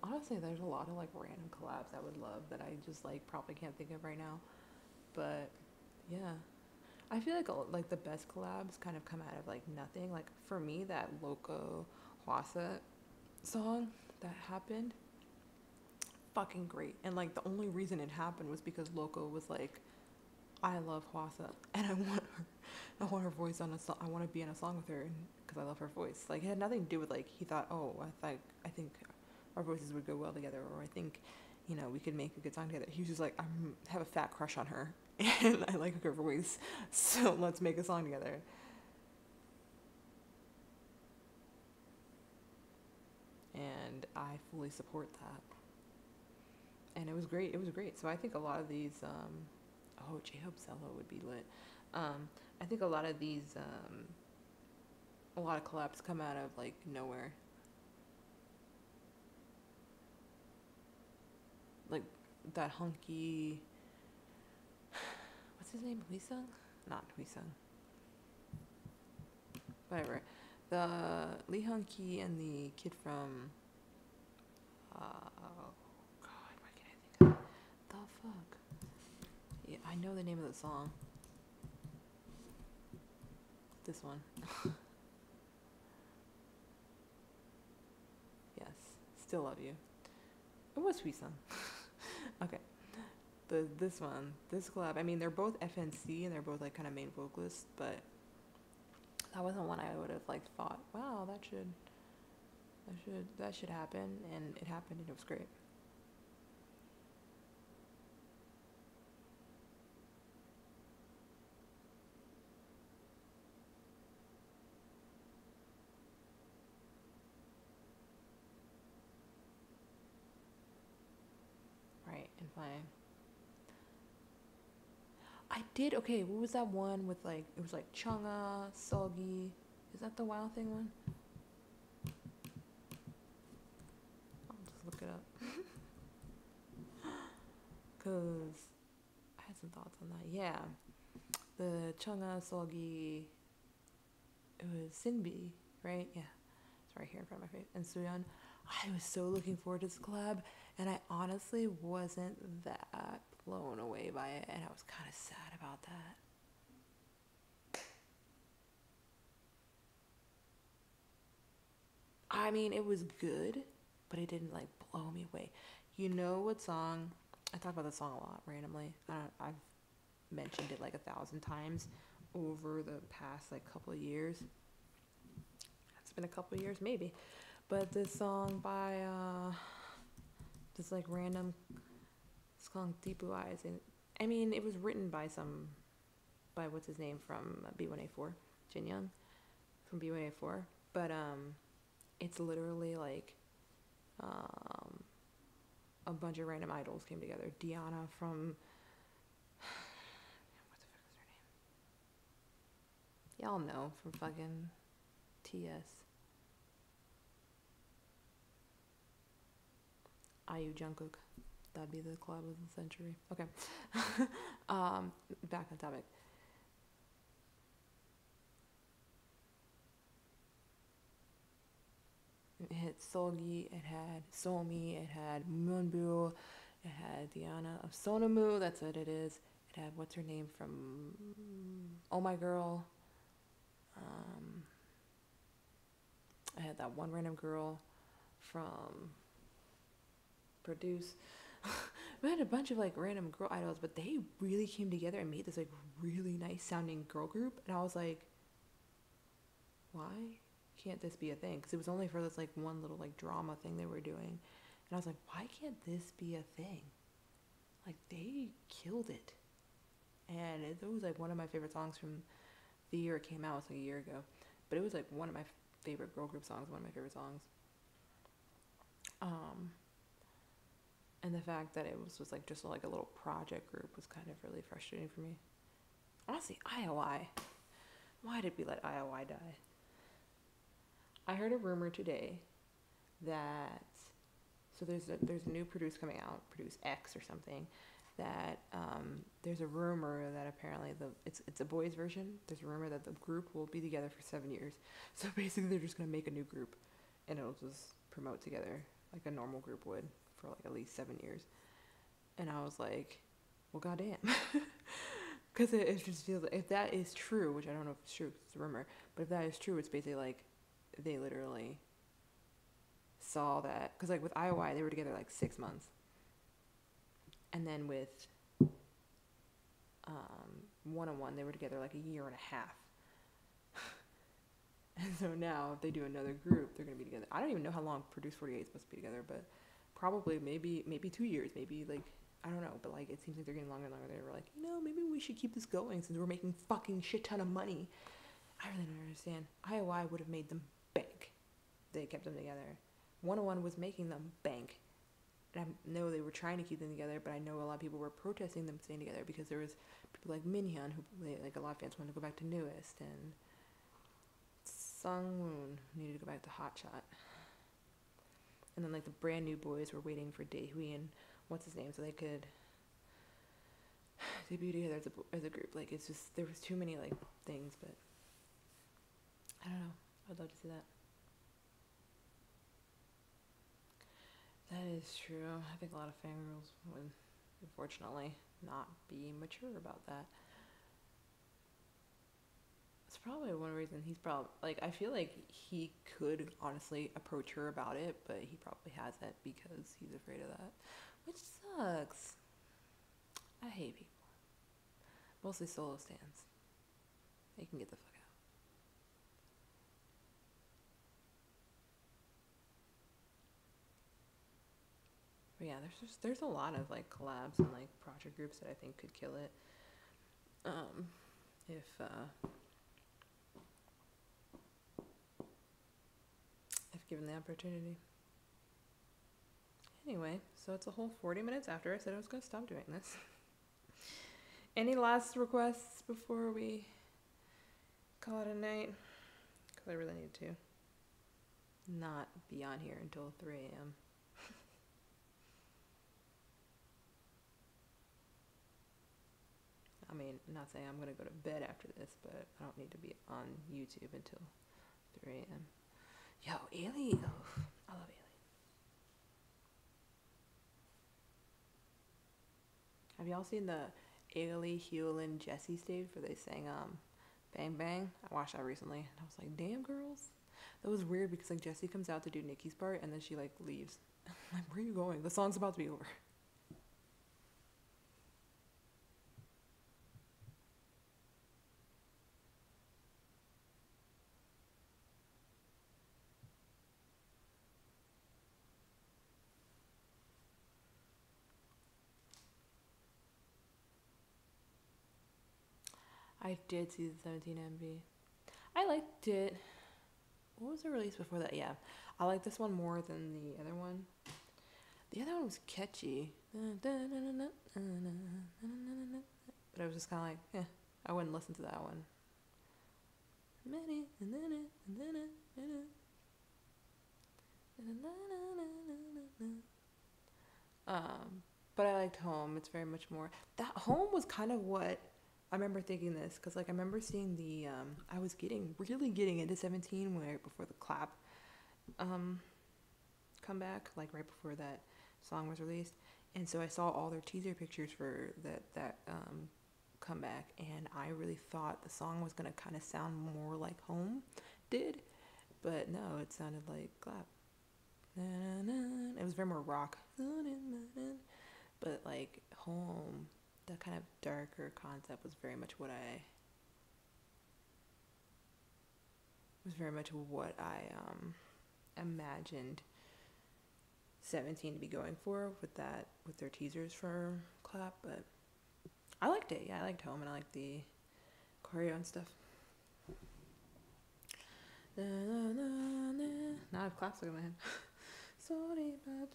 Honestly, there's a lot of like random collabs I would love that I just like probably can't think of right now. But yeah, I feel like the best collabs kind of come out of like nothing. Like for me, that Loco Hwasa song that happened, fucking great. And like the only reason it happened was because Loco was like, I love Hwasa and I want her voice on a song. I want to be in a song with her because I love her voice. Like it had nothing to do with like he thought, oh, I think our voices would go well together, or I think, you know, we could make a good song together. He was just like, I have a fat crush on her and I like her voice, so let's make a song together. And I fully support that. And it was great. It was great. So I think a lot of these, J-Hope Cello would be lit. I think a lot of these, a lot of collabs come out of like nowhere. Like that hunky, what's his name? Huisung? Not Huisung. Whatever. The Lee Hun-ki and the kid from, oh God, why can't I think of it? The fuck? Yeah, I know the name of the song. This one. Yes. Still love you. It was Sweet Song. Okay. This one, this collab. I mean, they're both FNC and they're both like kind of main vocalists, but that wasn't one I would have like thought, wow, that should happen, and it happened, and it was great. Right, and fine. I did okay. What was that one with like it was like Chunga, Soggy? Is that the Wild Thing one? I'll just look it up. Cause I had some thoughts on that. Yeah, the Chunga, Soggy. It was Sinbi, right? Yeah, it's right here in front of my face. And Suyeon. I was so looking forward to this collab, and I honestly wasn't that blown away by it, and I was kind of sad about that. I mean, it was good, but it didn't like blow me away. You know what song? I talk about this song a lot randomly. I've mentioned it like 1,000 times over the past like couple of years. It's been a couple of years, maybe. But this song by this like random, it's called Deep Blue Eyes, and I mean it was written by by what's his name from B1A4, Jin Young from B1A4, but it's literally like um, a bunch of random idols came together. Diana from what the fuck is her name? Y'all know from fucking TS. IU Jungkook. That'd be the club of the century. Okay. Back on topic. It had Solgi, it had Somi, it had Moonbu, it had Diana of Sonamu, that's what it is. It had what's her name from Oh My Girl. I had that one random girl from Produce. We had a bunch of like random girl idols, but they really came together and made this like really nice sounding girl group. And I was like, why can't this be a thing? Because it was only for this like one little like drama thing they were doing. And I was like, why can't this be a thing? Like they killed it. And it was like one of my favorite songs from the year it came out. It was like a year ago. But it was like one of my favorite girl group songs, one of my favorite songs. And the fact that it was just like a little project group was kind of really frustrating for me. Honestly, IOI. Why did we let IOI die? I heard a rumor today that there's a new Produce coming out, Produce X or something. That there's a rumor that apparently it's a boys version. There's a rumor that the group will be together for 7 years. So basically, they're just gonna make a new group, and it'll just promote together like a normal group would for like at least 7 years. And I was like, well, goddamn. Because it just feels like, if that is true, which I don't know if it's true, it's a rumor, but if that is true, it's basically like they literally saw that. Because like with IOI, they were together like 6 months. And then with 101, they were together like a year and a half. And so now, if they do another group, they're going to be together. I don't even know how long Produce 48 is supposed to be together, but probably maybe 2 years, maybe like, I don't know, but like it seems like they're getting longer and longer. They were like, maybe we should keep this going since we're making fucking shit ton of money. I really don't understand. IOI would have made them bank. They kept them together. 101 was making them bank. And I know they were trying to keep them together, but I know a lot of people were protesting them staying together because there was people like Minhyun who, like a lot of fans wanted to go back to Newest, and Sungwoon needed to go back to Hotshot. And then like the brand new boys were waiting for Daehui and what's his name so they could debut together as a group. Like it's just, there was too many like things, but I don't know. I'd love to see that. That is true. I think a lot of fangirls would, unfortunately, not be mature about that. probably one reason he's probably like, I feel like he could honestly approach her about it, but he probably hasn't because he's afraid of that, which sucks. I hate people. Mostly solo stands. They can get the fuck out. But yeah, there's a lot of like collabs and like project groups that I think could kill it. If given the opportunity. Anyway, so it's a whole 40 minutes after I said I was gonna stop doing this. Any last requests before we call it a night? Because I really need to not be on here until 3 a.m. I mean, I'm not saying I'm gonna go to bed after this, but I don't need to be on YouTube until 3 a.m. Yo, Ailey. Oh, I love Ailey. Have y'all seen the Ailey, Hewlin, Jesse stage where they sang Bang Bang? I watched that recently and I was like, damn girls. That was weird because like Jessie comes out to do Nikki's part and then she like leaves. I'm like, where are you going? The song's about to be over. I did see the 17 MV. I liked it. What was the release before that? Yeah, I like this one more than the other one. The other one was catchy, but I was just kind of like, eh, I wouldn't listen to that one. But I liked Home. It's very much more. That Home was kind of what I remember thinking this because like I remember seeing the I was really getting into 17 right before the clap comeback, like right before that song was released, and so I saw all their teaser pictures for that comeback, and I really thought the song was gonna kind of sound more like Home did, but no, it sounded like clap. It was very more rock, but like Home, that kind of darker concept was very much what I imagined 17 to be going for with their teasers for clap. But I liked it. Yeah, I liked Home and I liked the choreo and stuff. Now I have clap stuck in my head. Sorry about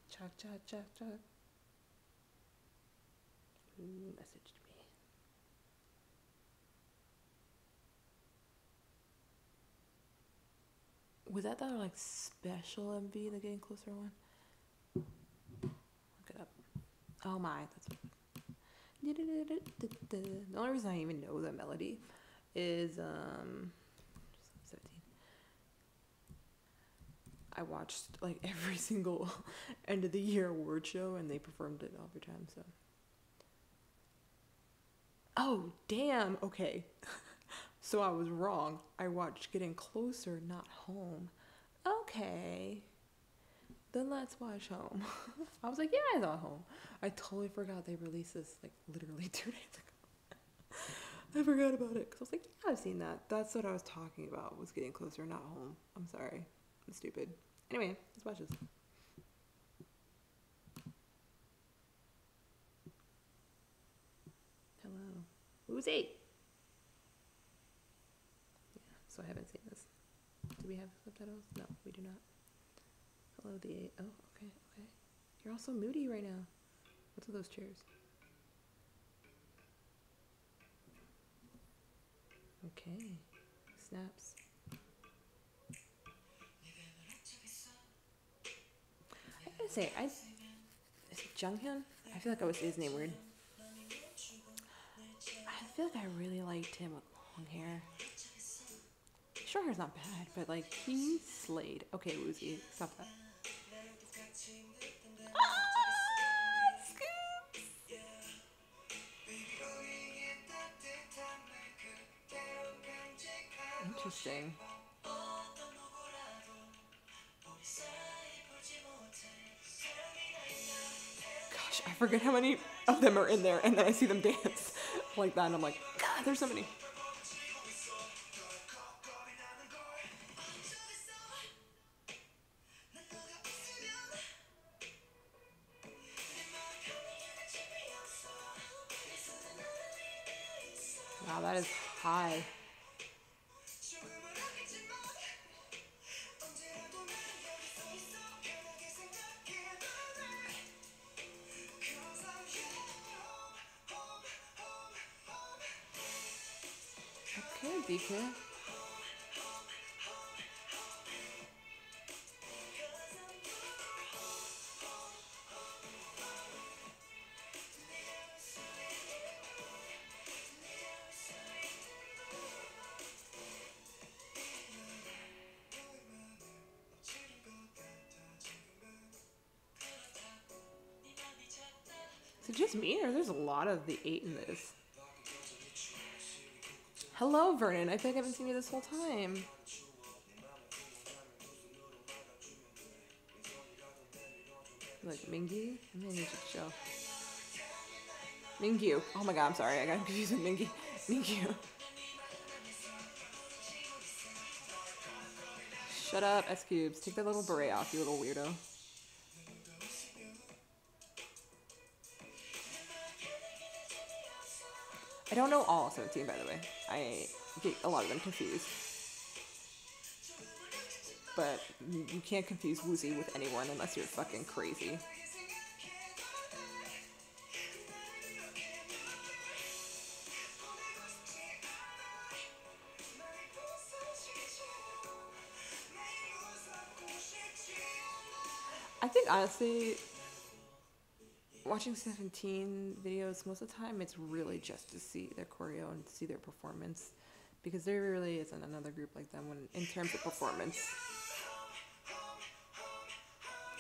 cha. Ooh, messaged me. Was that like special MV, the Getting Closer one? Look it up. Oh my, that's what. The only reason I even know that melody is 17. I watched like every single end of the year award show and they performed it all the time, so. Oh, damn. Okay. So I was wrong. I watched Getting Closer, not Home. Okay. Then let's watch Home. I was like, yeah, I thought Home. I totally forgot they released this like literally 2 days ago. I forgot about it because I was like, yeah, I've seen that. That's what I was talking about, was Getting Closer, not Home. I'm sorry. I'm stupid. Anyway, let's watch this. Hello. Who's 8? Yeah, so I haven't seen this. Do we have subtitles? No, we do not. Hello, the 8. Oh, okay. You're all so moody right now. What's with those chairs? Okay. Snaps. I gotta say, is it Junghyun? I feel like I would say his name weird. I feel like I really liked him with long hair. Short hair's not bad, but like he slayed. Okay, Woozy, stop that. Interesting. Gosh, I forget how many of them are in there, and then I see them dance like that, and I'm like, God, there's so many. Wow, that is high. Okay, DK. Is it just me, or there's a lot of the 8 in this? Hello, Vernon. I feel like I haven't seen you this whole time. Like Mingy? I'm gonna need to show. Mingyu. Oh my god, I'm sorry. I got confused with Mingy. Mingyu. Shut up, S Cubes. Take that little beret off, you little weirdo. I don't know all 17, by the way. I get a lot of them confused. But you can't confuse Woozy with anyone unless you're fucking crazy. I think honestly, watching 17 videos, most of the time it's really just to see their choreo and see their performance, because there really isn't another group like them when in terms of performance.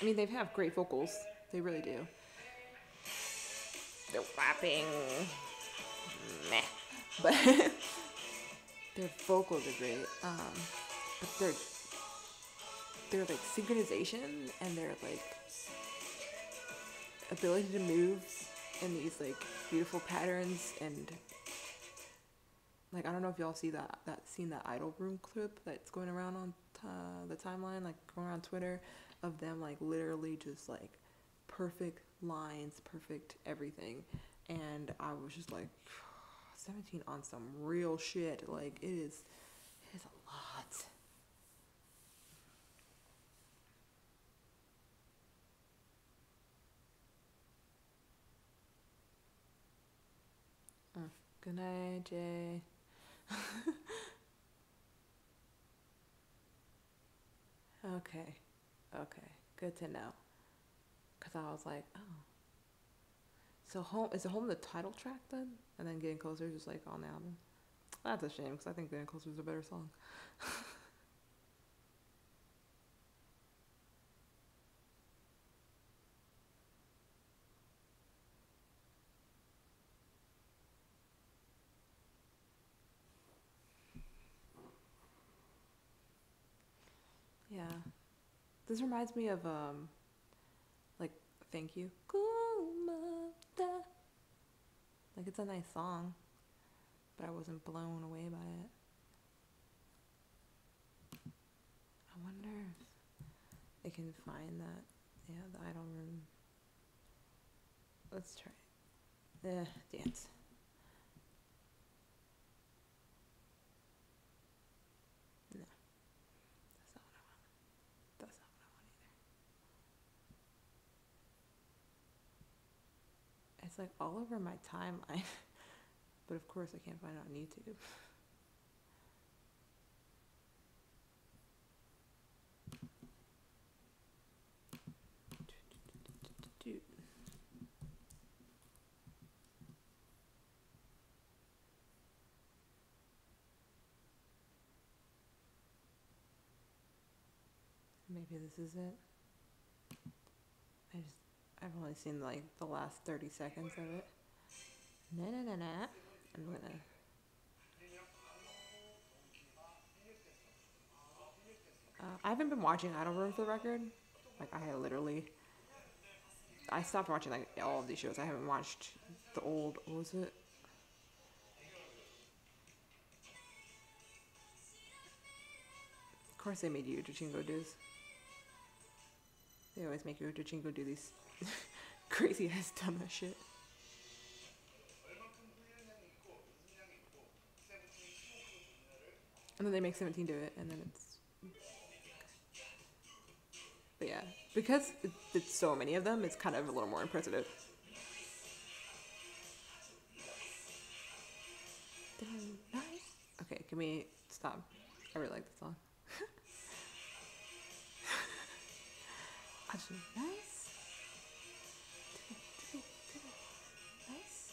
I mean, they have great vocals, they really do. They're rapping, meh, but their vocals are great. But their like synchronization and their like ability to move in these like beautiful patterns, and like I don't know if y'all see that seen that idol room clip that's going around on the timeline, like going around Twitter, of them like literally just like perfect lines, perfect everything, and I was just like 17 on some real shit. Like it is a lot. Good night, Jay. Okay. Okay. Good to know. Because I was like, oh. So home is it home the title track then? And then Getting Closer is just like on the album? That's a shame because I think Getting Closer is a better song. Yeah. This reminds me of like Thank You. Like it's a nice song, but I wasn't blown away by it. I wonder if they can find that. Yeah, the idol room. Let's try it. Dance. No, that's not what I want. That's not what I want either. It's like all over my timeline. But of course I can't find it on YouTube. Maybe this is it. I've only seen like the last 30 seconds of it. Nah. I'm gonna. haven't been watching Idol Room for the record. Like I stopped watching like all of these shows. I haven't watched the old, what was it? Of course they made you Dochingo do this. They always make you Dochingo do these crazy ass dumbass shit. And then they make 17 do it, and then it's. But yeah, because it's so many of them, it's kind of a little more impressive. Okay, can we stop? I really like this song. Actually, nice. Nice.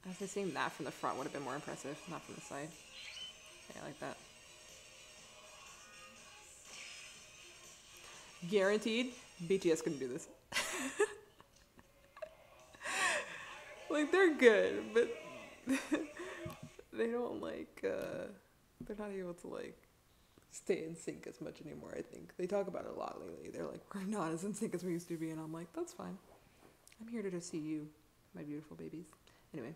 I was just saying that from the front would have been more impressive, not from the side. Yeah, I like that. Guaranteed, BTS couldn't do this. Like, they're good, but they don't like, they're not able to like stay in sync as much anymore. I think they talk about it a lot lately. They're like, we're not as in sync as we used to be, and I'm like, that's fine. I'm here to just see you, my beautiful babies. Anyway.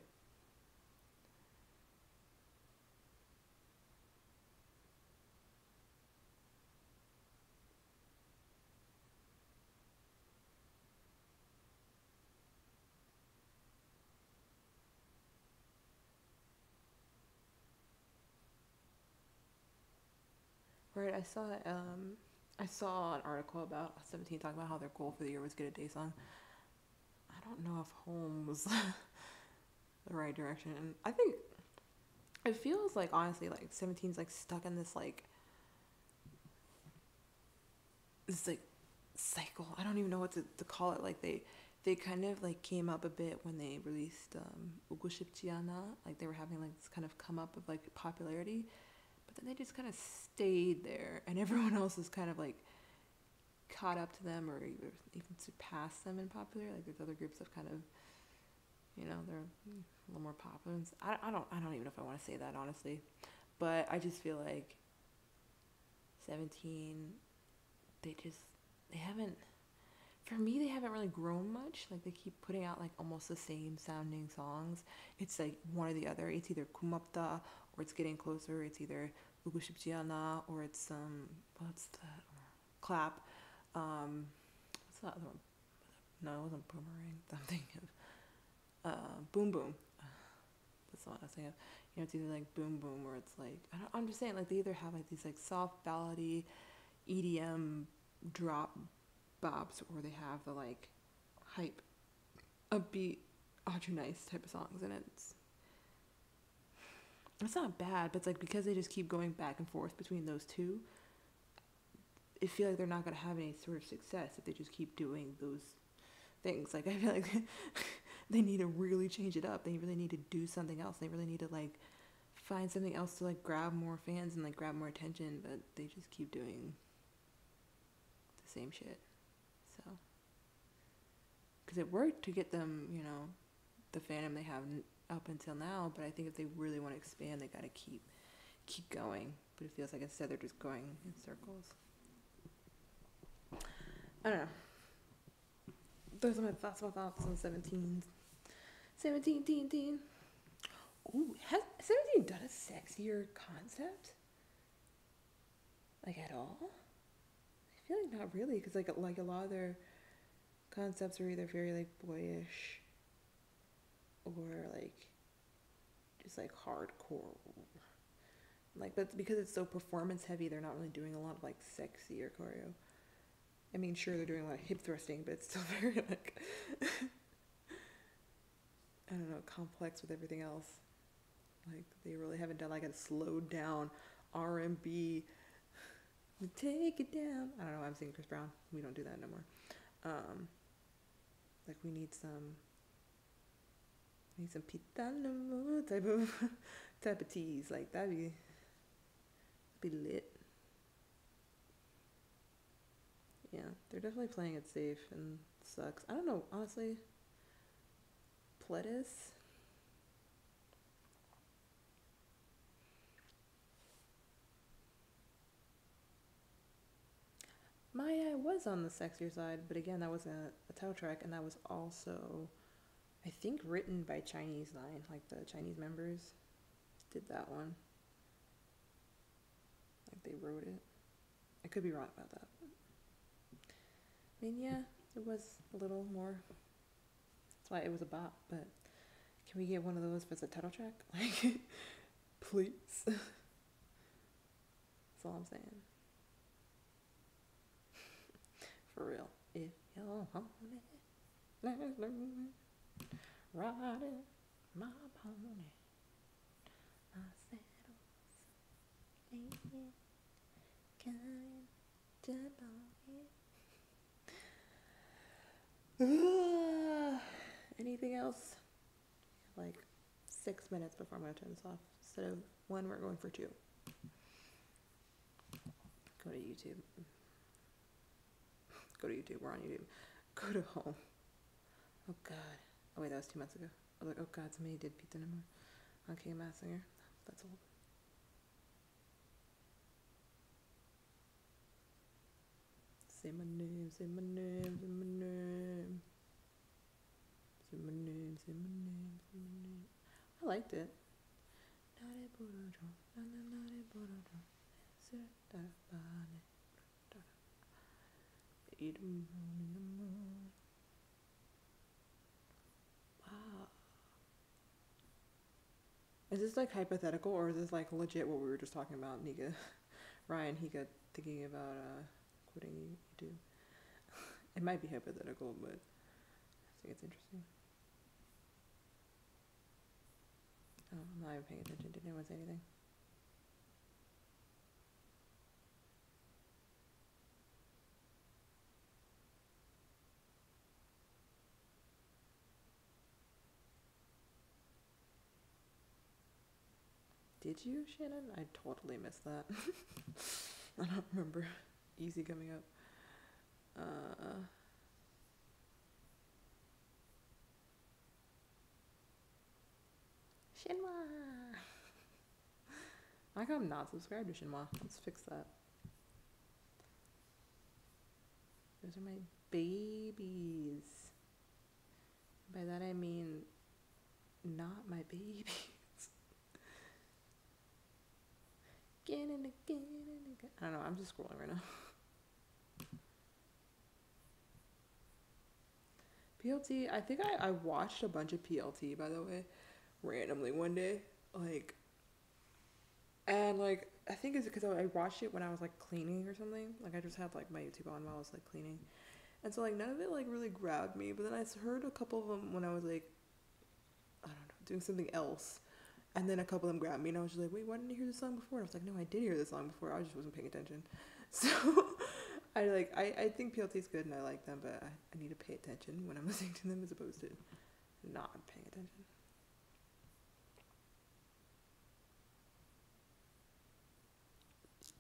Right, I saw an article about 17 talking about how their goal for the year was get a day song. I don't know if Home was the right direction. And I think it feels like honestly like 17's like stuck in this like cycle. I don't even know what to call it. Like they kind of like came up a bit when they released Ugushipchiana. Like they were having like this kind of come up of like popularity. But then they just kind of stayed there, and everyone else is kind of like caught up to them or even surpassed them in popular. Like there's other groups that kind of, you know, they're a little more popular. I don't even know if I want to say that honestly, but I just feel like 17, they haven't. For me, they haven't really grown much. Like they keep putting out like almost the same sounding songs. It's like one or the other. It's either Kumapta or it's getting closer. It's either Ugushipchiana or it's what's that? Clap. What's that other one? No, it wasn't Boomerang. I'm thinking of Boom Boom. That's the one I was thinking of. You know, it's either like Boom Boom or it's like I'm just saying like they either have like these like soft ballady EDM drop bops or they have the like hype upbeat ultra nice type of songs, and it's not bad, but it's like because they just keep going back and forth between those two, I feel like they're not going to have any sort of success if they just keep doing those things. Like I feel like they need to really change it up. They really need to do something else. They really need to like find something else to like grab more fans and like grab more attention, but they just keep doing the same shit. So because it worked to get them, you know, the fandom they have up until now, but I think if they really want to expand, they got to keep going. But it feels like instead they're just going in circles. I don't know. Those are my thoughts on 17. 17, teen. Ooh, has 17 done a sexier concept? Like at all? I feel like not really, because like a lot of their concepts are either very like boyish or like just like hardcore. Like, but because it's so performance heavy, they're not really doing a lot of like sexier choreo. I mean, sure, they're doing a lot of hip thrusting, but it's still very like I don't know, complex with everything else. Like they really haven't done like a slowed down R&B. Take it down. I don't know. I'm singing Chris Brown. We don't do that no more. Like we need some pitano type of teas. Like that'd be lit. Yeah, they're definitely playing it safe and sucks. I don't know, honestly. lettuce. Maya was on the sexier side, but again, that was a title track, and that was also, I think, written by Chinese Line, like the Chinese members did that one. Like they wrote it. I could be wrong about that. I mean, yeah, it was a little more. That's why it was a bop. But can we get one of those as a title track? Like, please. That's all I'm saying. For real. If you're horny, let's riding my pony. I said, coming to anything else? Like 6 minutes before I'm going to turn this off. Instead of 1, we're going for 2. Go to YouTube. Go to YouTube. We're on YouTube. Go to home. Oh, God. Oh, wait, that was 2 months ago. I was like, oh, God, somebody did Pizza No More on King Mass Singer. That's old. Say my name, say my name, say my name. Say my name, say my name, say my name. I liked it. Wow. Is this like hypothetical, or is this like legit what we were just talking about, Nika? Ryan, he got thinking about quitting YouTube. It might be hypothetical, but I think it's interesting. Oh, I'm not even paying attention. Did anyone say anything? Did you, Shannon? I totally missed that. I don't remember Easy coming up. Shinwa! Like I'm not subscribed to Shinwa. Let's fix that. Those are my babies. By that I mean not my babies. Again and again and again. I don't know, I'm just scrolling right now. PLT, I think I watched a bunch of PLT, by the way, randomly one day. Like, and like, I think it's because I watched it when I was like cleaning or something. Like I just had like my YouTube on while I was like cleaning. And so like none of it like really grabbed me. But then I heard a couple of them when I was like, I don't know, doing something else. And then a couple of them grabbed me and I was just like, wait, why didn't you hear this song before? And I was like, no, I did hear this song before. I just wasn't paying attention. So I think PLT is good and I like them, but I need to pay attention when I'm listening to them as opposed to not paying attention.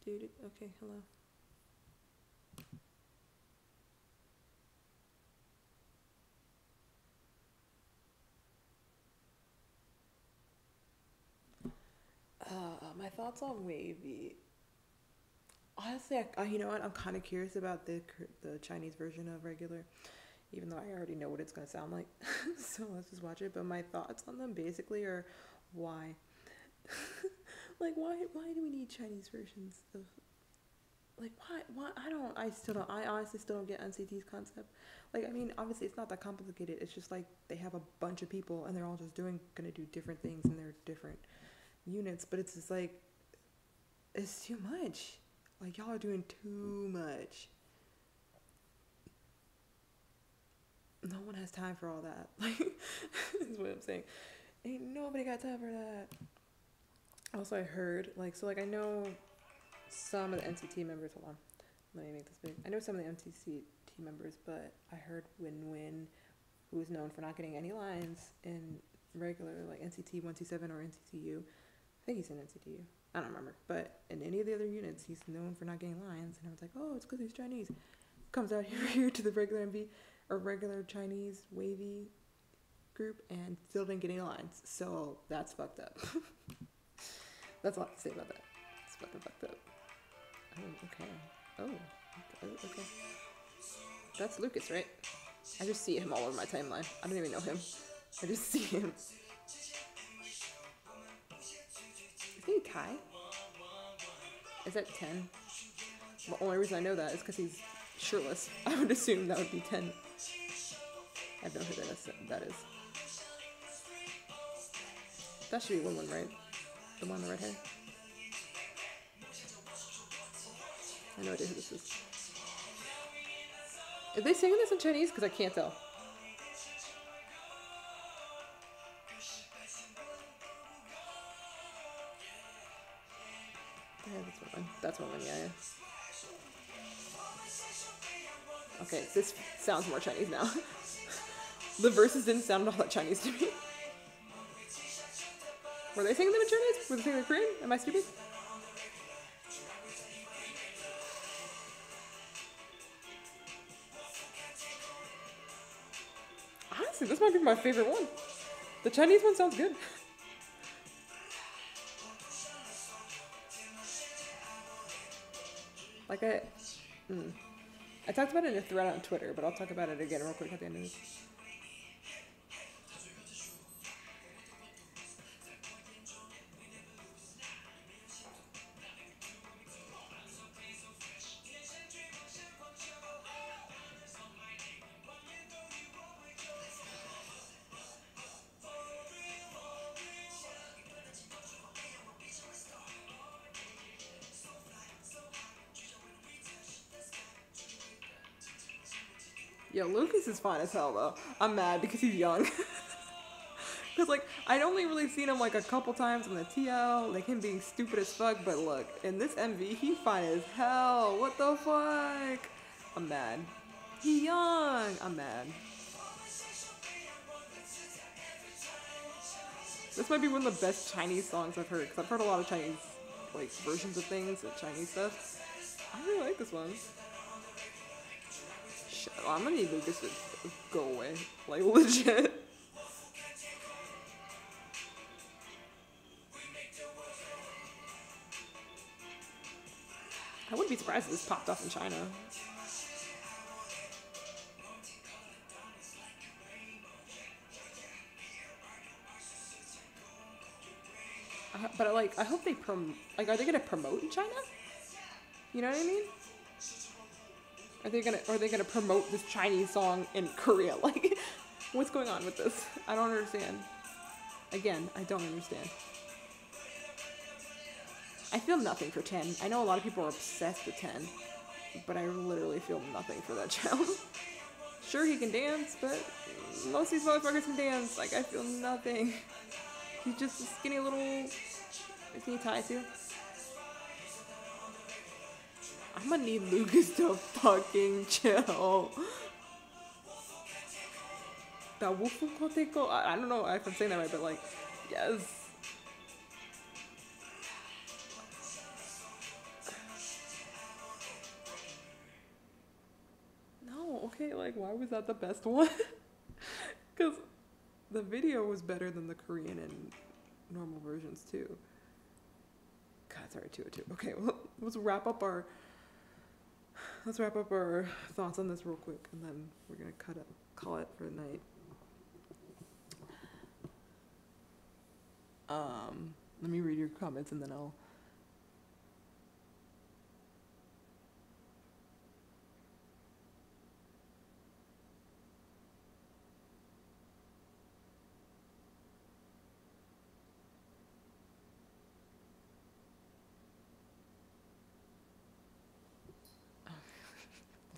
Dude, okay, hello. My thoughts on Wavy. Honestly, you know what? I'm kind of curious about the Chinese version of regular, even though I already know what it's gonna sound like. So let's just watch it. But my thoughts on them basically are why, like why do we need Chinese versions of like why I honestly still don't get NCT's concept. Like I mean, obviously it's not that complicated. It's just like they have a bunch of people and they're all just gonna do different things in their different units. But it's just like it's too much. Like y'all are doing too much. No one has time for all that. Like is what I'm saying. Ain't nobody got time for that. Also, I heard like so like I know some of the NCT members. Hold on, let me make this big. I know some of the NCT members, but I heard Win, who is known for not getting any lines in regular like NCT 127 or NCTU. I think he's in NCTU. I don't remember, but in any of the other units, he's known for not getting lines. And I was like, oh, it's because he's Chinese. Comes out here to the regular MV or regular Chinese wavy group and still didn't get any lines. So that's fucked up. That's all I have to say about that. It's fucking fucked up. Oh, okay. Oh, okay. That's Lucas, right? I just see him all over my timeline. I don't even know him. I just see him. Is he Thai? Is that 10? The only reason I know that is because he's shirtless. I would assume that would be 10. I have no idea who that is. That should be Win-Win, right? The one in the red hair? I have no idea who this is. Are they singing this in Chinese? Because I can't tell. Yeah, that's one, yeah. Okay, this sounds more Chinese now. The verses didn't sound all that Chinese to me. Were they singing them in Chinese? Were they singing in Korean? Am I stupid? Honestly, this might be my favorite one. The Chinese one sounds good. Like I talked about it in a thread on Twitter, but I'll talk about it again real quick at the end of this. Yo, Lucas is fine as hell though. I'm mad because he's young. Cause like I'd only really seen him like a couple times in the TL, like him being stupid as fuck. But look, in this MV, he fine as hell. What the fuck? I'm mad. He young. I'm mad. This might be one of the best Chinese songs I've heard. Cause I've heard a lot of Chinese like versions of things and Chinese stuff. I really like this one. I'm gonna need Lucas to go away. Like, legit. I wouldn't be surprised if this popped off in China. But like, I hope they are they gonna promote in China? You know what I mean? Are they gonna promote this Chinese song in Korea? Like, what's going on with this? I don't understand. Again, I don't understand. I feel nothing for 10. I know a lot of people are obsessed with 10, but I literally feel nothing for that child. Sure, he can dance, but most of these motherfuckers can dance. Like, I feel nothing. He's just a skinny little... Is he Thai too? I'm gonna need Lucas to fucking chill. I don't know if I'm saying that right, but like, yes. No, okay, like, why was that the best one? Because the video was better than the Korean and normal versions too. God, sorry, 202. Okay, well, let's wrap up our thoughts on this real quick, and then we're gonna call it for the night. Let me read your comments and then I'll...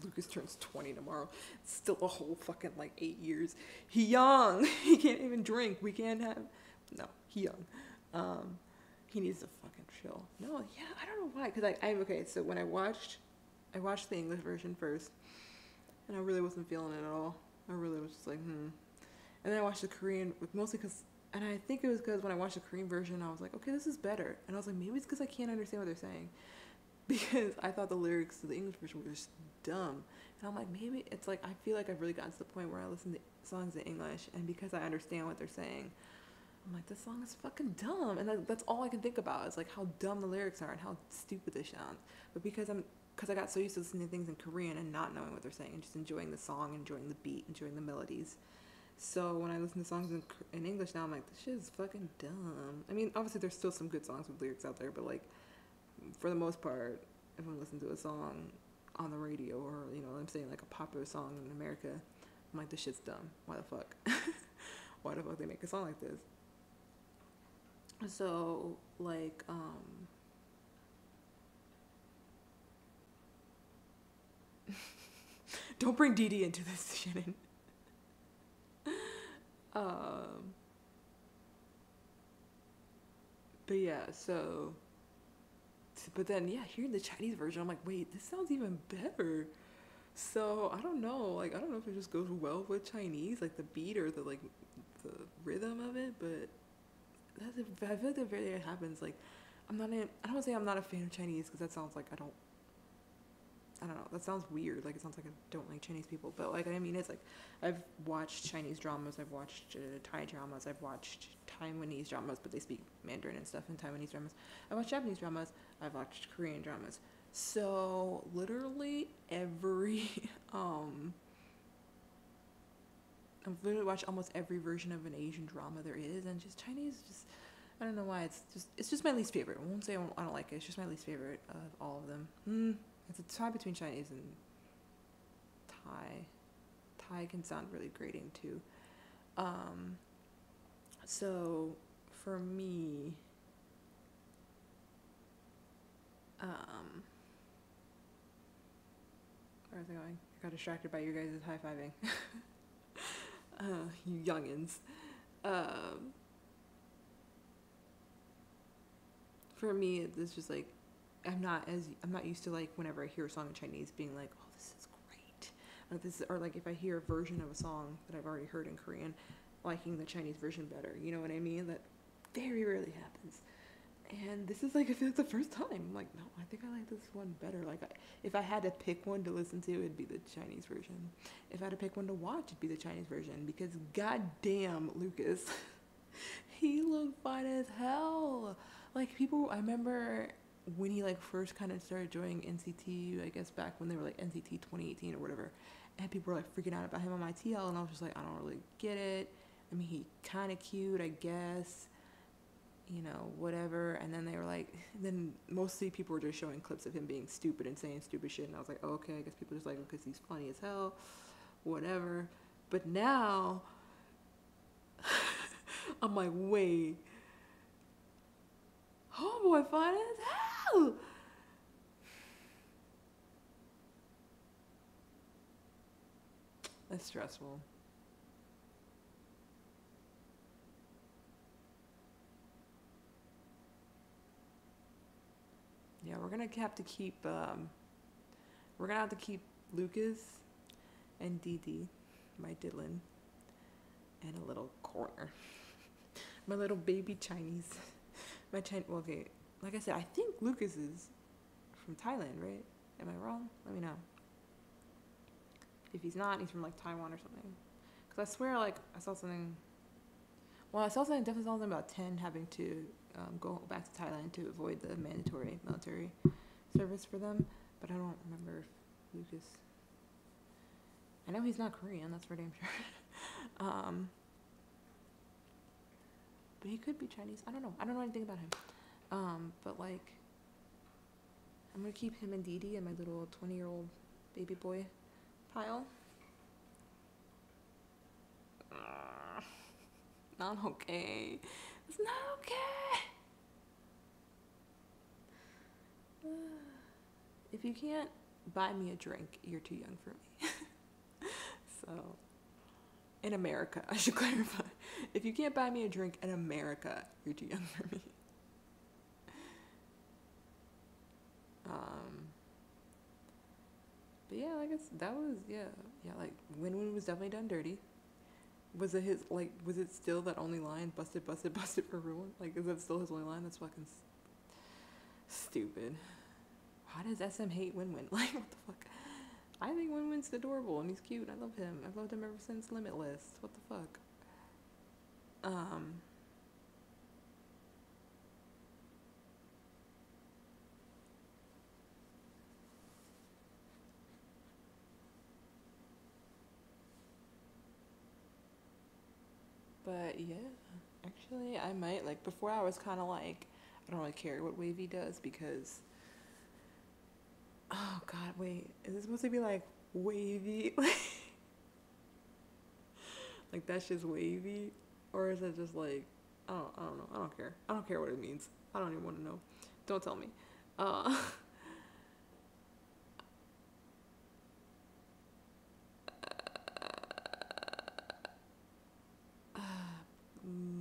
Lucas turns 20 tomorrow. It's still a whole fucking like 8 years. He young. He can't even drink. We can't have... No, he young. He needs to fucking chill. No, yeah, I don't know why. Because I'm okay. So when I watched the English version first, and I really wasn't feeling it at all. I really was just like, And then I watched the Korean, mostly because, and I think it was because when I watched the Korean version, I was like, okay, this is better. And I was like, maybe it's because I can't understand what they're saying. Because I thought the lyrics to the English version were just dumb. And I'm like, maybe it's like I feel like I've really gotten to the point where I listen to songs in English, and because I understand what they're saying, I'm like, this song is fucking dumb, and that's all I can think about is like how dumb the lyrics are and how stupid they sound. But because I got so used to listening to things in Korean and not knowing what they're saying and just enjoying the song, enjoying the beat, enjoying the melodies. So when I listen to songs in English now, I'm like, this shit is fucking dumb. I mean, obviously there's still some good songs with lyrics out there, but like for the most part, if I'm listening to a song on the radio or I'm saying like a popular song in America, I'm like, this shit's dumb. Why the fuck? Why the fuck they make a song like this? So like don't bring Dee Dee into this, Shannon. um but yeah, so but then yeah, hearing the Chinese version, I'm like, wait, this sounds even better. So I don't know, like I don't know if it just goes well with Chinese, like the beat or the like the rhythm of it, but I feel like that very happens. Like I don't want to say I'm not a fan of Chinese because that sounds like I don't know, that sounds weird. Like it sounds like I don't like Chinese people, but like I mean, it's like I've watched Chinese dramas, I've watched Thai dramas, I've watched Taiwanese dramas, but they speak Mandarin and stuff in Taiwanese dramas. I watched Japanese dramas, I've watched Korean dramas. So literally every I've literally watched almost every version of an Asian drama there is, and just Chinese, just I don't know why, it's just my least favorite. I won't say I don't like it. It's just my least favorite of all of them. It's a tie between Chinese and Thai. Thai can sound really grating too. So for me, where was I going? I got distracted by your guys' high-fiving. You youngins. For me, it's just like I'm not used to like whenever I hear a song in Chinese being like, oh, this is great. Or like if I hear a version of a song that I've already heard in Korean, liking the Chinese version better. You know what I mean? That very rarely happens. And this is like, I feel like the first time. I'm like, no, I think I like this one better. Like, if I had to pick one to listen to, it'd be the Chinese version. If I had to pick one to watch, it'd be the Chinese version. Because goddamn, Lucas, he looked fine as hell. Like people, I remember when he like first kind of started joining NCT, I guess back when they were like NCT 2018 or whatever, and people were like freaking out about him on my TL, and I was just like, I don't really get it. I mean, he kind of cute, I guess, whatever. And then they were like, then mostly people were just showing clips of him being stupid and saying stupid shit, and I was like, oh, okay, I guess people just like him because he's funny as hell, whatever. But now, I'm like, wait, homeboy fine as hell. That's stressful. Yeah, we're gonna have to keep Lucas and Dee Dee, my Dylan, in a little corner. My little baby Chinese. Well, okay, like I said, I think Lucas is from Thailand, right? Am I wrong? Let me know. If he's not, he's from like Taiwan or something. Because I swear, like, I saw something. Well, I saw something, definitely saw something about 10 having to go back to Thailand to avoid the mandatory military service for them. But I don't remember if Lucas. I know he's not Korean, that's for damn sure. But he could be Chinese. I don't know. I don't know anything about him. But like, I'm gonna keep him and Dee Dee in my little 20-year-old baby boy pile. Not okay. It's not okay. If you can't buy me a drink, you're too young for me. So, in America, I should clarify. If you can't buy me a drink in America, you're too young for me. But yeah, I guess that was, like, Win-Win was definitely done dirty. Was it still that only line, busted, busted, busted for everyone? Like, is that still his only line? That's fucking stupid. Why does SM hate Win-Win? Like, what the fuck? I think Win-Win's adorable and he's cute. I love him. I've loved him ever since Limitless. What the fuck? Um, but yeah, actually, I might like. Before I was kind of like, I don't really care what Wavy does because, oh god, wait, is this supposed to be like wavy? Like that's just wavy, or is it just like I don't know. I don't care. I don't care what it means. I don't even want to know. Don't tell me. Uh,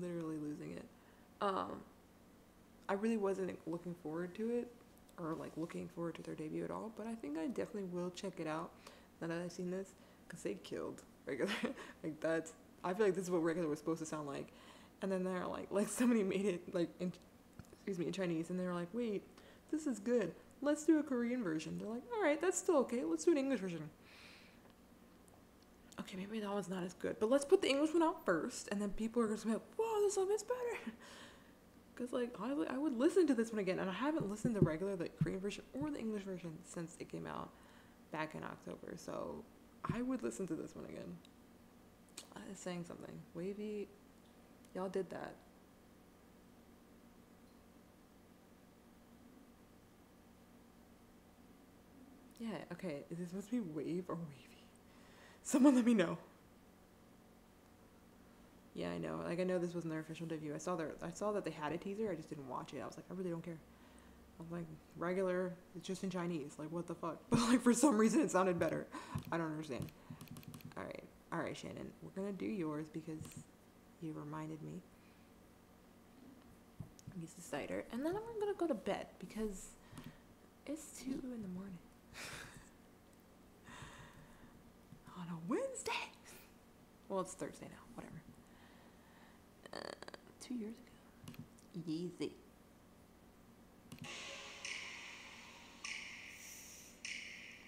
literally losing it. Um, I really wasn't looking forward to it, or like looking forward to their debut at all. But I think I definitely will check it out now that I've seen this, cause they killed regular. Like that's. I feel like this is what regular was supposed to sound like, and then they're like somebody made it like in, excuse me, in Chinese, and they're like, wait, this is good. Let's do a Korean version. They're like, all right, that's still okay. Let's do an English version. Okay, maybe that one's not as good, but let's put the English one out first, and then people are gonna be like, whoa, this song is better. Because like I would listen to this one again, and I haven't listened to the regular the Korean version or the English version since it came out back in October. So I would listen to this one again. It's saying something. Wavy, y'all did that. Yeah. Okay. Is this supposed to be wave or wavy? Someone let me know. Yeah, I know. Like I know this wasn't their official debut. I saw that they had a teaser. I just didn't watch it. I was like, I really don't care. I'm like, regular, it's just in Chinese. Like, what the fuck? But like, for some reason, it sounded better. I don't understand. All right, Shannon. We're gonna do yours because you reminded me. Use the cider, and then I'm gonna go to bed because it's 2 in the morning on a Wednesday. Well, it's Thursday now. Whatever. 2 years ago. Yeezy.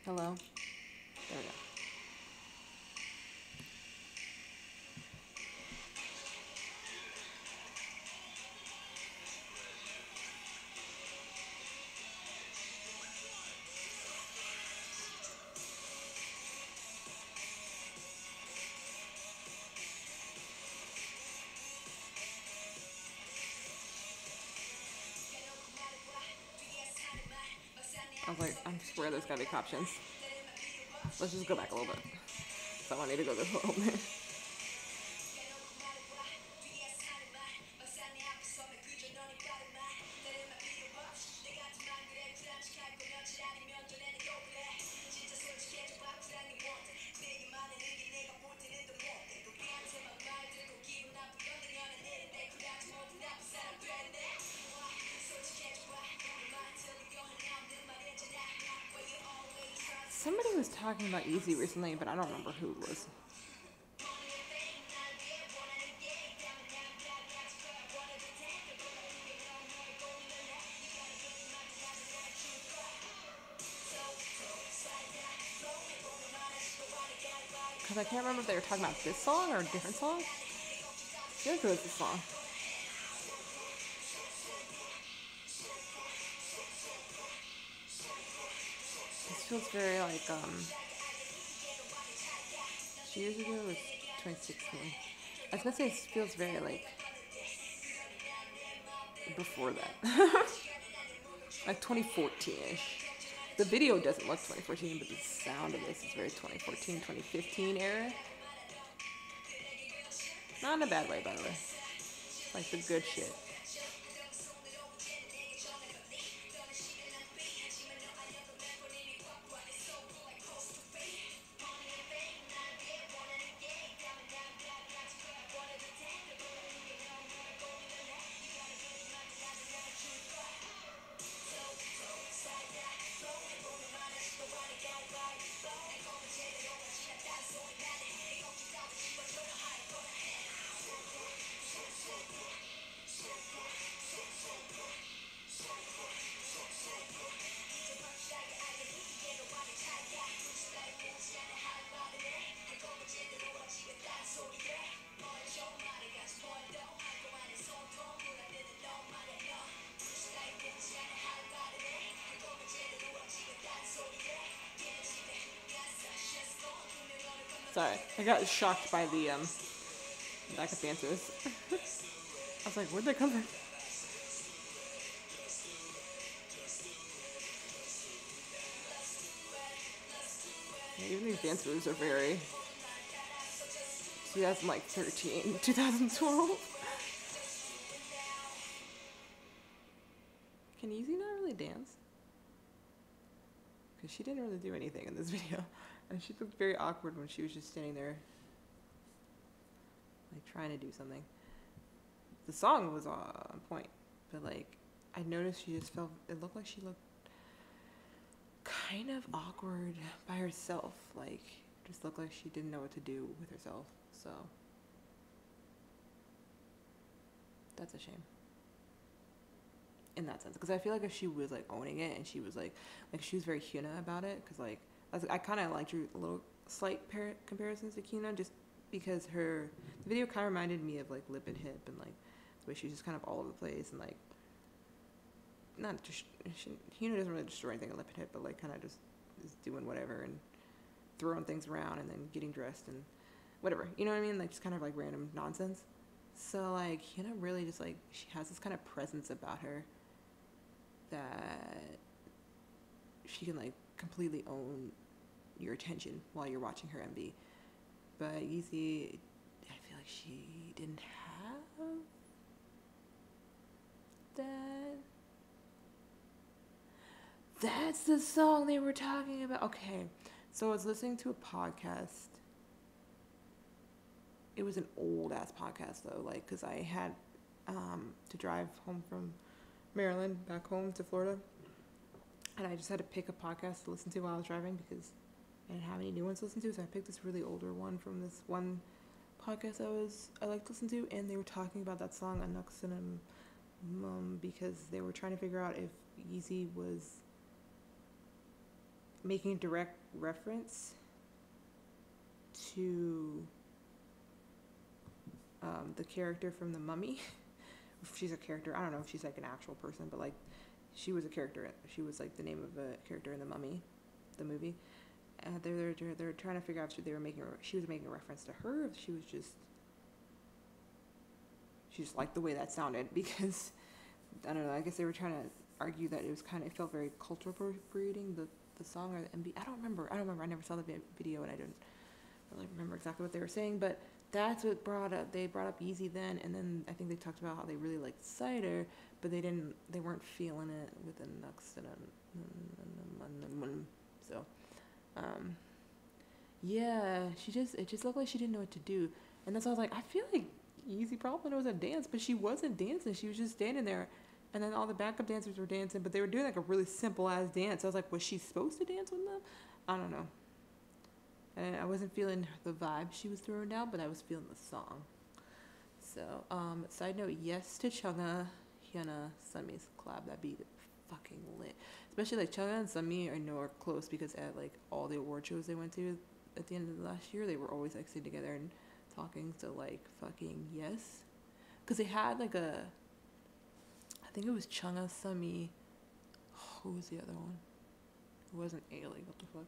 Hello. There we go. I was like, I swear there's gotta be captions. Let's just go back a little bit. Someone need to go this little bit. Somebody was talking about Easy recently, but I don't remember who it was. Because I can't remember if they were talking about this song or a different song. I feel like it was this song. This feels very like, 2 years ago was 2016. I was gonna say it feels very like before that. Like 2014-ish. The video doesn't look 2014, but the sound of this is very 2014, 2015 era. Not in a bad way, by the way. Like the good shit. Sorry, I got shocked by the backup dancers. I was like, where'd they come from? Yeah, even these dance moves are very 2013, 2012. Can Yeezy not really dance? Because she didn't really do anything in this video. And she looked very awkward when she was just standing there, like, trying to do something. The song was on point, but, like, I noticed she just felt, it looked like she looked kind of awkward by herself. Like, just looked like she didn't know what to do with herself. So, that's a shame. In that sense, because I feel like if she was like owning it and she was like she was very Hyuna about it, because like I kind of liked her little slight comparisons to Hyuna, just because the video kind of reminded me of like Lip and Hip, and like the way she's just kind of all over the place, and like not just Hyuna doesn't really destroy anything in Lip and Hip, but like kind of just is doing whatever and throwing things around and then getting dressed and whatever, you know what I mean, like just kind of like random nonsense. So like Hyuna really just like, she has this kind of presence about her that she can like completely own your attention while you're watching her MV. But Yeezy, I feel like she didn't have that. That's the song they were talking about. Okay, so I was listening to a podcast. It was an old ass podcast though, like, because I had to drive home from Maryland back home to Florida, and I just had to pick a podcast to listen to while I was driving because I didn't have any new ones to listen to. So I picked this really older one from this one podcast I liked to listen to, and they were talking about that song Anaksunam because they were trying to figure out if Yeezy was making a direct reference to the character from The Mummy. If she's a character, I don't know if she's like an actual person, but like she was a character. She was like the name of a character in The Mummy, the movie. And they're trying to figure out if she was making a reference to her, if she just liked the way that sounded, because I don't know. I guess they were trying to argue that it felt very cultural appropriating the song or the MV. I don't remember. I never saw the video, and I don't really remember exactly what they were saying, but that's what they brought up Yeezy then, and then I think they talked about how they really liked Cider, but they weren't feeling it with the Nux. So yeah, it just looked like she didn't know what to do, and that's why I was like, I feel like Yeezy probably knows how to dance, but she wasn't dancing. She was just standing there, and then all the backup dancers were dancing, but they were doing like a really simple ass dance. I was like, was she supposed to dance with them? I don't know. And I wasn't feeling the vibe she was throwing down, but I was feeling the song. So, side note, yes to Chungha, Hyuna, Sunmi's collab. That'd be fucking lit. Especially like Chungha and Sunmi are close because at like all the award shows they went to at the end of the last year, they were always like sitting together and talking. So like fucking yes, because they had like I think it was Chungha, Sunmi. Who was the other one? It wasn't Ailey. What the fuck?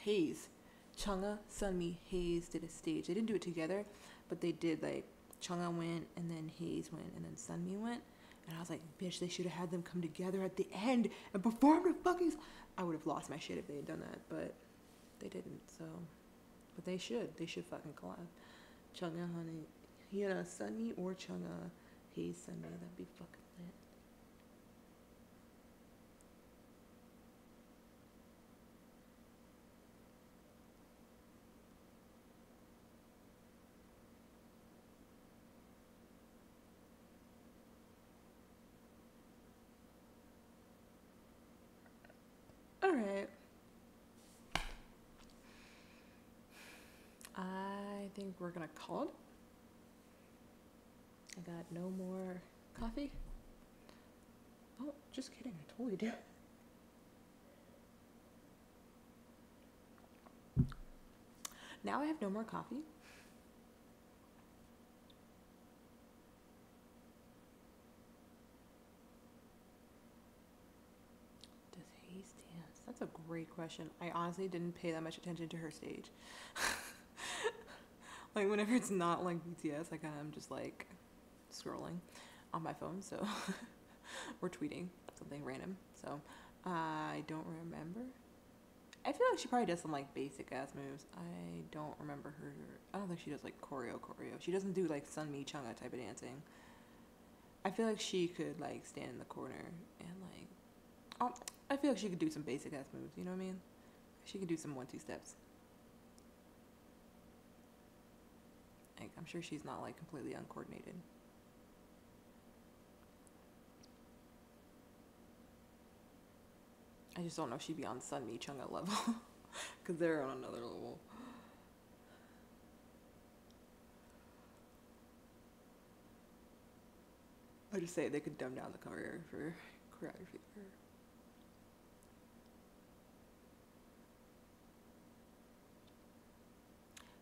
Haze. Chungha, Sunmi, Haze did a stage. They didn't do it together, but they did, like, Chungha went, and then Haze went, and then Sunmi went. And I was like, bitch, they should have had them come together at the end and perform the fucking song. I would have lost my shit if they had done that, but they didn't, so. But they should. They should fucking collab. Chungha, honey. Sunmi or Chungha, Haze, Sunmi. That'd be fucking lit. Alright. I think we're gonna call it. I got no more coffee. Oh, just kidding. I totally do. Now I have no more coffee. Does Haze dance? That's a great great question. I honestly didn't pay that much attention to her stage. Like whenever it's not like BTS, I kind of am just like scrolling on my phone, so or tweeting something random. So I don't remember. I feel like she probably does some like basic ass moves. I don't remember her. I don't think she does like choreo. She doesn't do like Sunmi Chunga type of dancing. I feel like she could like stand in the corner and like, oh, I feel like she could do some basic ass moves. You know what I mean? She could do some 1-2 steps. Like I'm sure she's not like completely uncoordinated. I just don't know if she'd be on Sunmi Chunga level because they're on another level. I just say they could dumb down the choreography.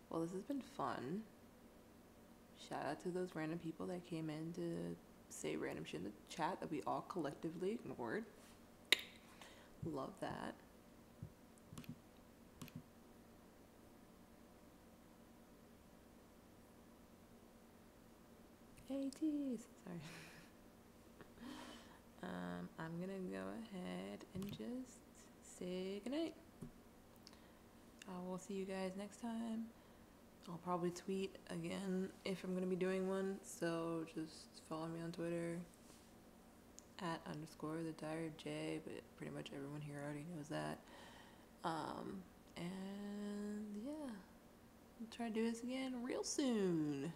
Well, this has been fun. Shout out to those random people that came in to say random shit in the chat that we all collectively ignored. Love that. ATs. Sorry. I'm gonna go ahead and just say goodnight. I will see you guys next time. I'll probably tweet again if I'm gonna be doing one, so just follow me on Twitter @_the_diary_of_J, but pretty much everyone here already knows that. And yeah, I'll try to do this again real soon.